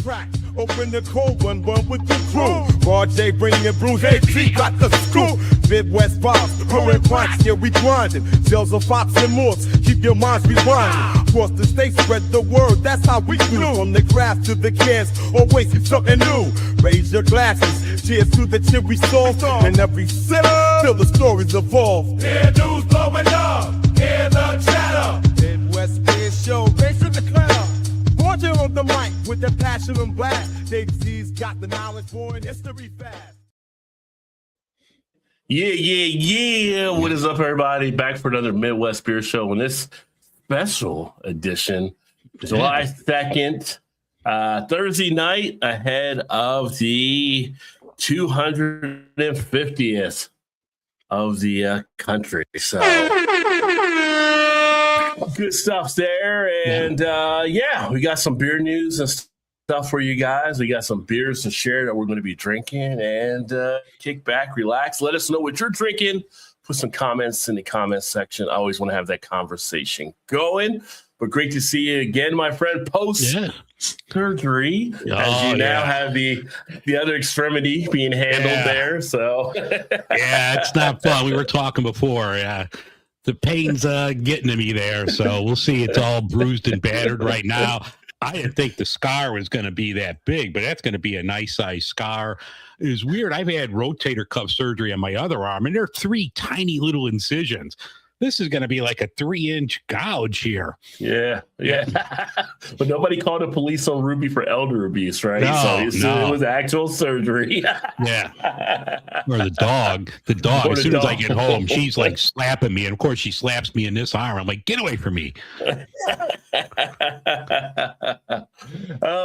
crack. Open the cold one with the crew. Rod J bringing brews, AP got the screw. Midwest vibes, pouring pints, yeah we grinding. Shells of Fox and Morse, keep your minds rewinding. Across the state, spread the word, that's how we do. From the grass to the cans, always something new. Raise your glasses, cheers to the cherry sauce. And every sip, till the stories evolve. Hear news blowing up, hear the chatter. Midwest Beer Show, race in the cloud. Born on the mic with the passion and blast. Dave Z's got the knowledge for an history fast. Yeah. What is up, everybody? Back for another Midwest Beer Show on this special edition, July 2nd, Thursday night, ahead of the 250th of the country. So good stuff there. And we got some beer news and stuff for you guys. We got some beers to share that we're going to be drinking, and kick back, relax. Let us know what you're drinking. Put some comments in the comments section. I always want to have that conversation going. But great to see you again, my friend, post surgery. As you now have the other extremity being handled there. So it's not fun. We were talking before. The pain's getting to me there. So we'll see. It's all bruised and battered right now. I didn't think the scar was going to be that big, but that's going to be a nice size scar. It's weird. I've had rotator cuff surgery on my other arm, and there are 3 tiny little incisions. This is going to be like a 3-inch gouge here. Yeah. But nobody called the police on Ruby for elder abuse, right? No. It was actual surgery. Or the dog. As soon as I get home, she's like slapping me. And of course, she slaps me in this arm. I'm like, get away from me.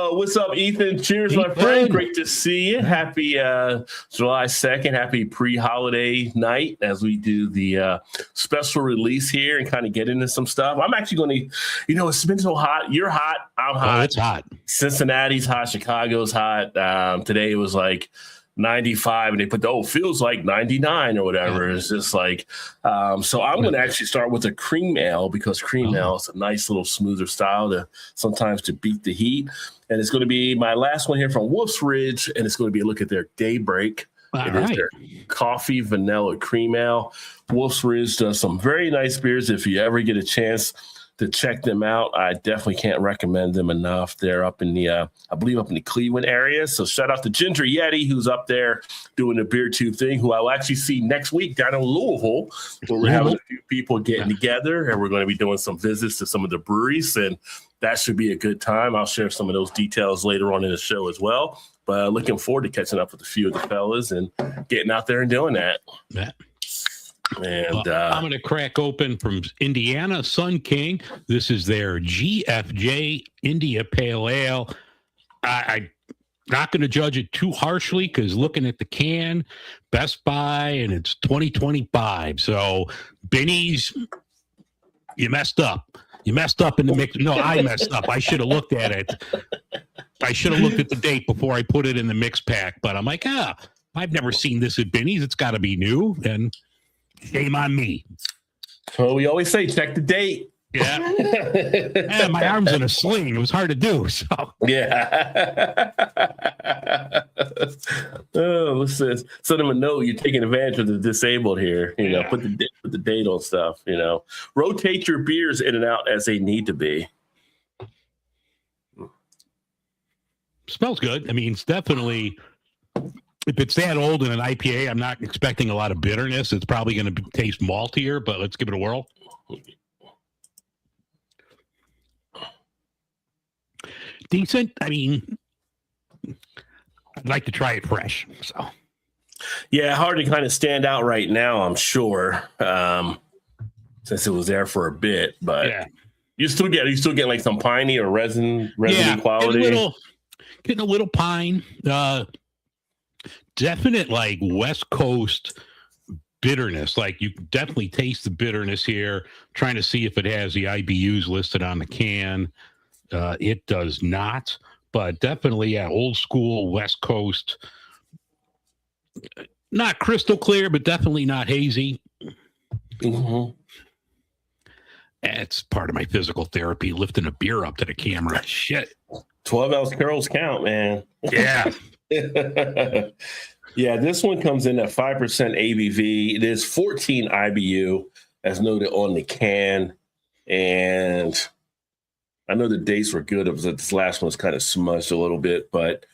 What's up, Ethan? Cheers, my friend. Great to see you. Happy July 2nd. Happy pre-holiday night as we do the special release here and kind of get into some stuff. I'm actually going to, it's been so hot. You're hot. I'm hot. Oh, it's hot. Cincinnati's hot. Chicago's hot. Today it was like 95 and they put feels like 99 or whatever. It's just like, so I'm going to actually start with a cream ale because cream ale is a nice little smoother style to beat the heat. And it's going to be my last one here from Wolf's Ridge, and it's going to be a look at their Daybreak. It is their coffee vanilla cream ale. Wolf's Ridge does some very nice beers. If you ever get a chance to check them out, I definitely can't recommend them enough. They're up in the, I believe, up in the Cleveland area. So shout out to Ginger Yeti, who's up there doing the Beer Tube thing, who I'll actually see next week down in Louisville, where we're having a few people getting together, and we're going to be doing some visits to some of the breweries, and that should be a good time. I'll share some of those details later on in the show as well. But looking forward to catching up with a few of the fellas and getting out there and doing that. And I'm going to crack open from Indiana, Sun King. This is their GFJ India Pale Ale. I'm not going to judge it too harshly because looking at the can, Best Buy, and it's 2025. So, Benny's, you messed up. You messed up in the mix. No, I messed up. I should have looked at it. I should have looked at the date before I put it in the mix pack. But I'm like, I've never seen this at Benny's. It's got to be new. And shame on me. Well, we always say, check the date. Yeah. My arm's in a sling. It was hard to do. So let's send them a note. You're taking advantage of the disabled here. Put the date on stuff. Rotate your beers in and out as they need to be. Smells good. I mean, it's definitely, if it's that old in an IPA, I'm not expecting a lot of bitterness. It's probably going to taste maltier, but let's give it a whirl. Decent. I mean, I'd like to try it fresh. So, yeah, hard to kind of stand out right now, I'm sure, since it was there for a bit. But you still get like some piney or resin quality. Getting a little pine. Definite like West Coast bitterness. Like you definitely taste the bitterness here. Trying to see if it has the IBUs listed on the can. It does not, but definitely old school West Coast. Not crystal clear, but definitely not hazy. Mm-hmm. It's part of my physical therapy, lifting a beer up to the camera. Shit. 12-ounce Carol's count, man. Yeah. Yeah, this one comes in at 5% ABV. It is 14 IBU, as noted on the can. And I know the dates were good. It was this last one was kind of smudged a little bit, but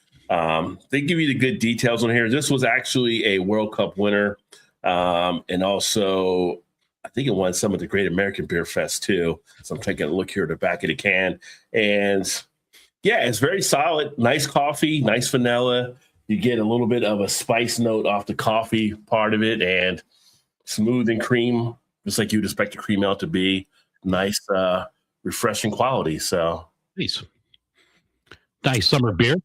they give you the good details on here. This was actually a World Cup winner. And also, I think it won some of the Great American Beer Fest too. So I'm taking a look here at the back of the can. And yeah, it's very solid. Nice coffee, nice vanilla. You get a little bit of a spice note off the coffee part of it, and smooth and cream, just like you'd expect a cream ale to be. Nice, refreshing quality. So nice summer beer.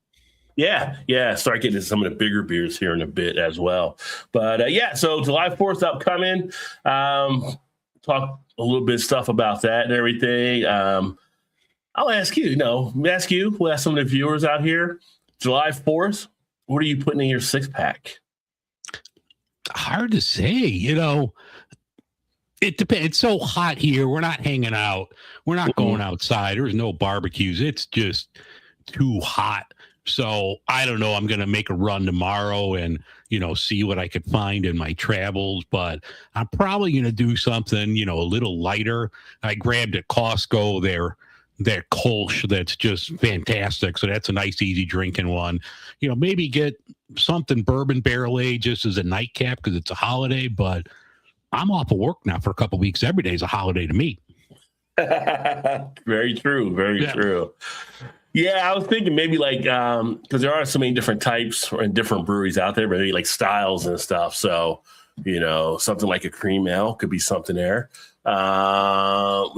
Yeah. Start getting some of the bigger beers here in a bit as well. But yeah, so July 4th upcoming. Talk a little bit of stuff about that and everything. I'll ask you, we'll ask some of the viewers out here. July 4th, what are you putting in your 6-pack? Hard to say, it depends. It's so hot here. We're not hanging out. We're not going outside. There's no barbecues. It's just too hot. So I don't know. I'm going to make a run tomorrow and, see what I could find in my travels, but I'm probably going to do something, a little lighter. I grabbed at Costco their Kolsch that's just fantastic. So that's a nice, easy drinking one. Maybe get something bourbon barrel aged just as a nightcap because it's a holiday, but I'm off of work now for a couple of weeks. Every day is a holiday to me. Very true. Very true. Yeah, I was thinking maybe like, because there are so many different types and different breweries out there, but maybe like styles and stuff. So, something like a cream ale could be something there. We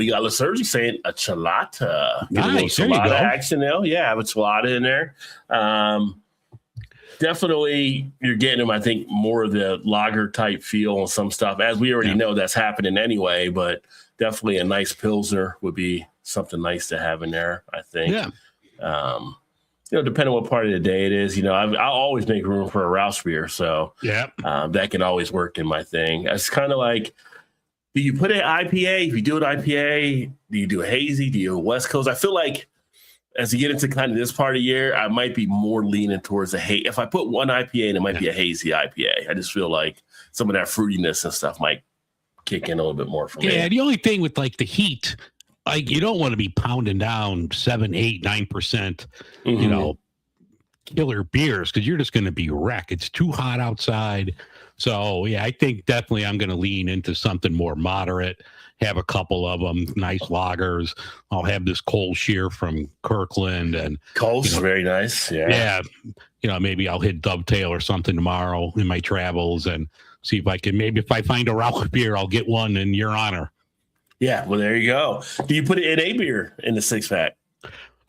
got Lasurgi saying a chelada. Nice. There you Chelada go. action there. Yeah, I have a chelada in there. Definitely, you're getting them, I think, more of the lager type feel on some stuff. As we already know, that's happening anyway, but definitely a nice Pilsner would be something nice to have in there, I think. Yeah. Depending on what part of the day it is, I'll always make room for a Rouse beer. So that can always work in my thing. It's kind of like, do you put an IPA? If you do an IPA, do you do a hazy? Do you do a West Coast? I feel like as you get into kind of this part of the year, I might be more leaning towards a hazy. If I put one IPA in, it might be a hazy IPA. I just feel like some of that fruitiness and stuff might kick in a little bit more for me. Yeah, the only thing with like the heat, like you don't want to be pounding down 7, 8, 9%, killer beers because you're just going to be wrecked. It's too hot outside. So yeah, I think definitely I'm going to lean into something more moderate. Have a couple of them, nice lagers. I'll have this Kolsch shear from Kirkland and Kolsch, very nice. Yeah. Maybe I'll hit Dovetail or something tomorrow in my travels and see if I can. Maybe if I find a Rauch beer, I'll get one in your honor. Yeah, well, there you go. Do you put an NA beer in the 6-pack?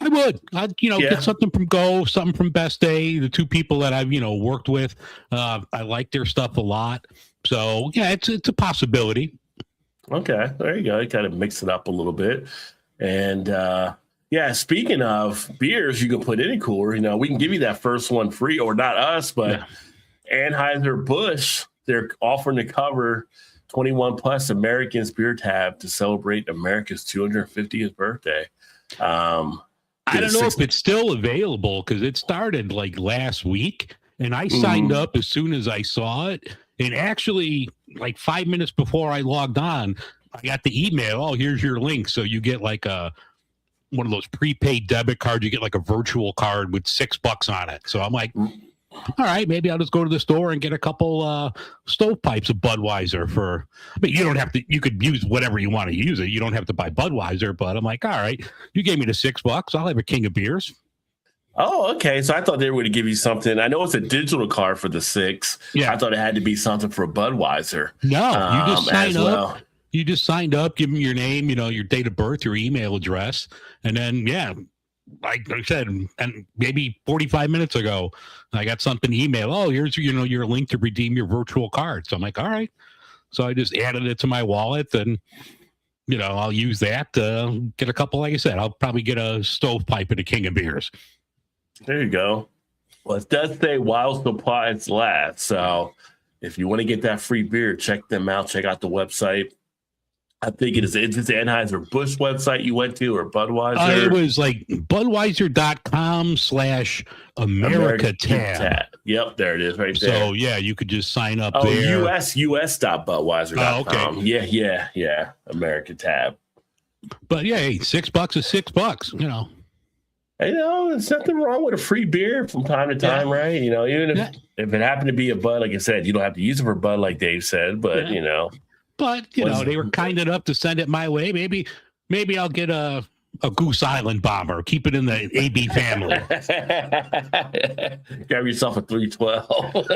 I would. I'd, get something from Go, something from Best Day, the two people that I've, worked with. I like their stuff a lot. So, yeah, it's a possibility. Okay, there you go. You kind of mix it up a little bit. And, speaking of beers you can put in a cooler, we can give you that first one free, or not us, but Anheuser-Busch, they're offering to cover 21 plus Americans beer tab to celebrate America's 250th birthday. I don't know if it's still available because it started like last week and I signed up as soon as I saw it. And actually, like 5 minutes before I logged on, I got the email. Oh, here's your link. So you get like one of those prepaid debit cards. You get like a virtual card with $6 on it. So I'm like, all right, maybe I'll just go to the store and get a couple stovepipes of Budweiser for. I mean, you don't have to. You could use whatever you want to use it. You don't have to buy Budweiser. But I'm like, all right, you gave me the $6. I'll have a king of beers. Oh, okay. So I thought they were going to give you something. I know it's a digital card for the 6. Yeah, I thought it had to be something for Budweiser. No, you just sign up. Well. You just signed up. Give them your name, your date of birth, your email address, and then like I said, and maybe 45 minutes ago, I got something email. Oh, here's your link to redeem your virtual card. So I'm like, all right. So I just added it to my wallet, and I'll use that to get a couple. Like I said, I'll probably get a stovepipe and a king of beers. There you go. Well, it does say while supplies last. So if you want to get that free beer, check them out. Check out the website. I think it is. It's the Anheuser-Busch website you went to, or Budweiser. It was like Budweiser.com/America tab. Yep, there it is right there. So, yeah, you could just sign up Oh, there. us.budweiser.com. Oh, okay. Yeah. America tab. But, yeah, hey, $6 is $6, you know. You know, there's nothing wrong with a free beer from time to time, right? You know, even if it happened to be a Bud, like I said, you don't have to use it for Bud, like Dave said, but, you know. But, you know, they were kind enough to send it my way. Maybe I'll get a Goose Island bomber. Keep it in the AB family. Grab yourself a 312.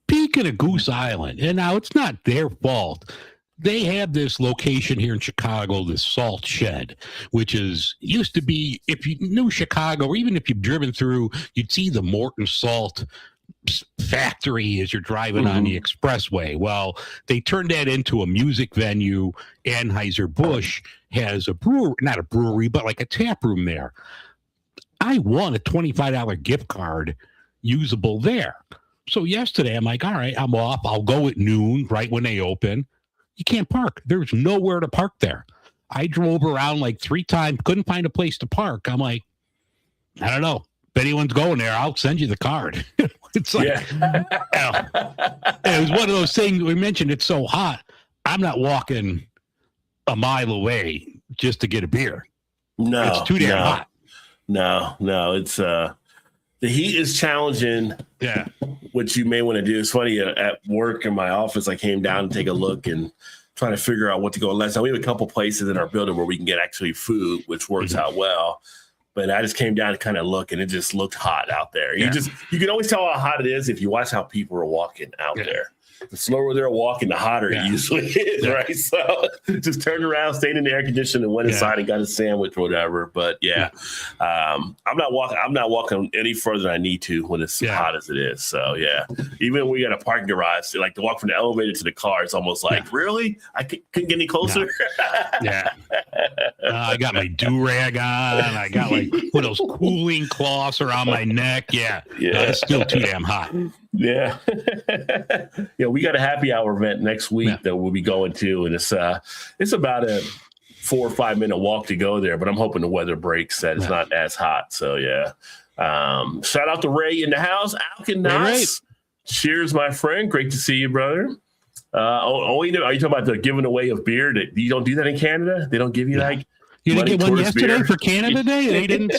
Speaking of Goose Island, and now it's not their fault. They have this location here in Chicago, this Salt Shed, which used to be, if you knew Chicago, or even if you've driven through, you'd see the Morton Salt factory as you're driving on the expressway. Well, they turned that into a music venue. Anheuser-Busch has a brewery, not a brewery, but like a tap room there. I won a $25 gift card usable there. So yesterday I'm like, all right, I'm off. I'll go at noon, right when they open. You can't park. There's nowhere to park there. I drove around like 3 times, couldn't find a place to park. I'm like, I don't know. If anyone's going there, I'll send you the card. It's like, it was one of those things we mentioned. It's so hot. I'm not walking a mile away just to get a beer. No, it's too damn hot. No, it's the heat is challenging. Yeah. What you may want to do. It's funny, at work in my office, I came down to take a look and trying to figure out what to go. Last time we have a couple places in our building where we can get actually food, which works out well. But I just came down to kind of look, and it just looked hot out there. You can always tell how hot it is if you watch how people are walking out there. The slower they're walking, the hotter it usually is, right? So just turned around, stayed in the air conditioning, and went inside and got a sandwich or whatever. But I'm not walking any further than I need to when it's hot as it is. So even when we got a parking garage, like to walk from the elevator to the car, it's almost like, really? I couldn't get any closer. I got my do-rag on. I got like one of those cooling cloths around my neck. It's still too damn hot. Yeah. We got a happy hour event next week that we'll be going to, and it's about a 4 or 5 minute walk to go there, but I'm hoping the weather breaks that it's not as hot. So shout out to Ray in the house. Alkins. Cheers, my friend. Great to see you, brother. Are you talking about the giving away of beer? That you don't do that in Canada? They don't give you like. You didn't get one yesterday for Canada Day? They didn't.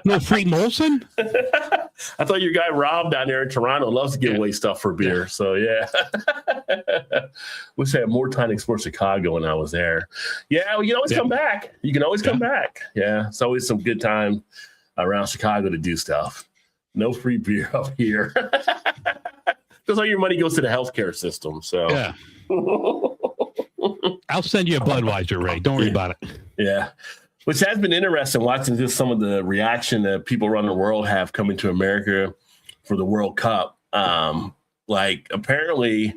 No free Molson? I thought your guy Rob down there in Toronto loves to give away stuff for beer. So wish I had more time to explore Chicago when I was there. Yeah, well, you can always come back. You can always come back. Yeah, it's always some good time around Chicago to do stuff. No free beer up here. Because all your money goes to the healthcare system. So I'll send you a Budweiser, Ray. Don't worry about it. Yeah. Which has been interesting watching just some of the reaction that people around the world have coming to America for the World Cup. Like apparently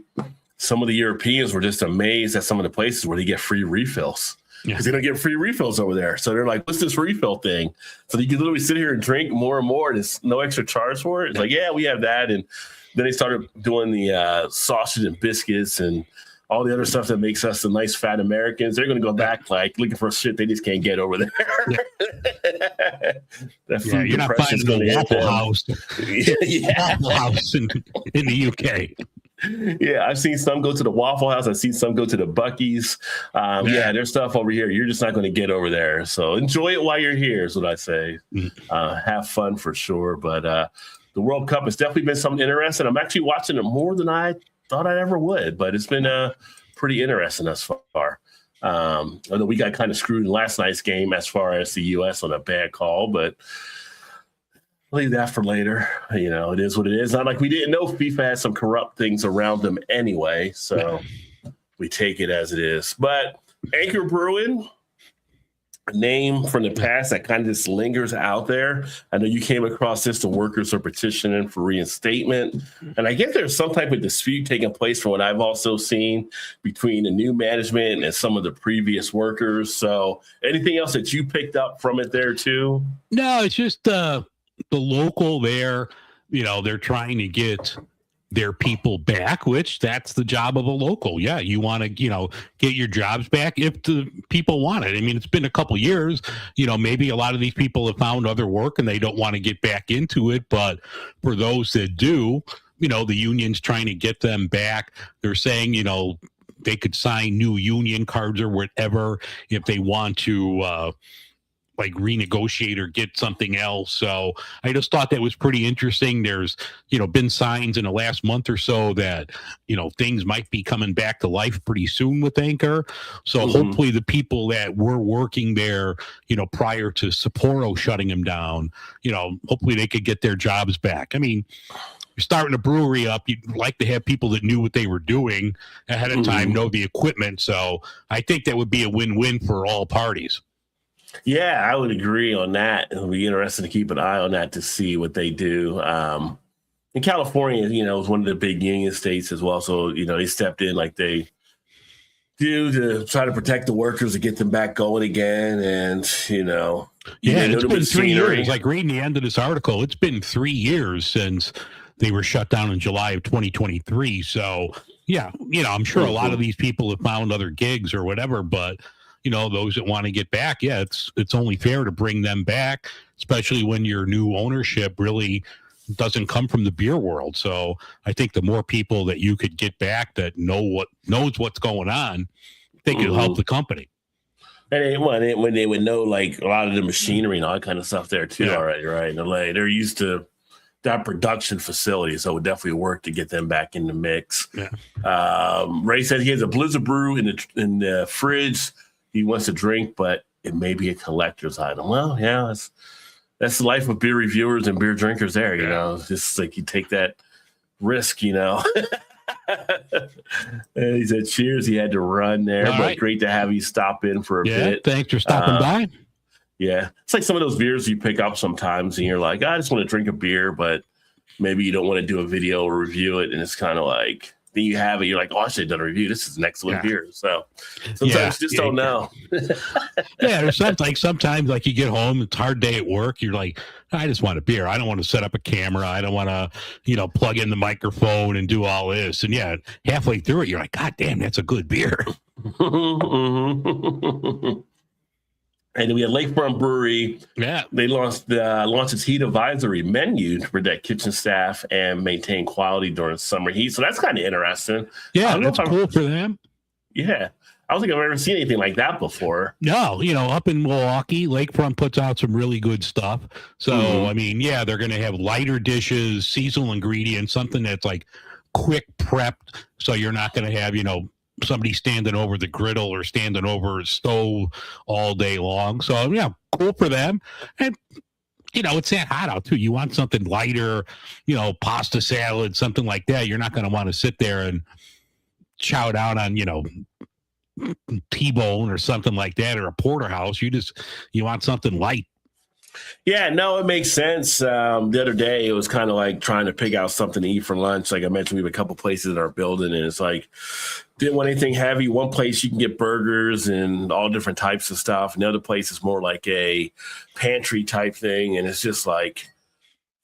some of the Europeans were just amazed at some of the places where they get free refills. Because they don't get free refills over there. So they're like, what's this refill thing? So you can literally sit here and drink more and more. There's no extra charge for it. It's like, we have that. And then they started doing the sausage and biscuits and all the other stuff that makes us the nice fat Americans. They're going to go back like looking for shit they just can't get over there. You're not finding the Waffle House. Waffle House in the UK. Yeah, I've seen some go to the Waffle House. I've seen some go to the Buc-ee's. There's stuff over here you're just not going to get over there. So enjoy it while you're here is what I say. Have fun for sure. But the World Cup has definitely been something interesting. I'm actually watching it more than I thought I ever would, but it's been pretty interesting thus far. Although we got kind of screwed in last night's game as far as the U.S. on a bad call, but leave that for later. It is what it is. Not like we didn't know FIFA had some corrupt things around them anyway, so we take it as it is. But Anchor Brewing, a name from the past that kind of just lingers out there. I know you came across this. The workers are petitioning for reinstatement. And I guess there's some type of dispute taking place from what I've also seen between the new management and some of the previous workers. So anything else that you picked up from it there too? No, it's just the local there. They're trying to get their people back, which that's the job of a local. Yeah, you want to, get your jobs back if the people want it. I mean, it's been a couple years, maybe a lot of these people have found other work and they don't want to get back into it. But for those that do, the union's trying to get them back. They're saying, they could sign new union cards or whatever if they want to, like renegotiate or get something else. So I just thought that was pretty interesting. There's, been signs in the last month or so that, things might be coming back to life pretty soon with Anchor. So hopefully the people that were working there, prior to Sapporo shutting them down, hopefully they could get their jobs back. I mean, you're starting a brewery up, you'd like to have people that knew what they were doing ahead of time, know the equipment. So I think that would be a win-win for all parties. Yeah, I would agree on that. It'll be interesting to keep an eye on that to see what they do. In California, is one of the big union states as well. So, they stepped in like they do to try to protect the workers to get them back going again. And, it's been 3 years. Like reading the end of this article, it's been 3 years since they were shut down in July of 2023. So, yeah, I'm sure a lot of these people have found other gigs or whatever, but those that want to get back, it's only fair to bring them back, especially when your new ownership really doesn't come from the beer world. So I think the more people that you could get back that knows what's going on, they could help the company. And when they would know like a lot of the machinery and all that kind of stuff there too already, right? In LA, they're used to that production facility, so it would definitely work to get them back in the mix. Yeah. Ray said he has a Blizzard brew in the fridge. He wants to drink, but it may be a collector's item. Well, yeah, that's the life of beer reviewers and beer drinkers there, It's just like you take that risk, And he said, cheers. He had to run there, but right. Great to have you stop in for a bit. Thanks for stopping by. Yeah. It's like some of those beers you pick up sometimes and you're like, I just want to drink a beer, but maybe you don't want to do a video or review it. And it's kind of like, then you have it, you're like, oh, I should have done a review. This is an excellent beer. So sometimes you just don't know. There's sometimes like you get home, it's a hard day at work. You're like, I just want a beer. I don't want to set up a camera. I don't want to, plug in the microphone and do all this. And halfway through it, you're like, God damn, that's a good beer. And we had Lakefront Brewery. Yeah, they launched its heat advisory menu to protect kitchen staff and maintain quality during summer heat. So that's kind of interesting. Yeah, that's cool for them. Yeah, I don't think I've ever seen anything like that before. No, up in Milwaukee, Lakefront puts out some really good stuff. So I mean, they're going to have lighter dishes, seasonal ingredients, something that's like quick prepped, so you're not going to have somebody standing over the griddle or standing over a stove all day long. So, cool for them. And, it's that hot out too. You want something lighter, pasta salad, something like that. You're not going to want to sit there and chow down on, T-bone or something like that, or a porterhouse. You want something light. Yeah, no, it makes sense. The other day, it was kind of like trying to pick out something to eat for lunch. Like I mentioned, we have a couple places in our building, and it's like, didn't want anything heavy. One place you can get burgers and all different types of stuff. Another place is more like a pantry type thing, and it's just like,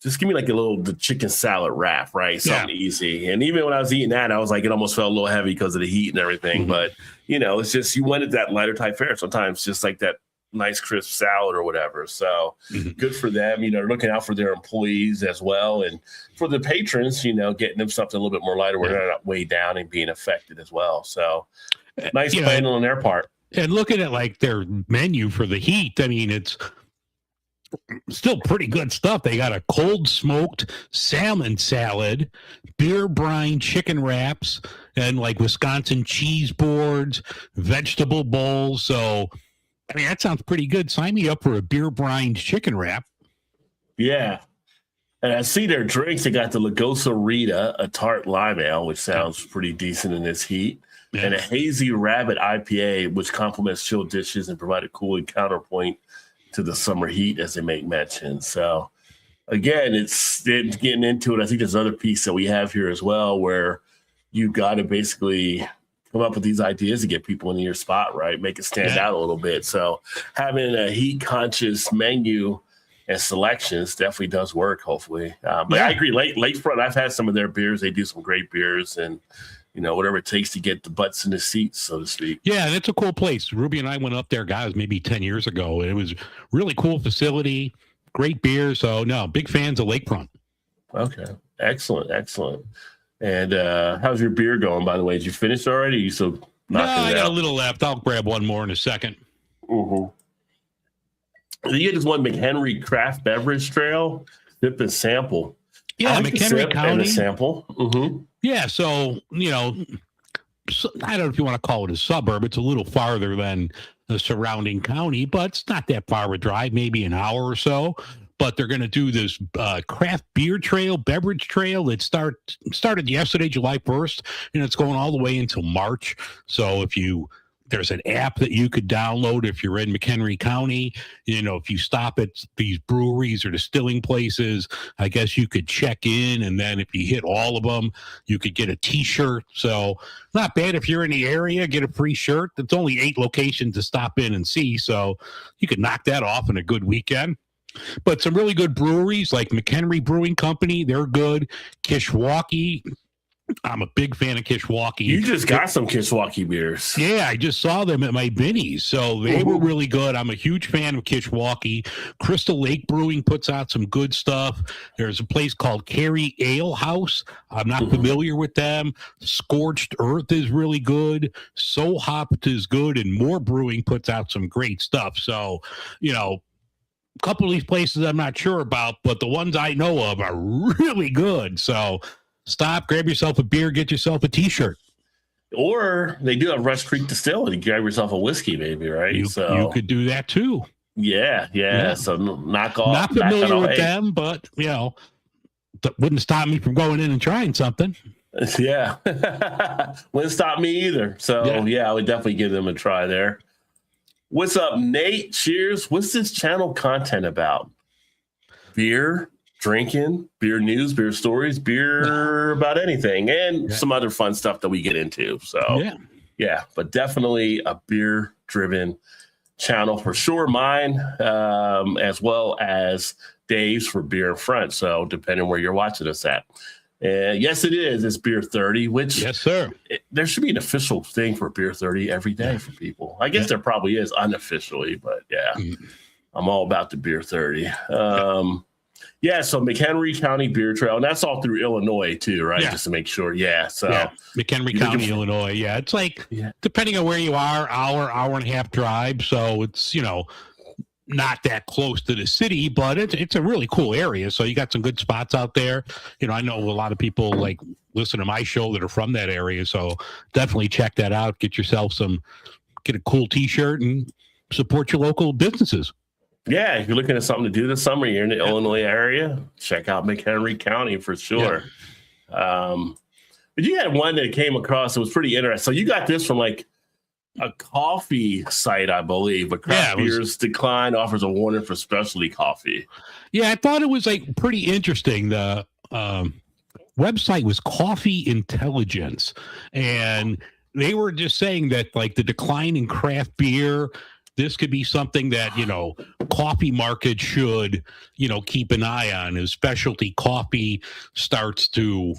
just give me like the chicken salad wrap, right? Something easy. And even when I was eating that, I was like, it almost felt a little heavy because of the heat and everything. But, it's just, you wanted that lighter type fare sometimes, just like that nice crisp salad or whatever. So good for them, looking out for their employees as well. And for the patrons, getting them something a little bit more lighter where they're not weighed down and being affected as well. So nice planning on their part. And looking at like their menu for the heat, I mean, it's still pretty good stuff. They got a cold smoked salmon salad, beer brine chicken wraps, and like Wisconsin cheese boards, vegetable bowls. So I mean, that sounds pretty good. Sign me up for a beer brine chicken wrap. Yeah. And I see their drinks. They got the Lagosa Rita, a tart lime ale, which sounds pretty decent in this heat, and a hazy rabbit IPA, which complements chilled dishes and provide a cooling counterpoint to the summer heat, as they make mention. So, again, it's getting into it. I think there's another piece that we have here as well, where you got to basically come up with these ideas to get people in your spot, right? Make it stand out a little bit. So having a heat conscious menu and selections definitely does work, hopefully. But I agree, Lakefront, I've had some of their beers. They do some great beers, and whatever it takes to get the butts in the seats, so to speak. Yeah, and it's a cool place. Ruby and I went up there, guys, maybe 10 years ago. It was really cool facility, great beer. So, no, big fans of Lakefront. Okay, excellent. And how's your beer going, by the way? Did you finish already? You still knocking I it got out? a little left. I'll grab one more in a second. You get this one McHenry Craft Beverage Trail, sip and sample. Yeah, I like the McHenry sip and County. the sample. Yeah, so, I don't know if you want to call it a suburb. It's a little farther than the surrounding county, but it's not that far of a drive, maybe an hour or so. But they're going to do this craft beer trail, beverage trail that started yesterday, July 1st, and it's going all the way until March. So there's an app that you could download if you're in McHenry County. If you stop at these breweries or distilling places, I guess you could check in, and then if you hit all of them, you could get a T-shirt. So not bad if you're in the area, get a free shirt. It's only 8 locations to stop in and see, so you could knock that off in a good weekend. But some really good breweries like McHenry Brewing Company, they're good. Kishwaukee, I'm a big fan of Kishwaukee. You just got some Kishwaukee beers. Yeah, I just saw them at my Binny's, so they were really good. I'm a huge fan of Kishwaukee. Crystal Lake Brewing puts out some good stuff. There's a place called Carey Ale House. I'm not familiar with them. Scorched Earth is really good. So Hopped is good, and More Brewing puts out some great stuff. So, a couple of these places I'm not sure about, but the ones I know of are really good. So stop, grab yourself a beer, get yourself a T-shirt. Or they do have Rush Creek Distillery. Grab yourself a whiskey, maybe, right? You could do that too. Yeah. So knock off. Not familiar with them, but that wouldn't stop me from going in and trying something. Yeah, wouldn't stop me either. So I would definitely give them a try there. What's up, Nate? Cheers. What's this channel content about? Beer, drinking, beer news, beer stories, beer about anything, and some other fun stuff that we get into. So, but definitely a beer-driven channel for sure. Mine, as well as Dave's for Beer in Front. So, depending where you're watching us at. Yes, it is. It's Beer 30, which yes, sir. There should be an official thing for Beer 30 every day for people. I guess there probably is unofficially, but I'm all about the Beer 30. So McHenry County Beer Trail, and that's all through Illinois too, right? Just to make sure. McHenry County, Illinois. Yeah, it's like depending on where you are, hour and a half drive. So it's not that close to the city, but it's a really cool area. So you got some good spots out there. I know a lot of people like listen to my show that are from that area. So definitely check that out. Get yourself get a cool T-shirt and support your local businesses. Yeah, if you're looking at something to do this summer, you're in the Illinois area, check out McHenry County for sure. But you had one that came across that was pretty interesting. So you got this from like a coffee site, I believe, but Craft Beers Decline offers a warning for specialty coffee. Yeah, I thought it was like pretty interesting. The website was Coffee Intelligence, and they were just saying that like the decline in craft beer, this could be something that coffee market should keep an eye on as specialty coffee starts to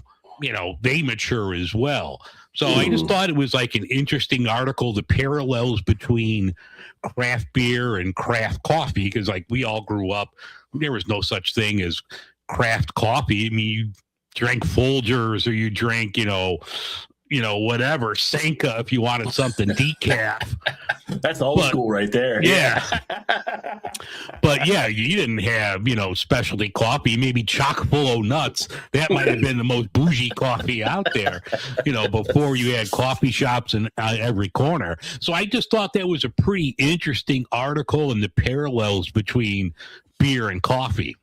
they mature as well. So I just thought it was like an interesting article, the parallels between craft beer and craft coffee, because like we all grew up, there was no such thing as craft coffee. I mean, you drank Folgers or you drank, whatever, Sanka if you wanted something decaf. That's old school right there. Yeah. But you didn't have, specialty coffee, maybe chock full of nuts. That might have been the most bougie coffee out there, before you had coffee shops in every corner. So I just thought that was a pretty interesting article and the parallels between beer and coffee.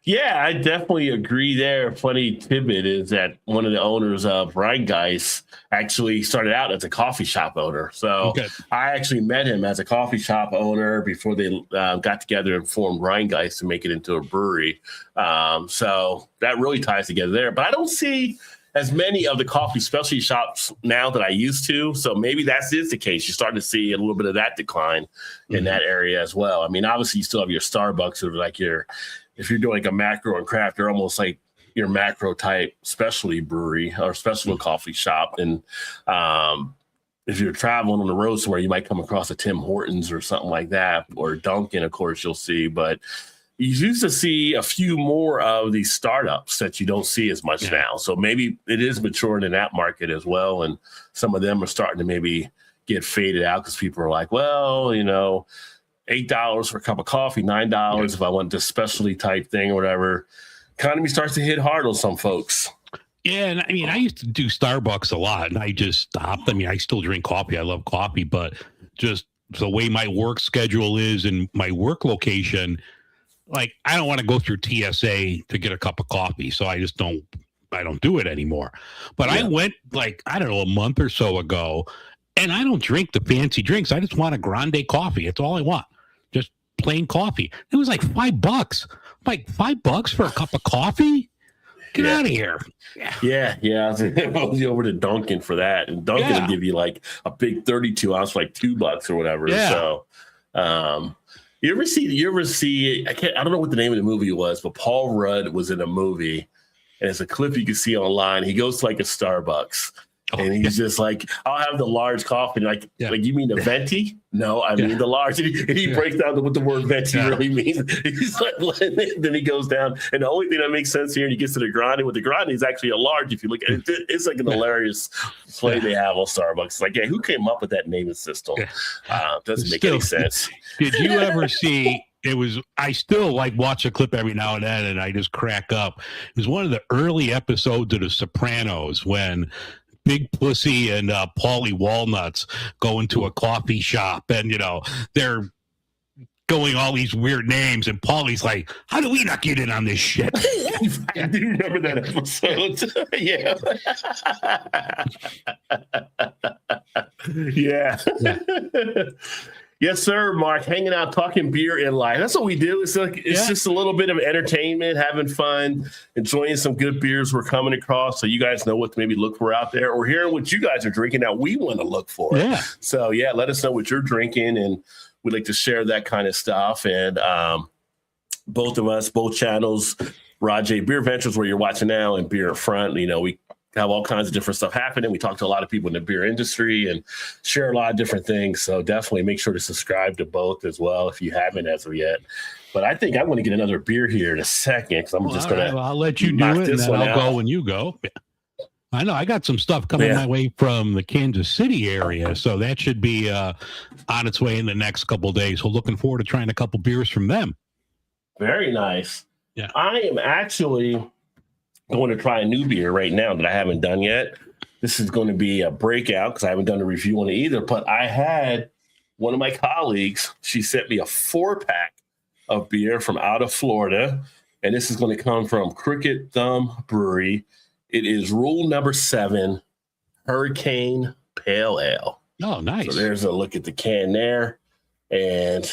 Yeah, I definitely agree there. Funny tidbit is that one of the owners of Rheingeist actually started out as a coffee shop owner. So I actually met him as a coffee shop owner before they got together and formed Rheingeist to make it into a brewery. So that really ties together there. But I don't see as many of the coffee specialty shops now that I used to. So maybe that is the case. You're starting to see a little bit of that decline in that area as well. I mean, obviously you still have your Starbucks or like if you're doing like a macro and craft, they're almost like your macro type specialty brewery or specialty coffee shop. And if you're traveling on the road somewhere, you might come across a Tim Hortons or something like that, or Dunkin', of course, you'll see. But you used to see a few more of these startups that you don't see as much now. So maybe it is maturing in that market as well. And some of them are starting to maybe get faded out because people are like, well, you know, $8 for a cup of coffee, $9 if I want this specialty type thing or whatever. Economy starts to hit hard on some folks. Yeah, and I mean, I used to do Starbucks a lot, and I just stopped. I mean, I still drink coffee. I love coffee, but just the way my work schedule is and my work location, like I don't want to go through TSA to get a cup of coffee, so I don't do it anymore. But I went like, I don't know, a month or so ago, and I don't drink the fancy drinks. I just want a grande coffee. That's all I want. Just plain coffee. It was like $5. Like $5 for a cup of coffee? Get out of here. Yeah. I was over to Dunkin' for that. And Dunkin' will give you like a big 32 ounce for like $2 or whatever. Yeah. So you ever see I don't know what the name of the movie was, but Paul Rudd was in a movie, and it's a clip you can see online. He goes to like a Starbucks. And he's just like, I'll have the large coffee. Like you mean the venti? No, I mean the large. And he breaks down what the word venti really means. He's like, then he goes down. And the only thing that makes sense here, and he gets to the grande. With the grande is actually a large. If you look at it, it's like an hilarious play they have on Starbucks. It's like, who came up with that naming system? Doesn't make any sense. Did you ever see? I still like watch a clip every now and then, and I just crack up. It was one of the early episodes of The Sopranos when Big Pussy and Paulie Walnuts go into a coffee shop, and they're going all these weird names, and Paulie's like, "How do we not get in on this shit?" I do remember that episode. Yeah. Yes, sir, Mark. Hanging out, talking beer in life. That's what we do. It's just a little bit of entertainment, having fun, enjoying some good beers we're coming across, so you guys know what to maybe look for out there, or hearing what you guys are drinking that we want to look for. Yeah. So, let us know what you're drinking, and we'd like to share that kind of stuff. And both of us, both channels, Rod J BeerVentures, where you're watching now, and Beer in Front, we have all kinds of different stuff happening. We talk to a lot of people in the beer industry and share a lot of different things. So definitely make sure to subscribe to both as well if you haven't as of yet. But I think I want to get another beer here in a second, because I'm just going to. I'll let you do it, and then I'll go when you go. I know I got some stuff coming my way from the Kansas City area, so that should be on its way in the next couple of days. So looking forward to trying a couple beers from them. Very nice. Yeah, I am actually going to try a new beer right now that I haven't done yet. This is going to be a breakout because I haven't done a review on it either. But I had one of my colleagues, she sent me a 4-pack of beer from out of Florida. And this is going to come from Crooked Thumb Brewery. It is Rule Number 7 Hurricane Pale Ale. Oh, nice. So there's a look at the can there. And,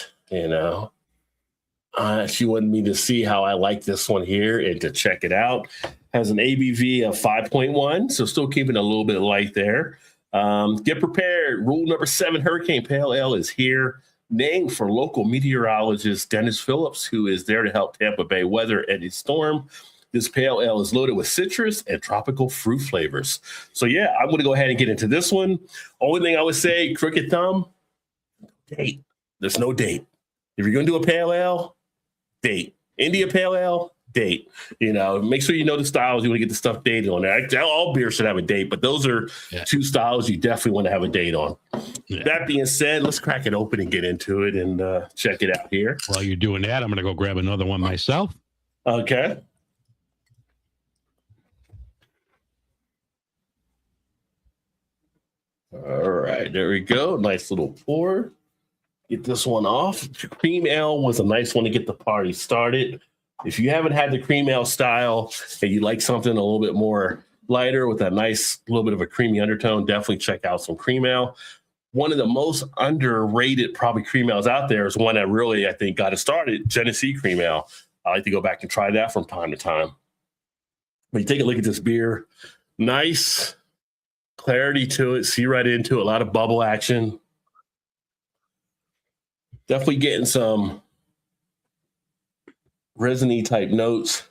she wanted me to see how I like this one here and to check it out. Has an ABV of 5.1, so still keeping a little bit light there. Get prepared. Rule Number 7 Hurricane Pale Ale is here, named for local meteorologist Dennis Phillips, who is there to help Tampa Bay weather any storm. This pale ale is loaded with citrus and tropical fruit flavors. So, I'm going to go ahead and get into this one. Only thing I would say, Crooked Thumb, date. There's no date. If you're going to do a pale ale, date. India Pale Ale, date. Make sure you know the styles you want to get the stuff dated on there. All beer should have a date, but those are two styles you definitely want to have a date on. Yeah. That being said, let's crack it open and get into it and check it out here. While you're doing that, I'm going to go grab another one myself. Okay. All right, there we go. Nice little pour. Get this one off. Cream ale was a nice one to get the party started. If you haven't had the cream ale style and you like something a little bit more lighter with a nice little bit of a creamy undertone, definitely check out some cream ale. One of the most underrated probably cream ales out there is one that really, I think, got it started, Genesee Cream Ale. I like to go back and try that from time to time. When you take a look at this beer, Nice clarity to it. See right into it. A lot of bubble action. Definitely getting some resiny type notes.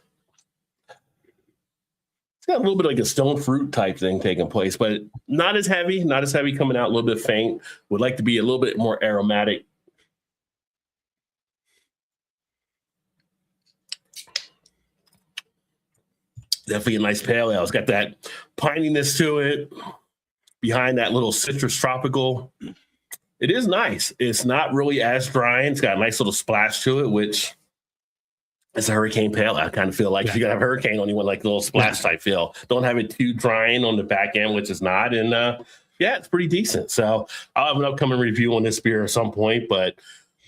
It's got a little bit like a stone fruit type thing taking place, but not as heavy coming out, a little bit faint. Would like to be a little bit more aromatic. Definitely a nice pale ale. It's got that pininess to it behind that little citrus tropical. It is nice. It's not really as drying. It's got a nice little splash to it, which is a hurricane pale. I kind of feel like you got to have hurricane on you, like a little splash type feel. Don't have it too drying on the back end, which is not. And yeah, it's pretty decent. So I'll have an upcoming review on this beer at some point. But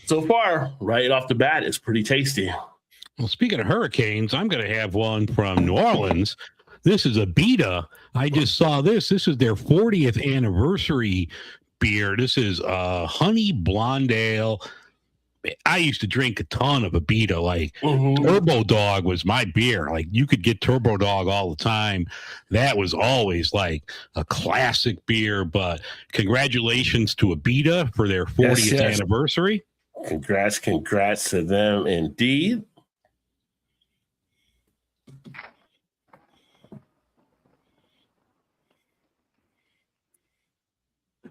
so far, right off the bat, it's pretty tasty. Well, speaking of hurricanes, I'm going to have one from New Orleans. This is a Beta. I just saw this. This is their 40th anniversary beer. This is honey blonde ale. I used to drink a ton of a Beta. Like Turbo Dog was my beer. Like you could get Turbo Dog all the time. That was always like a classic beer. But congratulations to a Beta for their 40th anniversary. Congrats to them indeed.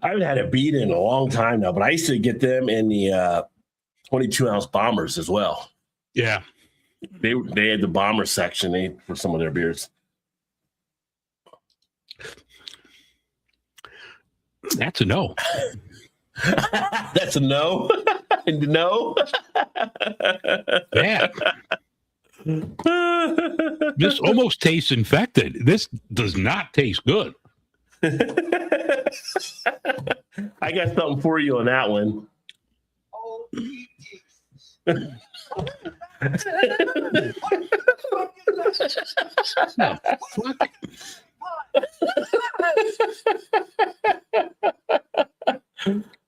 I haven't had a Beta in a long time now, but I used to get them in the 22-ounce bombers as well. Yeah. They had the bomber section for some of their beers. That's a no. That's a no? No? Yeah. This almost tastes infected. This does not taste good. I got something for you on that one.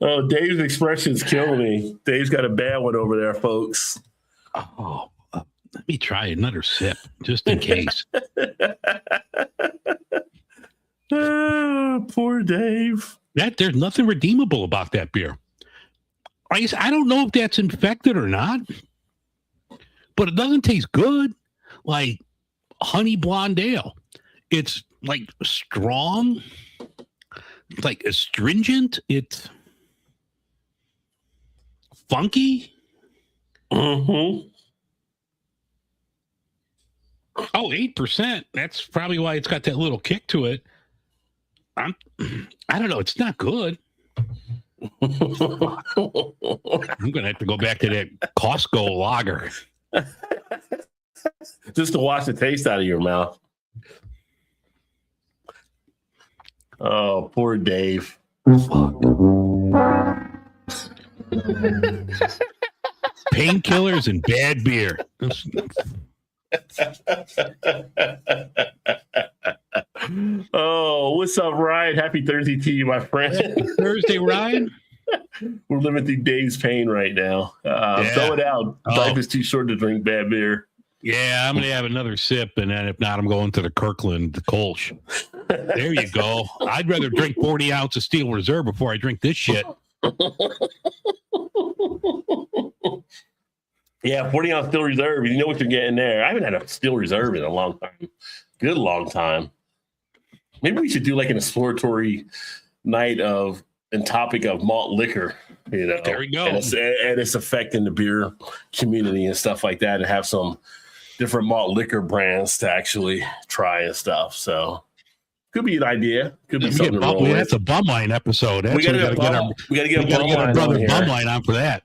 Oh, Dave's expression's killing me. Dave's got a bad one over there, folks. Oh, let me try another sip just in case. Poor Dave. There's nothing redeemable about that beer. I don't know if that's infected or not, but it doesn't taste good. Like honey blonde ale. It's like strong, like astringent. It's funky. Mm-hmm. Oh, 8%. That's probably why it's got that little kick to it. I don't know. It's not good. I'm going to have to go back to that Costco lager. Just to wash the taste out of your mouth. Oh, poor Dave. Painkillers and bad beer. Oh, what's up, Ryan? Happy Thursday to you, my friend. Happy Thursday, Ryan. We're living through Dave's pain right now. Throw it out. Life is too short to drink bad beer. Yeah, I'm going to have another sip, and then if not, I'm going to the Kirkland, the Kolsch. There you go. I'd rather drink 40 ounces Steel Reserve before I drink this shit. Yeah, 40 ounce Steel Reserve. You know what you're getting there. I haven't had a Steel Reserve in a long time. Good long time. Maybe we should do like an exploratory night and topic of malt liquor. You know, there we go. And its effect in the beer community and stuff like that, and have some different malt liquor brands to actually try and stuff. So could be an idea. Could be something to roll with. That's a Bumline episode. We got to get our brother Bumline on for that.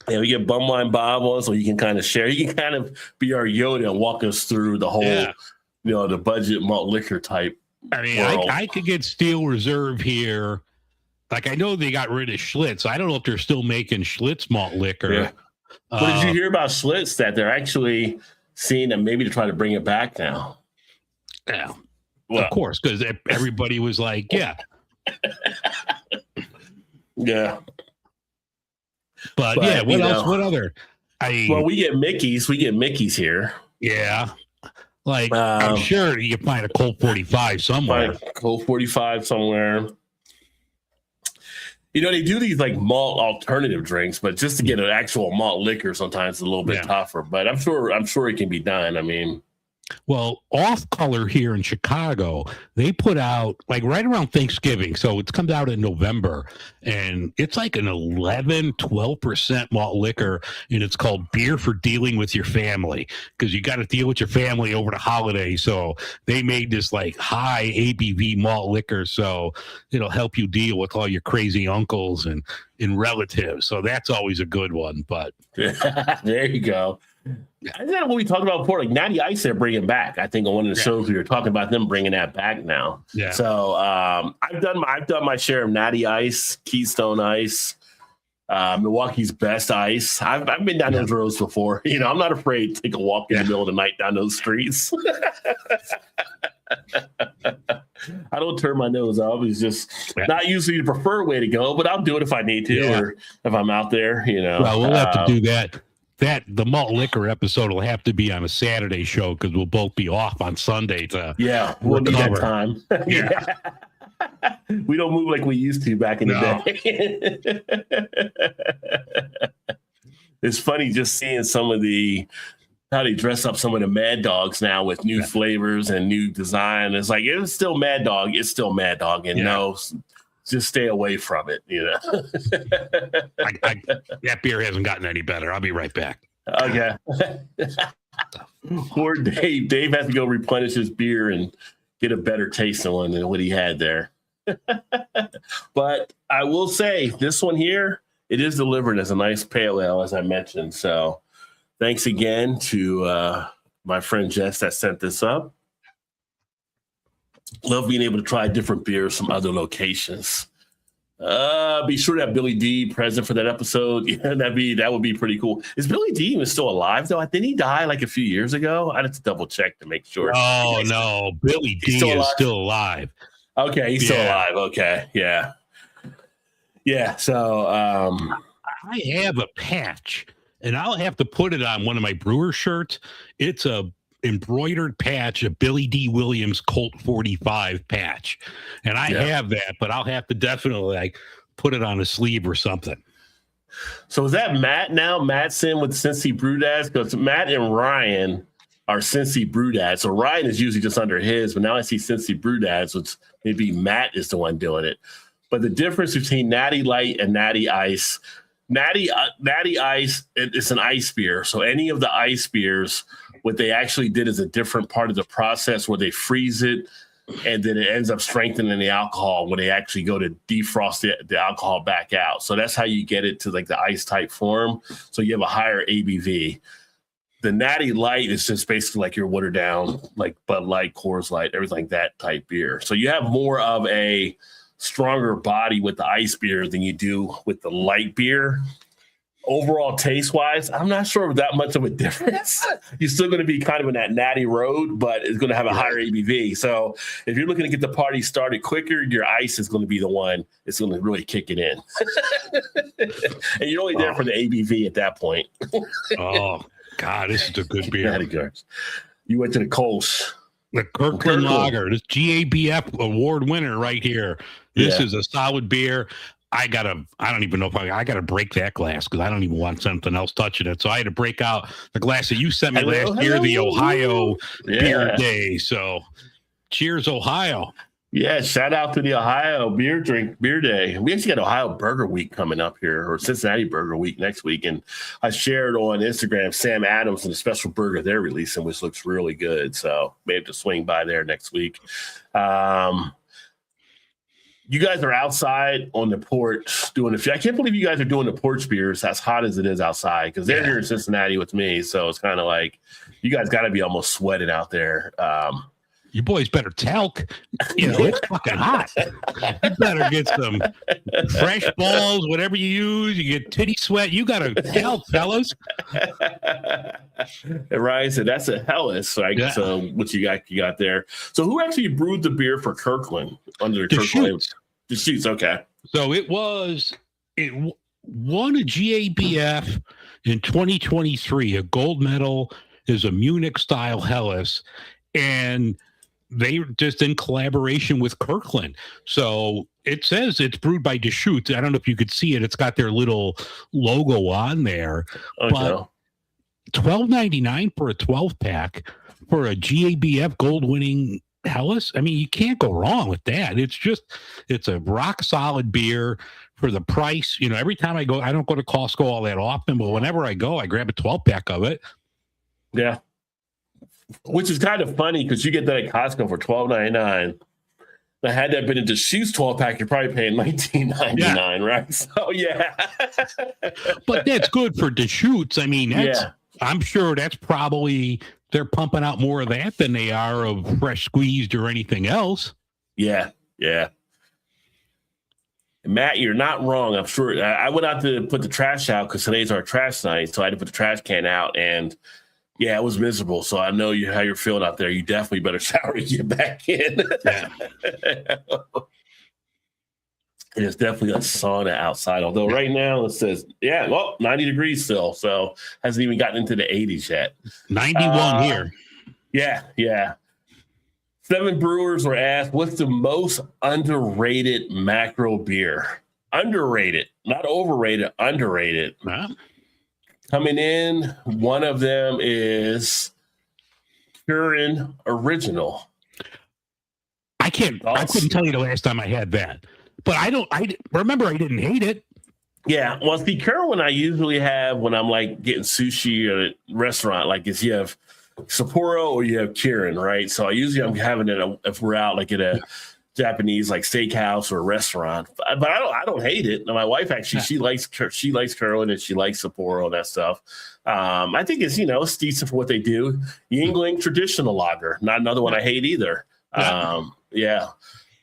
Yeah, we get Bumline Bob on, so you can kind of share. You can kind of be our Yoda and walk us through the whole, the budget malt liquor type. I mean, I could get Steel Reserve here. Like, I know they got rid of Schlitz. I don't know if they're still making Schlitz malt liquor. Yeah. But did you hear about Schlitz, that they're actually seeing them maybe to try to bring it back now? Yeah, well, of course, because everybody was like, yeah. Yeah. But yeah, what else? What other? Well, we get Mickey's. We get Mickey's here. Yeah. Like, I'm sure you can find a Colt 45 somewhere. Colt 45 somewhere. You know, they do these like malt alternative drinks, but just to get an actual malt liquor sometimes it's a little bit tougher. But I'm sure it can be done. I mean, well, Off Color here in Chicago, they put out like right around Thanksgiving. So it comes out in November and it's like an 12% malt liquor. And it's called Beer for Dealing with Your Family because you got to deal with your family over the holiday. So they made this like high ABV malt liquor. So it'll help you deal with all your crazy uncles and relatives. So that's always a good one. But there you go. Isn't that what we talked about before? Like Natty Ice, they're bringing back. I think on one of the shows we were talking about them bringing that back now. Yeah. So I've done my share of Natty Ice, Keystone Ice, Milwaukee's Best Ice. I've been down those roads before. You know, I'm not afraid to take a walk in the middle of the night down those streets. I don't turn my nose up. It's just not usually the preferred way to go, but I'll do it if I need to or if I'm out there. You know. Well, we'll have to do that. The malt liquor episode will have to be on a Saturday show because we'll both be off on Sunday to we'll need that time. We don't move like we used to back in the day. It's funny just seeing some of how they dress up some of the Mad Dogs now with new flavors and new design. It's like it's still Mad Dog. It's still Mad Dog, and just stay away from it, you know. That beer hasn't gotten any better. I'll be right back. Okay. Poor Dave. Dave has to go replenish his beer and get a better tasting one than what he had there. But I will say this one here, it is delivered as a nice pale ale, as I mentioned. So thanks again to my friend Jess that sent this up. Love being able to try different beers from other locations. Be sure to have Billy D present for that episode. Yeah, that would be pretty cool. Is Billy D even still alive though? Didn't he die like a few years ago? I have to double check to make sure. Oh no, Billy D is still alive. Okay, he's still alive. Okay, yeah. So I have a patch, and I'll have to put it on one of my brewer shirts. It's a embroidered patch, a Billy D. Williams Colt 45 patch, and I have that, but I'll have to definitely like put it on a sleeve or something. So is that Matt now? Matt's in with Cincy Brewdads because Matt and Ryan are Cincy Brewdads. So Ryan is usually just under his, but now I see Cincy Brewdads, which maybe Matt is the one doing it. But the difference between Natty Light and Natty Ice, Natty Ice, it's an ice beer. So any of the ice beers, what they actually did is a different part of the process where they freeze it and then it ends up strengthening the alcohol when they actually go to defrost the alcohol back out. So that's how you get it to like the ice type form. So you have a higher ABV. The Natty Light is just basically like your watered down, like Bud Light, Coors Light, everything like that type beer. So you have more of a stronger body with the ice beer than you do with the light beer. Overall, taste-wise, I'm not sure that much of a difference. You're still going to be kind of in that natty road, but it's going to have a higher ABV. So if you're looking to get the party started quicker, your ice is going to be the one that's going to really kick it in. And you're only there for the ABV at that point. Oh, God, this is a good beer. You went to the Kolsch. The Kirkland Lager, this GABF award winner right here. This is a solid beer. I don't even know if I got to break that glass because I don't even want something else touching it. So I had to break out the glass that you sent me last year, the Ohio Beer Day. So cheers, Ohio. Yeah, shout out to the Ohio Beer Day. We actually got Ohio Burger Week coming up here, or Cincinnati Burger Week next week. And I shared on Instagram Sam Adams and the special burger they're releasing, which looks really good. So maybe to swing by there next week. You guys are outside on the porch doing the. I can't believe you guys are doing the porch beers as hot as it is outside because they're here in Cincinnati with me. So it's kind of like you guys got to be almost sweating out there. You boys better talc. You know, it's fucking hot. You better get some fresh balls, whatever you use. You get titty sweat. You got to help, fellas. And Ryan said that's a Hellas, right? Yeah. So what you got there. So who actually brewed the beer for Kirkland under the Kirkland? The Shoots, okay. So it won a GABF in 2023. A gold medal is a Munich style Helles. and they just in collaboration with Kirkland. So it says it's brewed by Deschutes. I don't know if you could see it. It's got their little logo on there. Oh, but no. $12.99 for a 12-pack for a GABF gold-winning Hellas. I mean, you can't go wrong with that. It's a rock-solid beer for the price. You know, every time I go, I don't go to Costco all that often, but whenever I go, I grab a 12-pack of it. Yeah. Which is kind of funny because you get that at Costco for $12.99. Now, had that been a Deschutes 12-pack, you're probably paying $19.99, right? So, yeah. But that's good for Deschutes. I mean, I'm sure that's probably, they're pumping out more of that than they are of fresh squeezed or anything else. Yeah. Matt, you're not wrong. I'm sure. I went out to put the trash out because today's our trash night, so I had to put the trash can out, and yeah, it was miserable. So I know how you're feeling out there. You definitely better shower to get back in. Yeah. It's definitely a sauna outside. Although right now it says, 90 degrees still. So hasn't even gotten into the 80s yet. 91 here. Yeah. 7 brewers were asked, what's the most underrated macro beer? Underrated, not overrated, underrated. Huh? Coming in, one of them is Kirin Original. I couldn't tell you the last time I had that. But I remember I didn't hate it. Yeah. Well, the Kirin I usually have when I'm like getting sushi at a restaurant, like is you have Sapporo or you have Kirin, right? So I'm having it if we're out like at a Japanese like steakhouse or a restaurant. But I don't hate it. And my wife actually she likes Kirin and she likes Sapporo and that stuff. I think it's it's decent for what they do. Yingling traditional lager, not another one I hate either.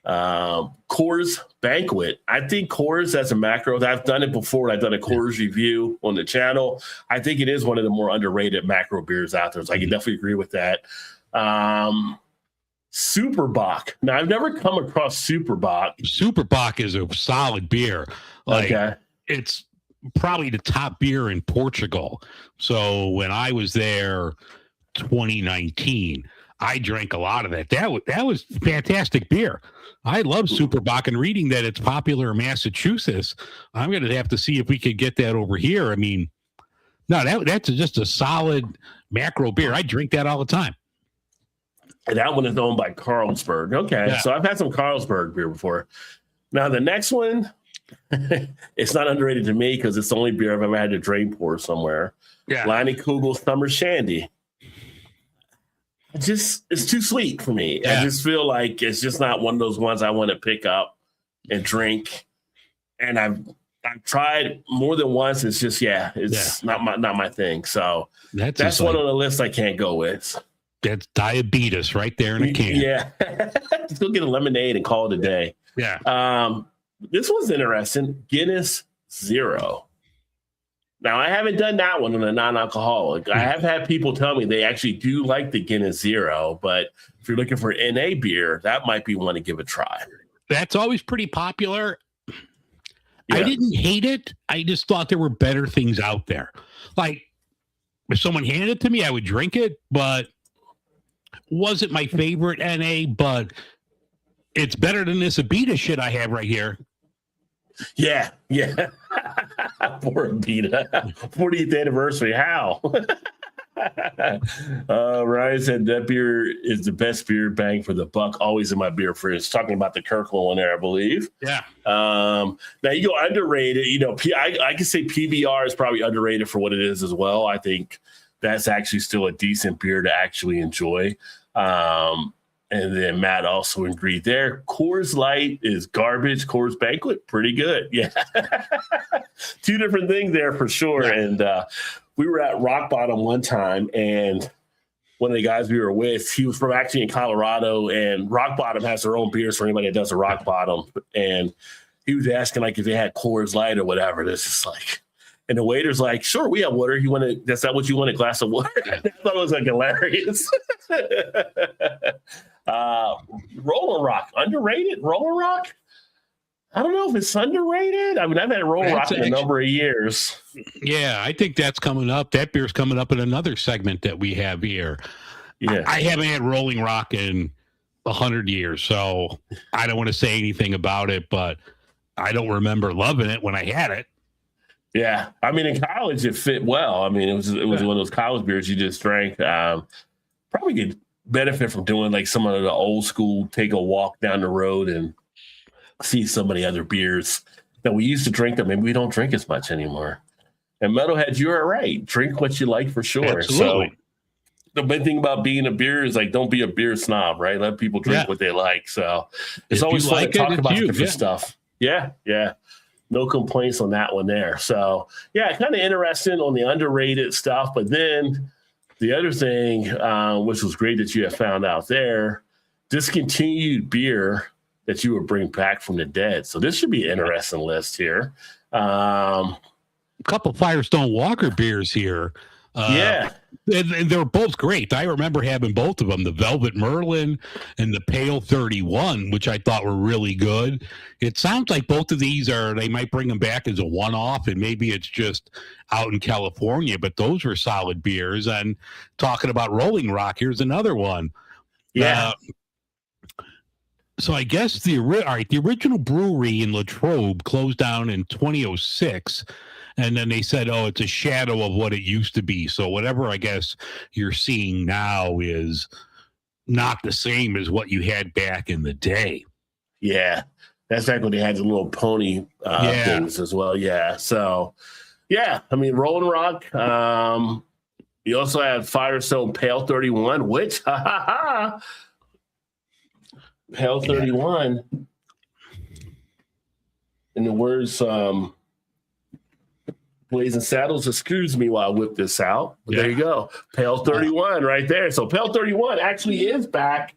Coors Banquet. I think Coors as a macro, I've done it before. I've done a Coors review on the channel. I think it is one of the more underrated macro beers out there. So I can definitely agree with that. Superbock. Now I've never come across Superbock. Superbock is a solid beer. It's probably the top beer in Portugal. So when I was there 2019, I drank a lot of that. That was fantastic beer. I love Superbock, and reading that it's popular in Massachusetts, I'm going to have to see if we could get that over here. I mean, no, that's just a solid macro beer. I drink that all the time. And that one is owned by Carlsberg. Okay, yeah. So I've had some Carlsberg beer before. Now the next one, it's not underrated to me because it's the only beer I've ever had to drain pour somewhere. Yeah, Lanny Kugel Summer Shandy. It's too sweet for me. Yeah. I just feel like it's just not one of those ones I want to pick up and drink. And I've tried more than once. It's just not my thing. So that's one on the list I can't go with. That's diabetes right there in a can. Yeah, just go get a lemonade and call it a day. Yeah. This one's interesting. Guinness Zero. Now, I haven't done that one on a non-alcoholic. I have had people tell me they actually do like the Guinness Zero, but if you're looking for NA beer, that might be one to give a try. That's always pretty popular. Yeah. I didn't hate it. I just thought there were better things out there. Like, if someone handed it to me, I would drink it, but wasn't my favorite NA, but it's better than this Abita shit I have right here. Yeah. Poor Abita. 40th anniversary. How? Ryan said that beer is the best beer, bang for the buck. Always in my beer fridge. Talking about the Kirkland one there, I believe. Yeah. Now you go underrated. I can say PBR is probably underrated for what it is as well. I think that's actually still a decent beer to actually enjoy. And then Matt also agreed there. Coors Light is garbage. Coors Banquet, pretty good. Yeah. 2 different things there for sure. Yeah. And we were at Rock Bottom one time, and one of the guys we were with, he was from actually in Colorado, and Rock Bottom has their own beers for anybody that does a Rock Bottom. And he was asking like if they had Coors Light or whatever. It's just like, and the waiter's like, sure, we have water. That's not what you want, a glass of water? I thought it was like hilarious. Roller Rock, underrated? Roller Rock? I don't know if it's underrated. I mean, I've had Roller Rock in a number of years. Yeah, I think that's coming up. That beer's coming up in another segment that we have here. Yeah. I haven't had Rolling Rock in 100 years, so I don't want to say anything about it, but I don't remember loving it when I had it. Yeah. I mean, in college, it fit well. I mean, it was one of those college beers you just drank. Probably could benefit from doing like some of the old school, take a walk down the road and see some of the other beers that we used to drink that maybe we don't drink as much anymore. And Metalheads, you're right. Drink what you like for sure. Absolutely. So the big thing about being a beer is like, don't be a beer snob, right? Let people drink what they like. So it's If always you fun like to talk it, about it's you. different stuff. Yeah. Yeah. No complaints on that one there. So yeah, kind of interesting on the underrated stuff. But then the other thing, which was great that you have found out there, discontinued beer that you would bring back from the dead. So this should be an interesting list here. A couple Firestone Walker beers here. Yeah. And they're both great. I remember having both of them, the Velvet Merlin and the Pale 31, which I thought were really good. It sounds like both of these they might bring them back as a one-off, and maybe it's just out in California, but those were solid beers. And talking about Rolling Rock, here's another one. Yeah. So I guess the original brewery in Latrobe closed down in 2006. And then they said, oh, it's a shadow of what it used to be. So whatever I guess you're seeing now is not the same as what you had back in the day. Yeah. That's back when they had the little pony things as well. Yeah. So, yeah. I mean, Rolling Rock. You also had Firestone Pale 31, which, Pale 31, in the words, Blazing Saddles, excuse me while I whip this out. But there you go. Pale 31 right there. So Pale 31 actually is back.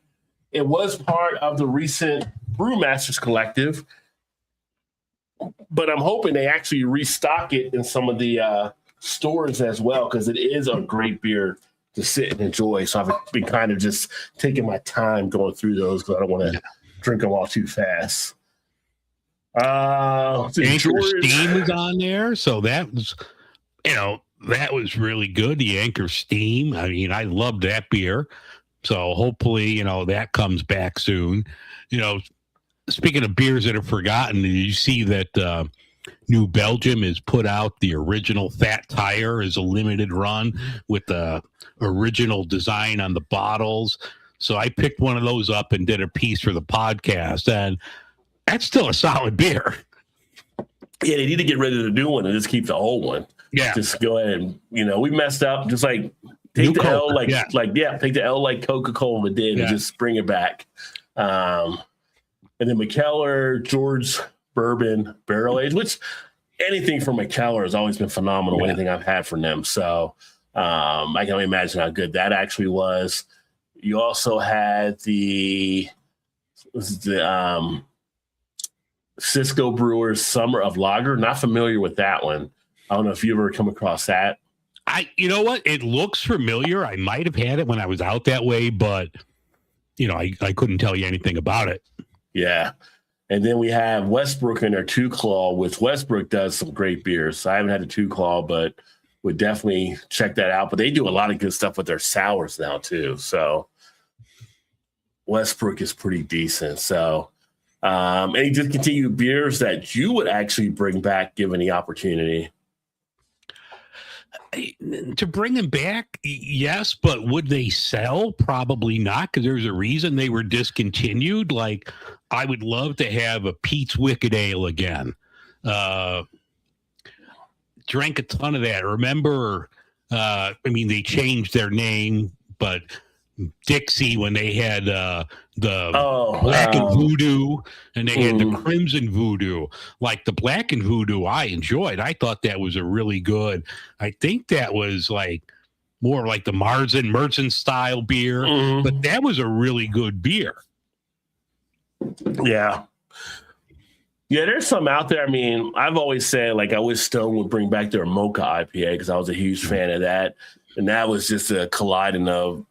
It was part of the recent Brewmasters Collective, but I'm hoping they actually restock it in some of the stores as well, because it is a great beer to sit and enjoy. So I've been kind of just taking my time going through those because I don't want to drink them all too fast. Anchor Steam is on there, so that was, that was really good. The Anchor Steam, I mean, I loved that beer. So hopefully, that comes back soon. Speaking of beers that are forgotten, did you see that New Belgium has put out the original Fat Tire as a limited run with the original design on the bottles? So I picked one of those up and did a piece for the podcast, and that's still a solid beer. Yeah, they need to get rid of the new one and just keep the old one. Yeah. Just go ahead and, we messed up. Just like take the L take the L like Coca-Cola did and just bring it back. And then McKellar, George Bourbon Barrel Age, which anything from McKellar has always been phenomenal, anything I've had from them. So I can only imagine how good that actually was. You also had the Cisco Brewers Summer of Lager. Not familiar with that one. I don't know if you ever come across that. You know what? It looks familiar. I might have had it when I was out that way, but I couldn't tell you anything about it. Yeah. And then we have Westbrook in their Two Claw, which Westbrook does some great beers. So I haven't had a Two Claw, but would definitely check that out. But they do a lot of good stuff with their sours now too. So Westbrook is pretty decent. So any discontinued beers that you would actually bring back given the opportunity? To bring them back, yes, but would they sell? Probably not, because there's a reason they were discontinued. Like, I would love to have a Pete's Wicked Ale again. Drank a ton of that. Remember, they changed their name, but Dixie, when they had the Black and Voodoo, and they had the Crimson Voodoo. Like the Black and Voodoo, I enjoyed. I thought that was a really good. I think that was like more like the Merzen style beer, but that was a really good beer. Yeah. Yeah, there's some out there. I mean, I've always said, like, I wish Stone would bring back their Mocha IPA because I was a huge fan of that. And that was just a colliding of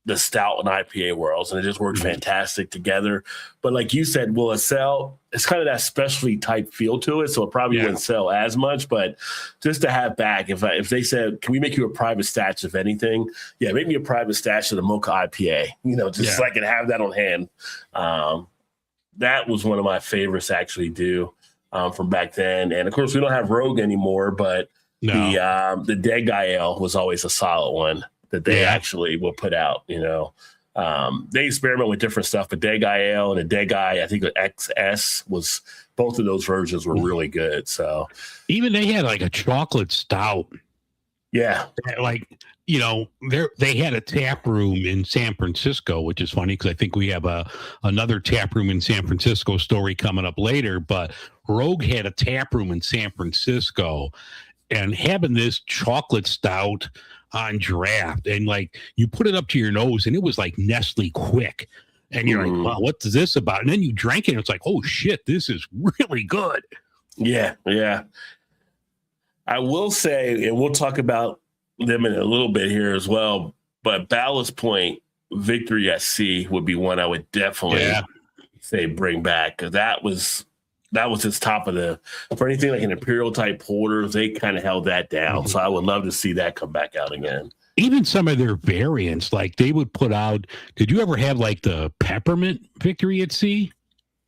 the stout and IPA worlds, and it just worked fantastic together. But like you said, will it sell? It's kind of that specialty type feel to it, so it probably wouldn't sell as much. But just to have back, if they said, can we make you a private stash of anything? Yeah, make me a private stash of the Mocha IPA. So I can have that on hand. That was one of my favorites to actually do from back then. And of course, we don't have Rogue anymore, but the Dead Guy Ale was always a solid one that they actually will put out. They experiment with different stuff, but Dead Guy Ale and the Dead Guy, I think the XS was, both of those versions were really good. So even they had like a chocolate stout. Yeah. They had a tap room in San Francisco, which is funny because I think we have another tap room in San Francisco story coming up later, but Rogue had a tap room in San Francisco and having this chocolate stout on draft, and like you put it up to your nose and it was like Nestle Quick, and you're like, wow, what's this about? And then you drank it and it's like, oh shit, this is really good. Yeah. I will say, and we'll talk about them in a little bit here as well, but Ballast Point Victory at Sea would be one I would definitely say bring back, because that was his top of for anything like an Imperial type porter, they kind of held that down. So I would love to see that come back out again. Even some of their variants, like they would put out, did you ever have like the peppermint Victory at Sea?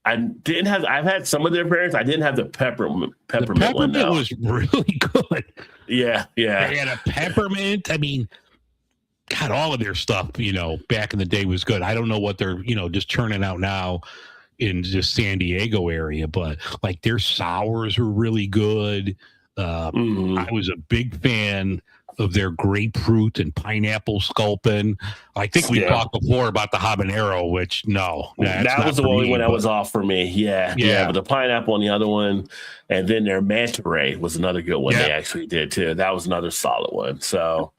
I've had some of their variants. I didn't have the peppermint one. Peppermint was really good. Yeah. They had a peppermint. I mean, God, all of their stuff, back in the day was good. I don't know what they're, just churning out now in just San Diego area, but like their sours were really good. I was a big fan of their grapefruit and pineapple sculpin. I think we talked before about the habanero, which that was the only one that was off for me. Yeah. But the pineapple on the other one, and then their manta ray was another good one they actually did too. That was another solid one. So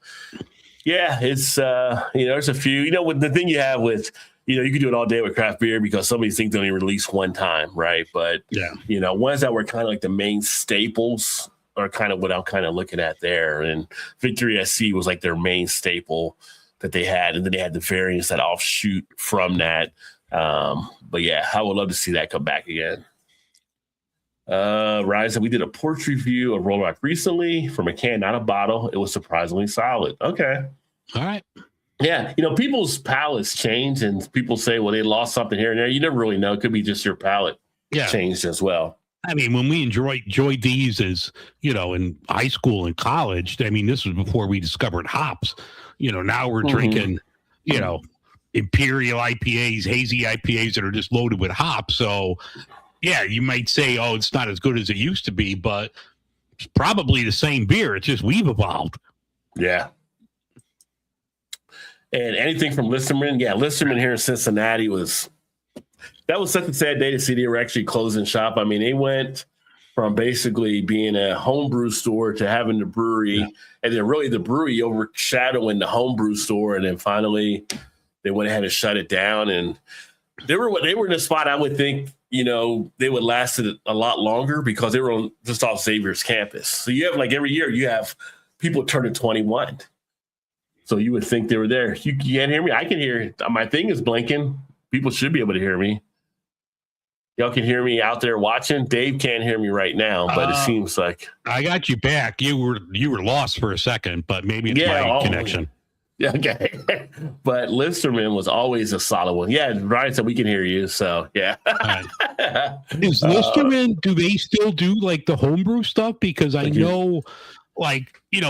yeah, it's there's a few. With the thing you have with you can do it all day with craft beer because some of these things they only release one time, right? But ones that were kind of like the main staples are kind of what I'm kind of looking at there. And Victory SC was like their main staple that they had, and then they had the variants that offshoot from that. But yeah, I would love to see that come back again. Ryan said we did a porch review of Roll Rock recently from a can, not a bottle. It was surprisingly solid. Okay, all right. Yeah, people's palates change, and people say, well, they lost something here and there. You never really know. It could be just your palate changed as well. I mean, when we enjoyed these as, in high school and college, I mean, this was before we discovered hops. Now we're drinking, Imperial IPAs, hazy IPAs that are just loaded with hops. So, yeah, you might say, oh, it's not as good as it used to be, but it's probably the same beer. It's just we've evolved. Yeah. And anything from Listerman, Listerman here in Cincinnati that was such a sad day to see they were actually closing shop. I mean, they went from basically being a homebrew store to having the brewery, and then really the brewery overshadowing the homebrew store, and then finally they went ahead and shut it down. And they were in a spot I would think they would last a lot longer because they were on just off Xavier's campus. So you have like every year you have people turning 21. So you would think they were there. You can't hear me. I can hear. My thing is blinking. People should be able to hear me. Y'all can hear me out there watching. Dave can't hear me right now, but it seems like I got you back. You were lost for a second, but maybe it's my connection. Yeah, okay. But Listerman was always a solid one. Yeah, Ryan said we can hear you. So yeah. Is Listerman? Do they still do like the homebrew stuff? Because I know.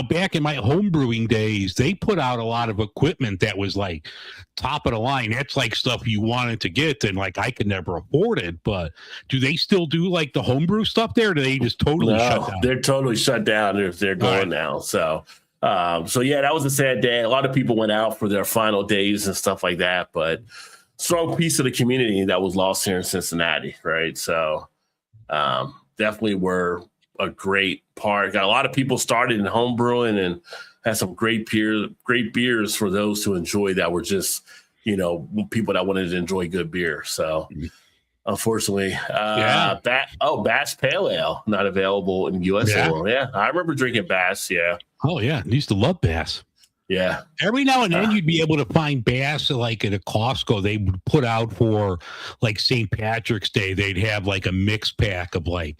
Back in my home brewing days, they put out a lot of equipment that was like top of the line. That's like stuff you wanted to get, and like I could never afford it. But do they still do like the homebrew stuff there? Or do they just totally shut down? They're totally shut down. They're going now. So yeah, that was a sad day. A lot of people went out for their final days and stuff like that. But strong piece of the community that was lost here in Cincinnati, right? So definitely were a great part. Got a lot of people started in home brewing and had some great beers for those to enjoy that were just, people that wanted to enjoy good beer. So unfortunately, Bass Pale Ale, not available in the U.S. anymore. Yeah, I remember drinking Bass. Yeah. Oh, yeah. I used to love Bass. Yeah. Every now and then you'd be able to find bass like at a Costco. They would put out for like St. Patrick's Day. They'd have like a mix pack of like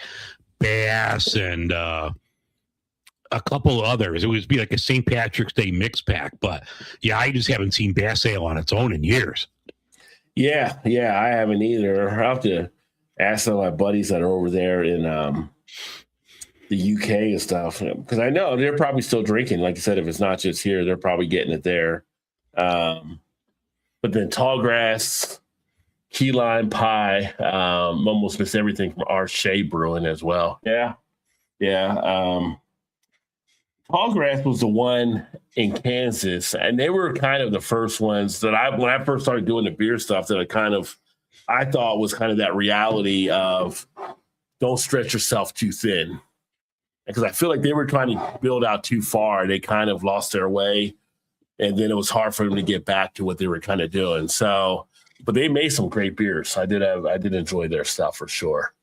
bass and a couple of others. It would be like a St. Patrick's Day mix pack. But yeah, I just haven't seen Bass Ale on its own in years. Yeah, I haven't either. I'll have to ask some of my buddies that are over there in the UK and stuff, because I know they're probably still drinking. Like I said, if it's not just here, they're probably getting it there. But then Tallgrass, Key Lime Pie, almost missed everything from our Shea Brewing as well. Yeah. Tallgrass was the one in Kansas, and they were kind of the first ones that when I first started doing the beer stuff, that I thought was kind of that reality of don't stretch yourself too thin. Because I feel like they were trying to build out too far. They kind of lost their way, and then it was hard for them to get back to what they were kind of doing. So, but they made some great beers. I did enjoy their stuff for sure.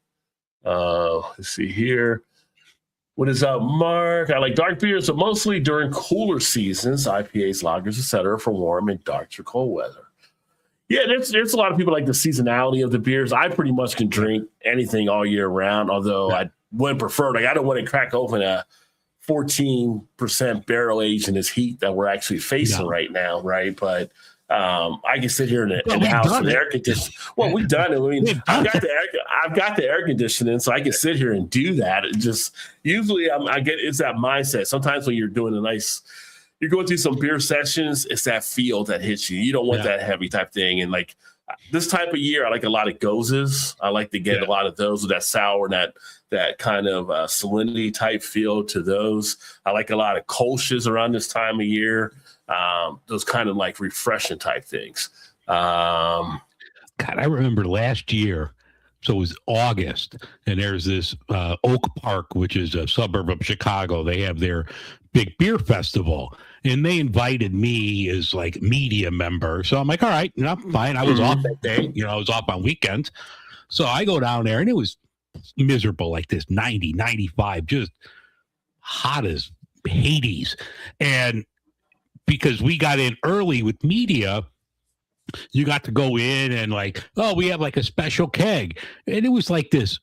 Let's see here. What is up, Mark? I like dark beers, but mostly during cooler seasons, IPAs, lagers, etc., for warm and dark or cold weather. Yeah, there's a lot of people like the seasonality of the beers. I pretty much can drink anything all year round, although I wouldn't prefer. Like, I don't want to crack open a 14% barrel aged in this heat that we're actually facing right now, right? But I can sit here in the house with air conditioning. Well, we've done it. I mean, I've got the air conditioning, so I can sit here and do that. It just usually it's that mindset. Sometimes when you're doing you're going through some beer sessions, it's that feel that hits you. You don't want that heavy type thing. And like this type of year, I like a lot of gozes. I like to get a lot of those with that sour and that kind of salinity type feel to those. I like a lot of Kolsch's around this time of year. Those kind of like refreshing type things. God, I remember last year. So it was August, and there's this Oak Park, which is a suburb of Chicago. They have their big beer festival, and they invited me as like media member. So I'm like, all right, fine. I was off that day. I was off on weekends. So I go down there, and it was miserable, like this 90, 95, just hot as Hades. And because we got in early with media, you got to go in and like, oh, we have like a special keg. And it was like this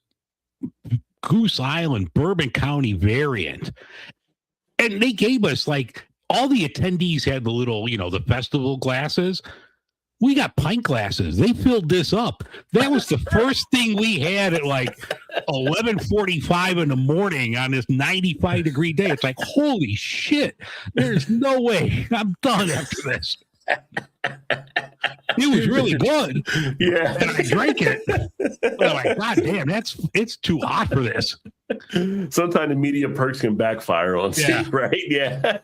Goose Island, Bourbon County variant. And they gave us like, all the attendees had the little, the festival glasses. We got pint glasses. They filled this up. That was the first thing we had at like 11:45 in the morning on this 95-degree day. It's like, holy shit, there's no way I'm done after this. It was really good. Yeah. And I drank it. But I'm like, God damn, it's too hot for this. Sometimes the media perks can backfire on Steve, right? Yeah.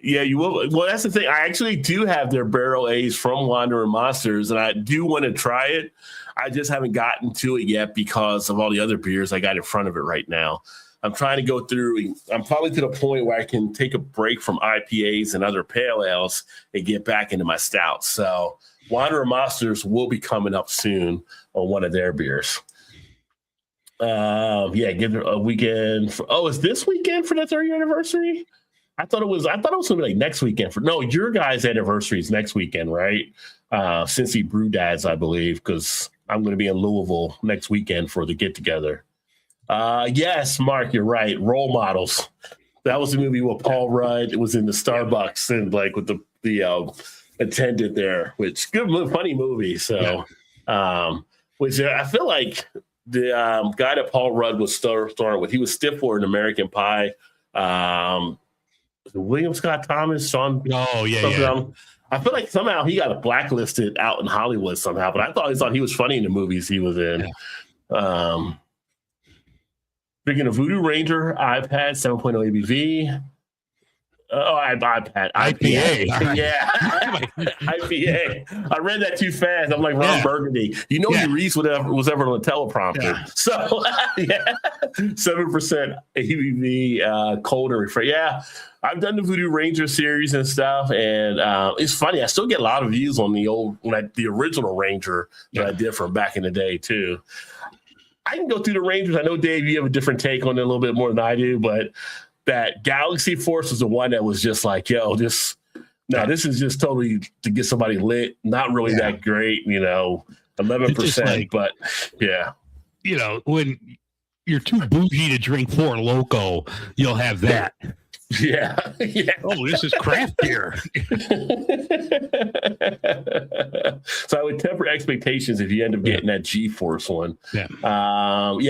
Yeah, you will. Well, that's the thing. I actually do have their barrel aged from Wanderer Monsters, and I do want to try it. I just haven't gotten to it yet because of all the other beers I got in front of it right now. I'm trying to go through. I'm probably to the point where I can take a break from IPAs and other pale ales and get back into my stouts. So Wanderer Monsters will be coming up soon on one of their beers. Give it a weekend. Is this weekend for the 30th anniversary? I thought it was going to be like next weekend. Your guys' anniversary is next weekend, right? Cincy Brew Dads, I believe, because I'm going to be in Louisville next weekend for the get together. Yes, Mark, you're right. Role Models. That was the movie with Paul Rudd. It was in the Starbucks and like with the attendant there, which good, funny movie. So, which I feel like the guy that Paul Rudd was starring with, he was Stifler in American Pie. William Scott Thomas, Sean. Oh yeah. I feel like somehow he got blacklisted out in Hollywood somehow, but I thought he was funny in the movies he was in. Yeah. Speaking of Voodoo Ranger, I've had 7.0 ABV. IPA. Yeah. IPA. I read that too fast. I'm like Ron Burgundy. You Reese was ever on the teleprompter. Yeah. So, 7% ABV, cold and refresh. Yeah. I've done the Voodoo Ranger series and stuff, and it's funny. I still get a lot of views on the original Ranger that I did from back in the day too. I can go through the Rangers. I know, Dave, you have a different take on it a little bit more than I do, but that Galaxy Force was the one that was just like, yo, this is just totally to get somebody lit. Not really that great, 11%, like, but yeah. When you're too bougie to drink Four Loko, you'll have that. Yeah. Oh, this is craft beer. So I would temper expectations if you end up getting that G-Force one. Yeah.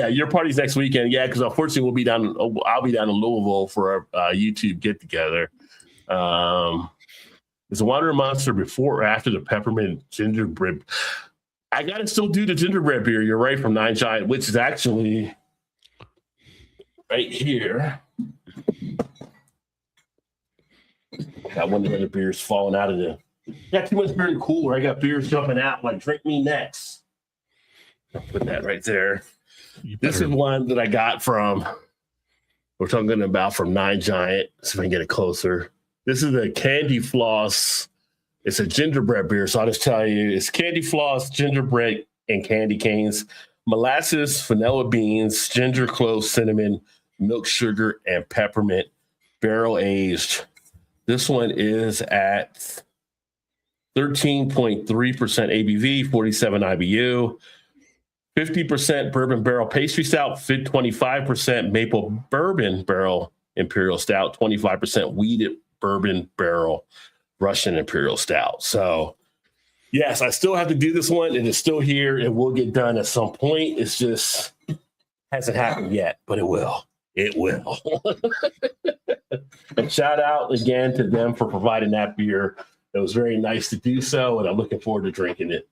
Your party's next weekend. Yeah, because unfortunately I'll be down in Louisville for a YouTube get together. Is the Water Monster before or after the peppermint gingerbread? I gotta still do the gingerbread beer. You're right, from Nine Giant, which is actually right here. Got one of the other beers falling out of the. Got too much beer in the cooler. I got beers jumping out. Like, drink me next. I'll put that right there. This is one that I got from. We're talking about from Nine Giant. See if I can get it closer. This is a Candy Floss. It's a gingerbread beer. So I'll just tell you, it's Candy Floss, gingerbread, and candy canes, molasses, vanilla beans, ginger, cloves, cinnamon, milk, sugar, and peppermint, barrel aged. This one is at 13.3% ABV, 47 IBU, 50% bourbon barrel pastry stout, 25% maple bourbon barrel imperial stout, 25% wheated bourbon barrel Russian imperial stout. So yes, I still have to do this one. It is still here. It will get done at some point. It's just hasn't happened yet, but it will. It will. And shout out again to them for providing that beer. It was very nice to do so, and I'm looking forward to drinking it.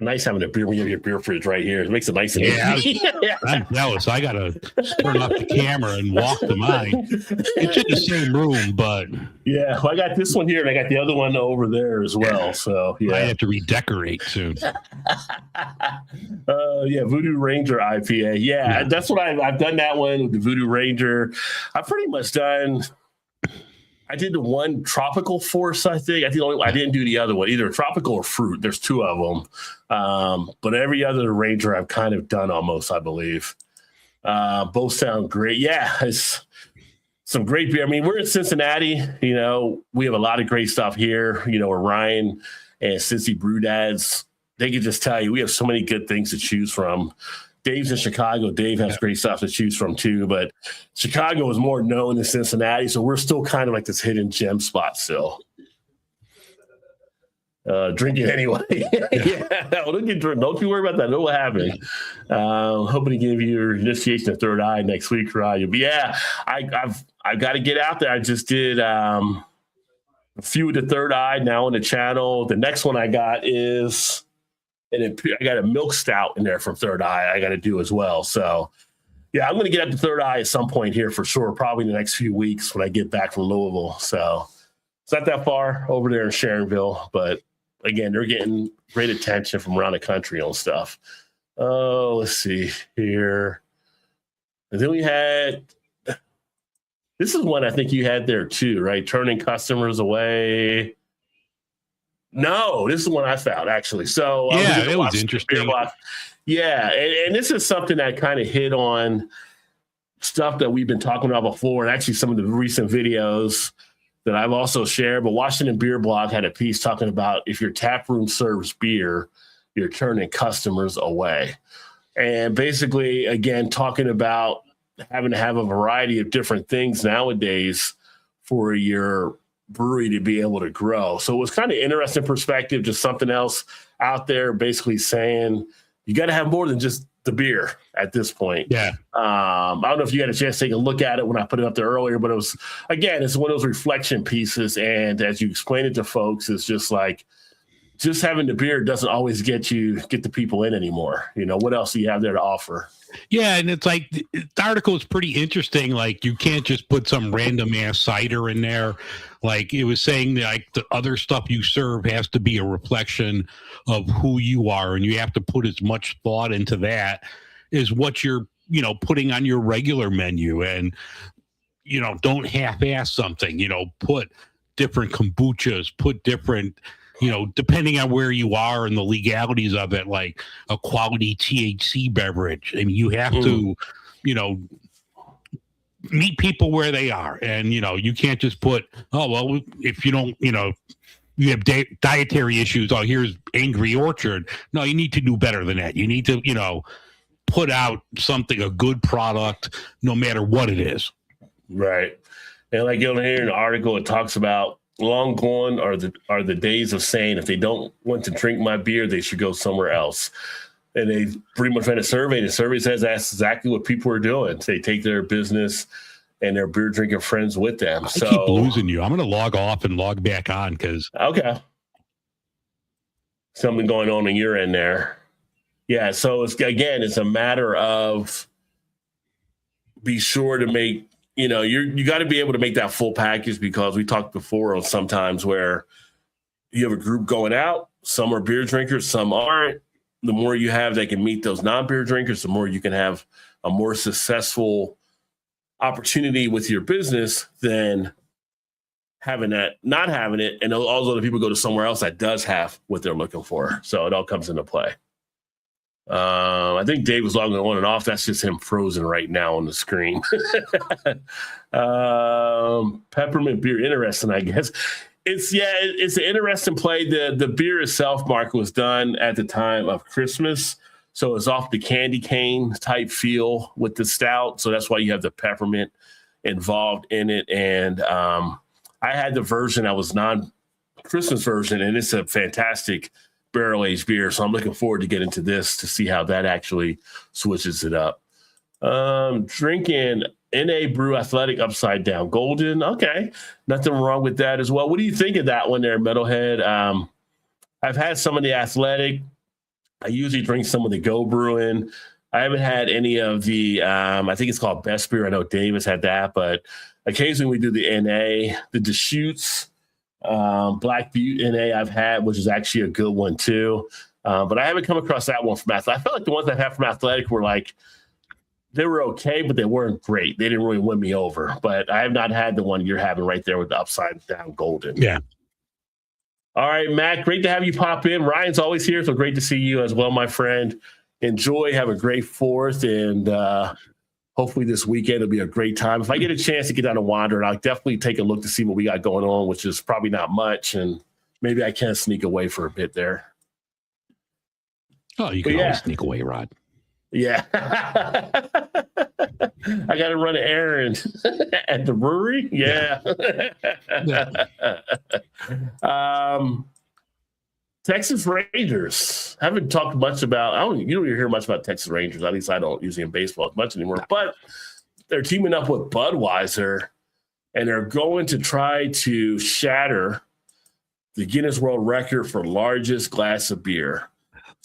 Nice having a beer when you have your beer fridge right here. It makes it nice and easy. I'm jealous. I gotta turn off the camera and walk to mine. It's in the same room, but yeah, well, I got this one here and I got the other one over there as well. So yeah, I have to redecorate soon. Voodoo Ranger IPA. Yeah, that's what I've done that one with the Voodoo Ranger. I've pretty much done. I did the one Tropical Force, I think. I didn't do the other one, either tropical or fruit. There's two of them. But every other Ranger I've kind of done almost, I believe. Both sound great. Yeah, it's some great beer. I mean, we're in Cincinnati. We have a lot of great stuff here. Where Ryan and Cincy Brew Dads, they can just tell you we have so many good things to choose from. Dave's in Chicago. Dave has great stuff to choose from too, but Chicago is more known than Cincinnati, so we're still kind of like this hidden gem spot still. Drinking anyway. Don't you worry about that. It'll happen. Hoping to give you your initiation of Third Eye next week, Rod. I've got to get out there. I just did a few of the Third Eye now on the channel. The next one I got is. And I got a milk stout in there from Third Eye I got to do as well. So, yeah, I'm going to get up to Third Eye at some point here for sure, probably in the next few weeks when I get back from Louisville. So it's not that far over there in Sharonville. But, again, they're getting great attention from around the country on stuff. Oh, let's see here. And then we had – this is one I think you had there too, right? Turning customers away. No, this is one I found actually. So it was interesting. Yeah, and this is something that kind of hit on stuff that we've been talking about before, and actually some of the recent videos that I've also shared. But Washington Beer Blog had a piece talking about if your tap room serves beer, you're turning customers away, and basically, again, talking about having to have a variety of different things nowadays for your brewery to be able to grow. So it was kind of interesting perspective, just something else out there basically saying you got to have more than just the beer at this point. Yeah. I don't know if you had a chance to take a look at it when I put it up there earlier, but it's one of those reflection pieces. And as you explain it to folks, it's just like, just having the beer doesn't always get the people in anymore. What else do you have there to offer? Yeah, and it's like the article is pretty interesting. Like, you can't just put some random ass cider in there. Like, it was saying that, like, the other stuff you serve has to be a reflection of who you are, and you have to put as much thought into that as what you're putting on your regular menu. And don't half-ass something. Put different kombuchas, put different depending on where you are and the legalities of it, like a quality THC beverage. I mean, you have to, meet people where they are. And, you can't just put, oh, well, if you don't, you have dietary issues. Oh, here's Angry Orchard. No, you need to do better than that. You need to, put out a good product, no matter what it is. Right. And like here in the article, it talks about long gone are the days of saying if they don't want to drink my beer, they should go somewhere else. And they pretty much ran a survey. The survey says that's exactly what people are doing. They take their business and their beer drinking friends with them. I keep losing you. I'm going to log off and log back on because. Okay. Something going on in your end there. Yeah. So it's a matter of be sure to make, you got to be able to make that full package, because we talked before on sometimes where you have a group going out, some are beer drinkers, some aren't. The more you have that can meet those non-beer drinkers, the more you can have a more successful opportunity with your business than having that, not having it, and all those other people go to somewhere else that does have what they're looking for. So it all comes into play. I think Dave was logging on and off. That's just him frozen right now on the screen. Peppermint beer, interesting, I guess. It's an interesting play. The beer itself, Mark, was done at the time of Christmas. So it's off the candy cane type feel with the stout. So that's why you have the peppermint involved in it. And I had the version that was non-Christmas version, and it's a fantastic barrel-aged beer. So I'm looking forward to getting to this to see how that actually switches it up. Drinking NA Brew Athletic Upside Down Golden. Okay, nothing wrong with that as well. What do you think of that one there, Metalhead? I've had some of the Athletic. I usually drink some of the Go Brewing. I haven't had any of the, I think it's called Best Beer. I know Davis had that, but occasionally we do the NA, the Deschutes, Black Butte NA I've had, which is actually a good one too. But I haven't come across that one from Athletic. I felt like the ones I've had from Athletic were like, they were okay, but they weren't great. They didn't really win me over. But I have not had the one you're having right there with the Upside Down Golden. Yeah. All right, Matt, great to have you pop in. Ryan's always here, so great to see you as well, my friend. Enjoy, have a great 4th, and hopefully this weekend will be a great time. If I get a chance to get down and wander, I'll definitely take a look to see what we got going on, which is probably not much, and maybe I can sneak away for a bit there. Oh, you can always sneak away, Rod. Yeah. I got to run an errand at the brewery. Yeah. Texas Rangers. Haven't talked much about, you don't hear much about Texas Rangers. At least I don't usually in baseball as much anymore. But they're teaming up with Budweiser, and they're going to try to shatter the Guinness World Record for largest glass of beer.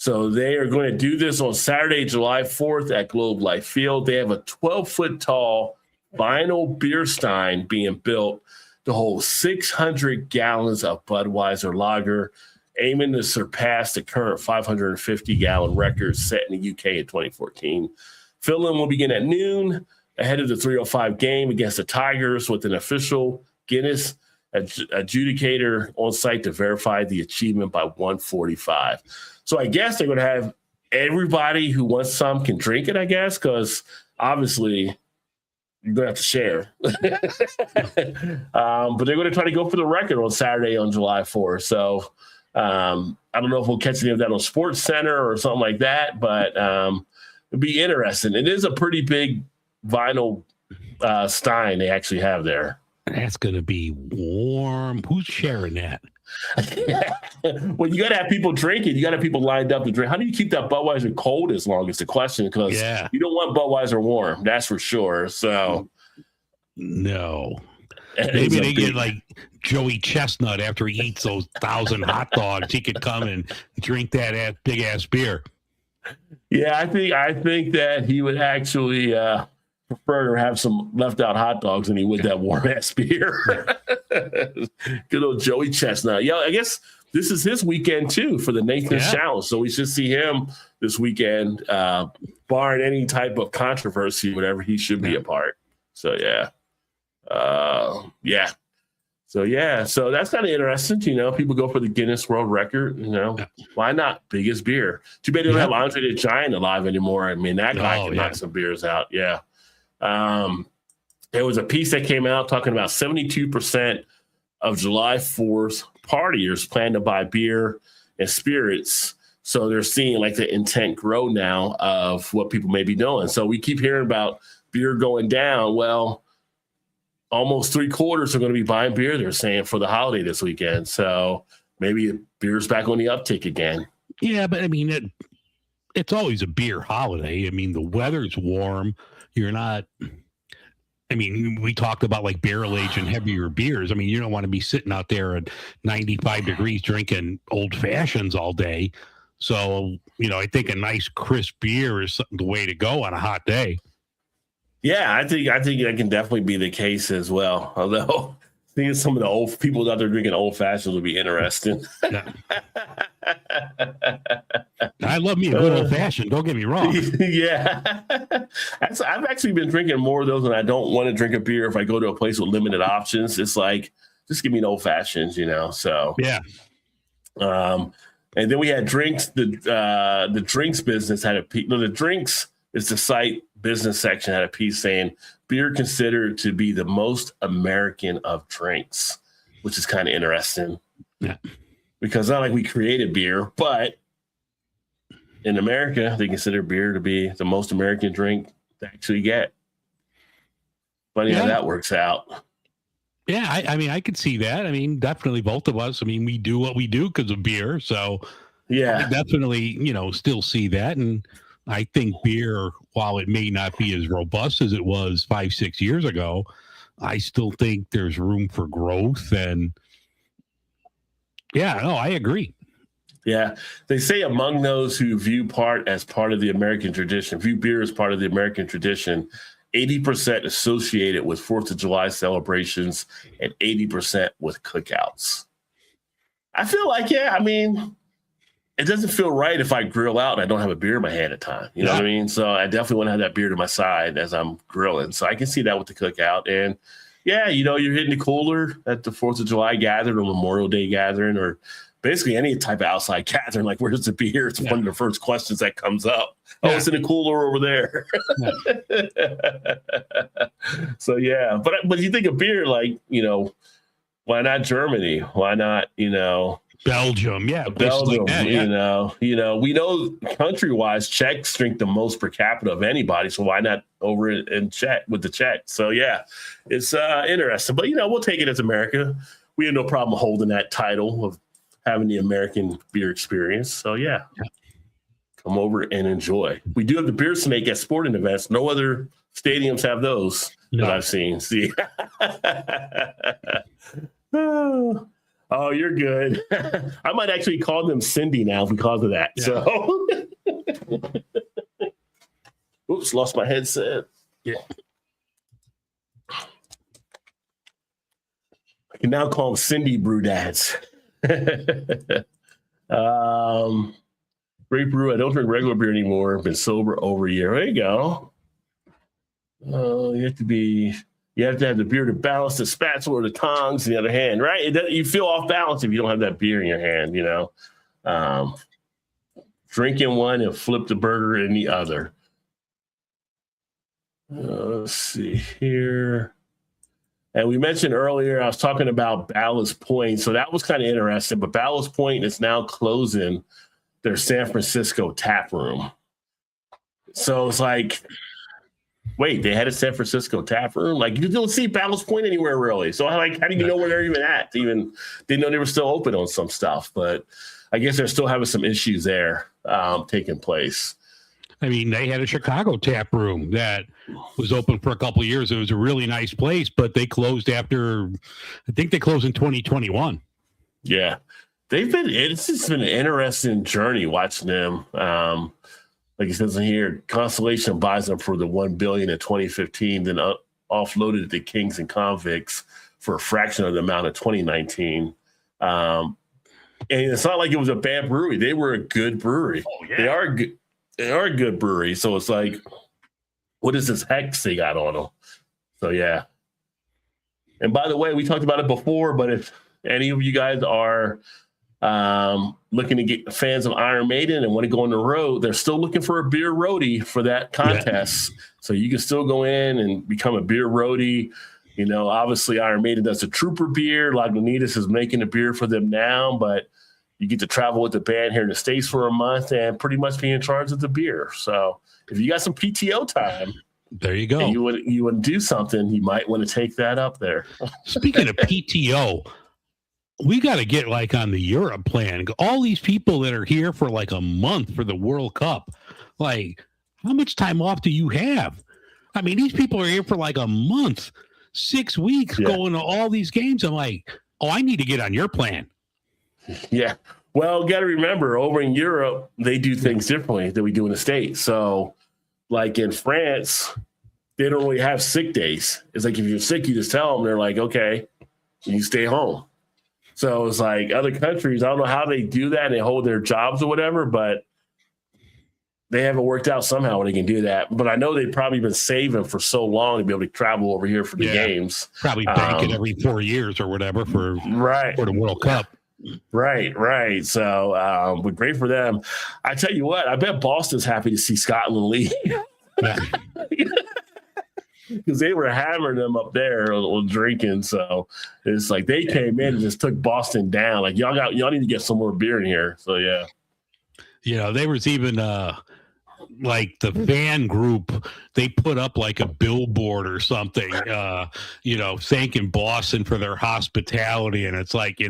So they are going to do this on Saturday, July 4th at Globe Life Field. They have a 12-foot tall vinyl beer stein being built to hold 600 gallons of Budweiser lager, aiming to surpass the current 550-gallon record set in the UK in 2014. Fill-in will begin at noon ahead of the 3:05 game against the Tigers, with an official Guinness adjudicator on site to verify the achievement by 1:45. So I guess they're going to have everybody who wants some can drink it, I guess, because obviously you're going to have to share. But they're going to try to go for the record on Saturday on July 4th. So I don't know if we'll catch any of that on Sports Center or something like that, but it'd be interesting. It is a pretty big vinyl stein they actually have there. That's going to be warm. Who's sharing that? Well, you got to have people drinking. You got to have people lined up to drink. How do you keep that Budweiser cold as long as the question? Because you don't want Budweiser warm. That's for sure. So, no. Maybe they get like Joey Chestnut after he eats those 1,000 hot dogs. He could come and drink that big ass beer. Yeah, I think that he would actually prefer to have some left out hot dogs than he would that warm ass beer. Good old Joey Chestnut. Yeah, I guess this is his weekend too for the Nathan's Challenge. So we should see him this weekend, barring any type of controversy, whatever. He should be a part. So yeah. So yeah, so that's kind of interesting. People go for the Guinness World Record. Why not? Biggest beer. Too bad they don't have Andre the Giant alive anymore. I mean, that guy can knock some beers out. Yeah. There was a piece that came out talking about 72% of July 4th partiers plan to buy beer and spirits. So they're seeing like the intent grow now of what people may be doing. So we keep hearing about beer going down. Well, almost 3/4 are going to be buying beer, they're saying, for the holiday this weekend. So maybe beer's back on the uptick again. Yeah, but I mean, it's always a beer holiday. I mean, the weather's warm. You're not, I mean, we talked about like barrel aged and heavier beers. I mean, you don't want to be sitting out there at 95 degrees drinking old fashions all day. So, I think a nice crisp beer is the way to go on a hot day. Yeah, I think that can definitely be the case as well. Although I think some of the old people out there drinking old fashions would be interesting. Yeah. I love me a good old fashioned. Don't get me wrong. Yeah, I've actually been drinking more of those, and I don't want to drink a beer if I go to a place with limited options. It's like, just give me an old fashioned, So yeah. And then we had drinks. The drinks business had a piece. No, the drinks is the site business section had a piece saying beer considered to be the most American of drinks, which is kind of interesting. Yeah. Because not like we created beer, but in America, they consider beer to be the most American drink to actually get. Funny how that works out. Yeah, I mean, I could see that. I mean, definitely both of us. I mean, we do what we do because of beer. So yeah, I definitely, still see that. And I think beer, while it may not be as robust as it was 5-6 years ago, I still think there's room for growth. And yeah, no, I agree. Yeah, they say among those who view beer as part of the American tradition, 80% associated with 4th of July celebrations and 80% with cookouts. I feel like, I mean, it doesn't feel right if I grill out and I don't have a beer in my hand at a time. You know what I mean? So I definitely want to have that beer to my side as I'm grilling. So I can see that with the cookout. And yeah, you're hitting the cooler at the 4th of July gathering or Memorial Day gathering or basically any type of outside gathering. Like, where's the beer? It's one of the first questions that comes up. Oh, it's in the cooler over there. So, yeah. But you think of beer, like, why not Germany? Why not, Belgium, yeah. Belgium, like that, we know country-wise, Czechs drink the most per capita of anybody, so why not over in Czech with the Czechs? So, yeah, it's interesting. But, we'll take it as America. We have no problem holding that title of having the American beer experience. So, yeah. Come over and enjoy. We do have the beer snake at sporting events. No other stadiums have those that I've seen. See? Oh, you're good. I might actually call them Cindy now because of that. Yeah. So, oops, lost my headset. Yeah. I can now call them Cindy Brew Dads. Great brew. I don't drink regular beer anymore. Been sober over a year. There you go. You have to have the beer to balance the spatula or the tongs in the other hand, right? You feel off balance if you don't have that beer in your hand, Drinking one and flip the burger in the other. Let's see here. And we mentioned earlier, I was talking about Ballast Point. So that was kind of interesting. But Ballast Point is now closing their San Francisco tap room. So it's like, wait, they had a San Francisco tap room? Like, you don't see Ballast Point anywhere, really. So, how do you know where they're even at? Didn't know they were still open on some stuff. But I guess they're still having some issues there taking place. I mean, they had a Chicago tap room that was open for a couple of years. It was a really nice place, but they closed I think they closed in 2021. Yeah. It's just been an interesting journey watching them. Like it says in here, Constellation buys them for the $1 billion in 2015, then offloaded the Kings and Convicts for a fraction of the amount of 2019. And it's not like it was a bad brewery; they were a good brewery. Oh, yeah. They are a good brewery. So it's like, what is this hex they got on them? So yeah. And by the way, we talked about it before, but if any of you guys are looking to get fans of Iron Maiden and want to go on the road, they're still looking for a beer roadie for that contest. Yeah. So you can still go in and become a beer roadie. You know, obviously Iron Maiden does the Trooper beer. Lagunitas is making a beer for them now, but you get to travel with the band here in the States for a month and pretty much be in charge of the beer. So if you got some PTO time, there you go. You would do something, you might want to take that up there. Speaking of PTO, we got to get like on the Europe plan. All these people that are here for like a month for the World Cup, like how much time off do you have? I mean, these people are here for like a month, 6 weeks going to all these games. I'm like, oh, I need to get on your plan. Yeah. Well, got to remember, over in Europe, they do things differently than we do in the States. So like in France, they don't really have sick days. It's like if you're sick, you just tell them. They're like, okay, you stay home. So it's like other countries, I don't know how they do that and they hold their jobs or whatever, but they haven't worked out somehow where they can do that. But I know they've probably been saving for so long to be able to travel over here for the games. Probably bank it every 4 years or whatever for the World Cup. Right. So, but great for them. I tell you what, I bet Boston's happy to see Scotland leave. Because they were hammering them up there drinking. So it's like they came in and just took Boston down. Like y'all need to get some more beer in here. So yeah. You know, there was even like the fan group, they put up like a billboard or something, thanking Boston for their hospitality. And it's like,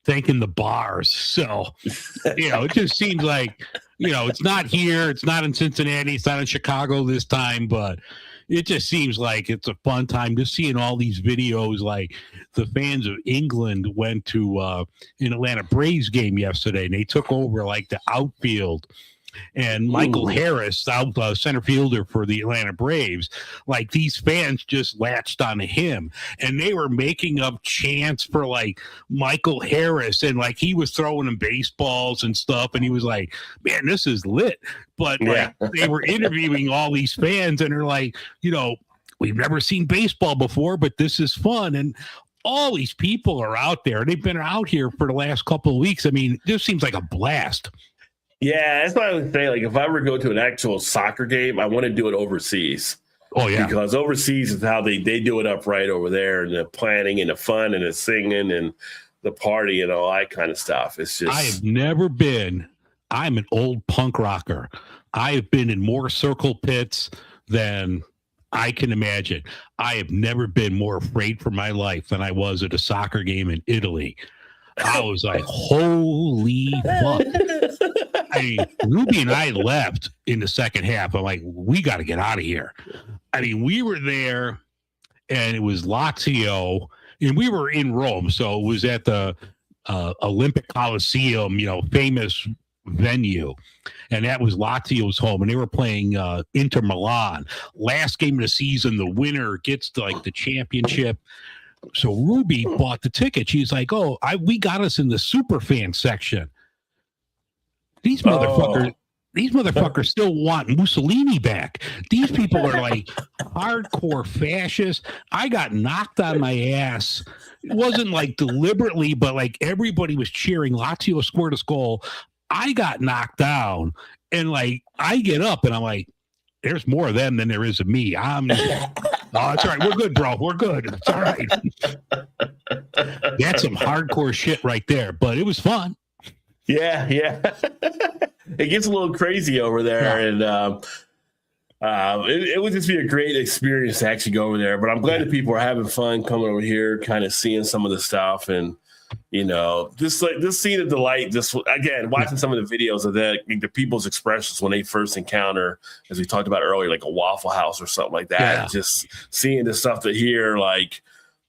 thanking the bars. So, it just seems like, it's not here. It's not in Cincinnati. It's not in Chicago this time, but it just seems like it's a fun time just seeing all these videos. Like the fans of England went to an Atlanta Braves game yesterday and they took over like the outfield. And Michael Harris, center fielder for the Atlanta Braves, like these fans just latched onto him and they were making up chants for like Michael Harris. And like he was throwing them baseballs and stuff. And he was like, man, this is lit. But like they were interviewing all these fans and they're like, we've never seen baseball before, but this is fun. And all these people are out there. They've been out here for the last couple of weeks. I mean, this seems like a blast. Yeah, that's what I would say. Like, if I ever go to an actual soccer game, I want to do it overseas. Oh, yeah. Because overseas is how they do it up right over there, and the planning and the fun and the singing and the party and all that kind of stuff. It's just. I have never been. I'm an old punk rocker. I have been in more circle pits than I can imagine. I have never been more afraid for my life than I was at a soccer game in Italy. I was like, holy fuck. I mean, Ruby and I left in the second half. I'm like, we got to get out of here. I mean, we were there and it was Lazio and we were in Rome. So it was at the Olympic Coliseum, famous venue. And that was Lazio's home. And they were playing Inter Milan. Last game of the season, the winner gets the championship. So Ruby bought the ticket. She's like, "Oh, we got us in the super fan section." These motherfuckers still want Mussolini back. These people are like hardcore fascists. I got knocked on my ass. It wasn't like deliberately, but like everybody was cheering. Lazio scored a goal. I got knocked down, and like I get up, and I'm like, "There's more of them than there is of me." Oh, it's all right. We're good, bro. We're good. It's all right. That's some hardcore shit right there, but it was fun. Yeah. It gets a little crazy over there, and it would just be a great experience to actually go over there. But I'm glad that people are having fun coming over here, kind of seeing some of the stuff, and just seeing the delight. Just again, watching some of the videos of the people's expressions when they first encounter, as we talked about earlier, like a Waffle House or something like that. Yeah. And just seeing the stuff that here, like.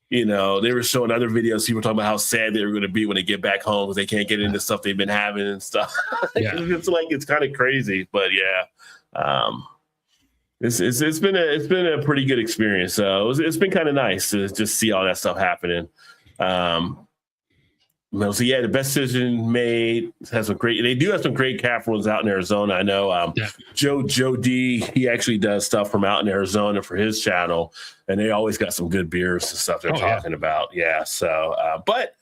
They were showing other videos. People talking about how sad they were going to be when they get back home because they can't get into stuff they've been having and stuff. Yeah. It's kind of crazy, but yeah, it's been a pretty good experience. So it's been kind of nice to just see all that stuff happening. So yeah, the best decision made has some great. They do have some great craft rooms out in Arizona. I know Joe D. He actually does stuff from out in Arizona for his channel, and they always got some good beers and stuff they're talking about. Yeah. So, but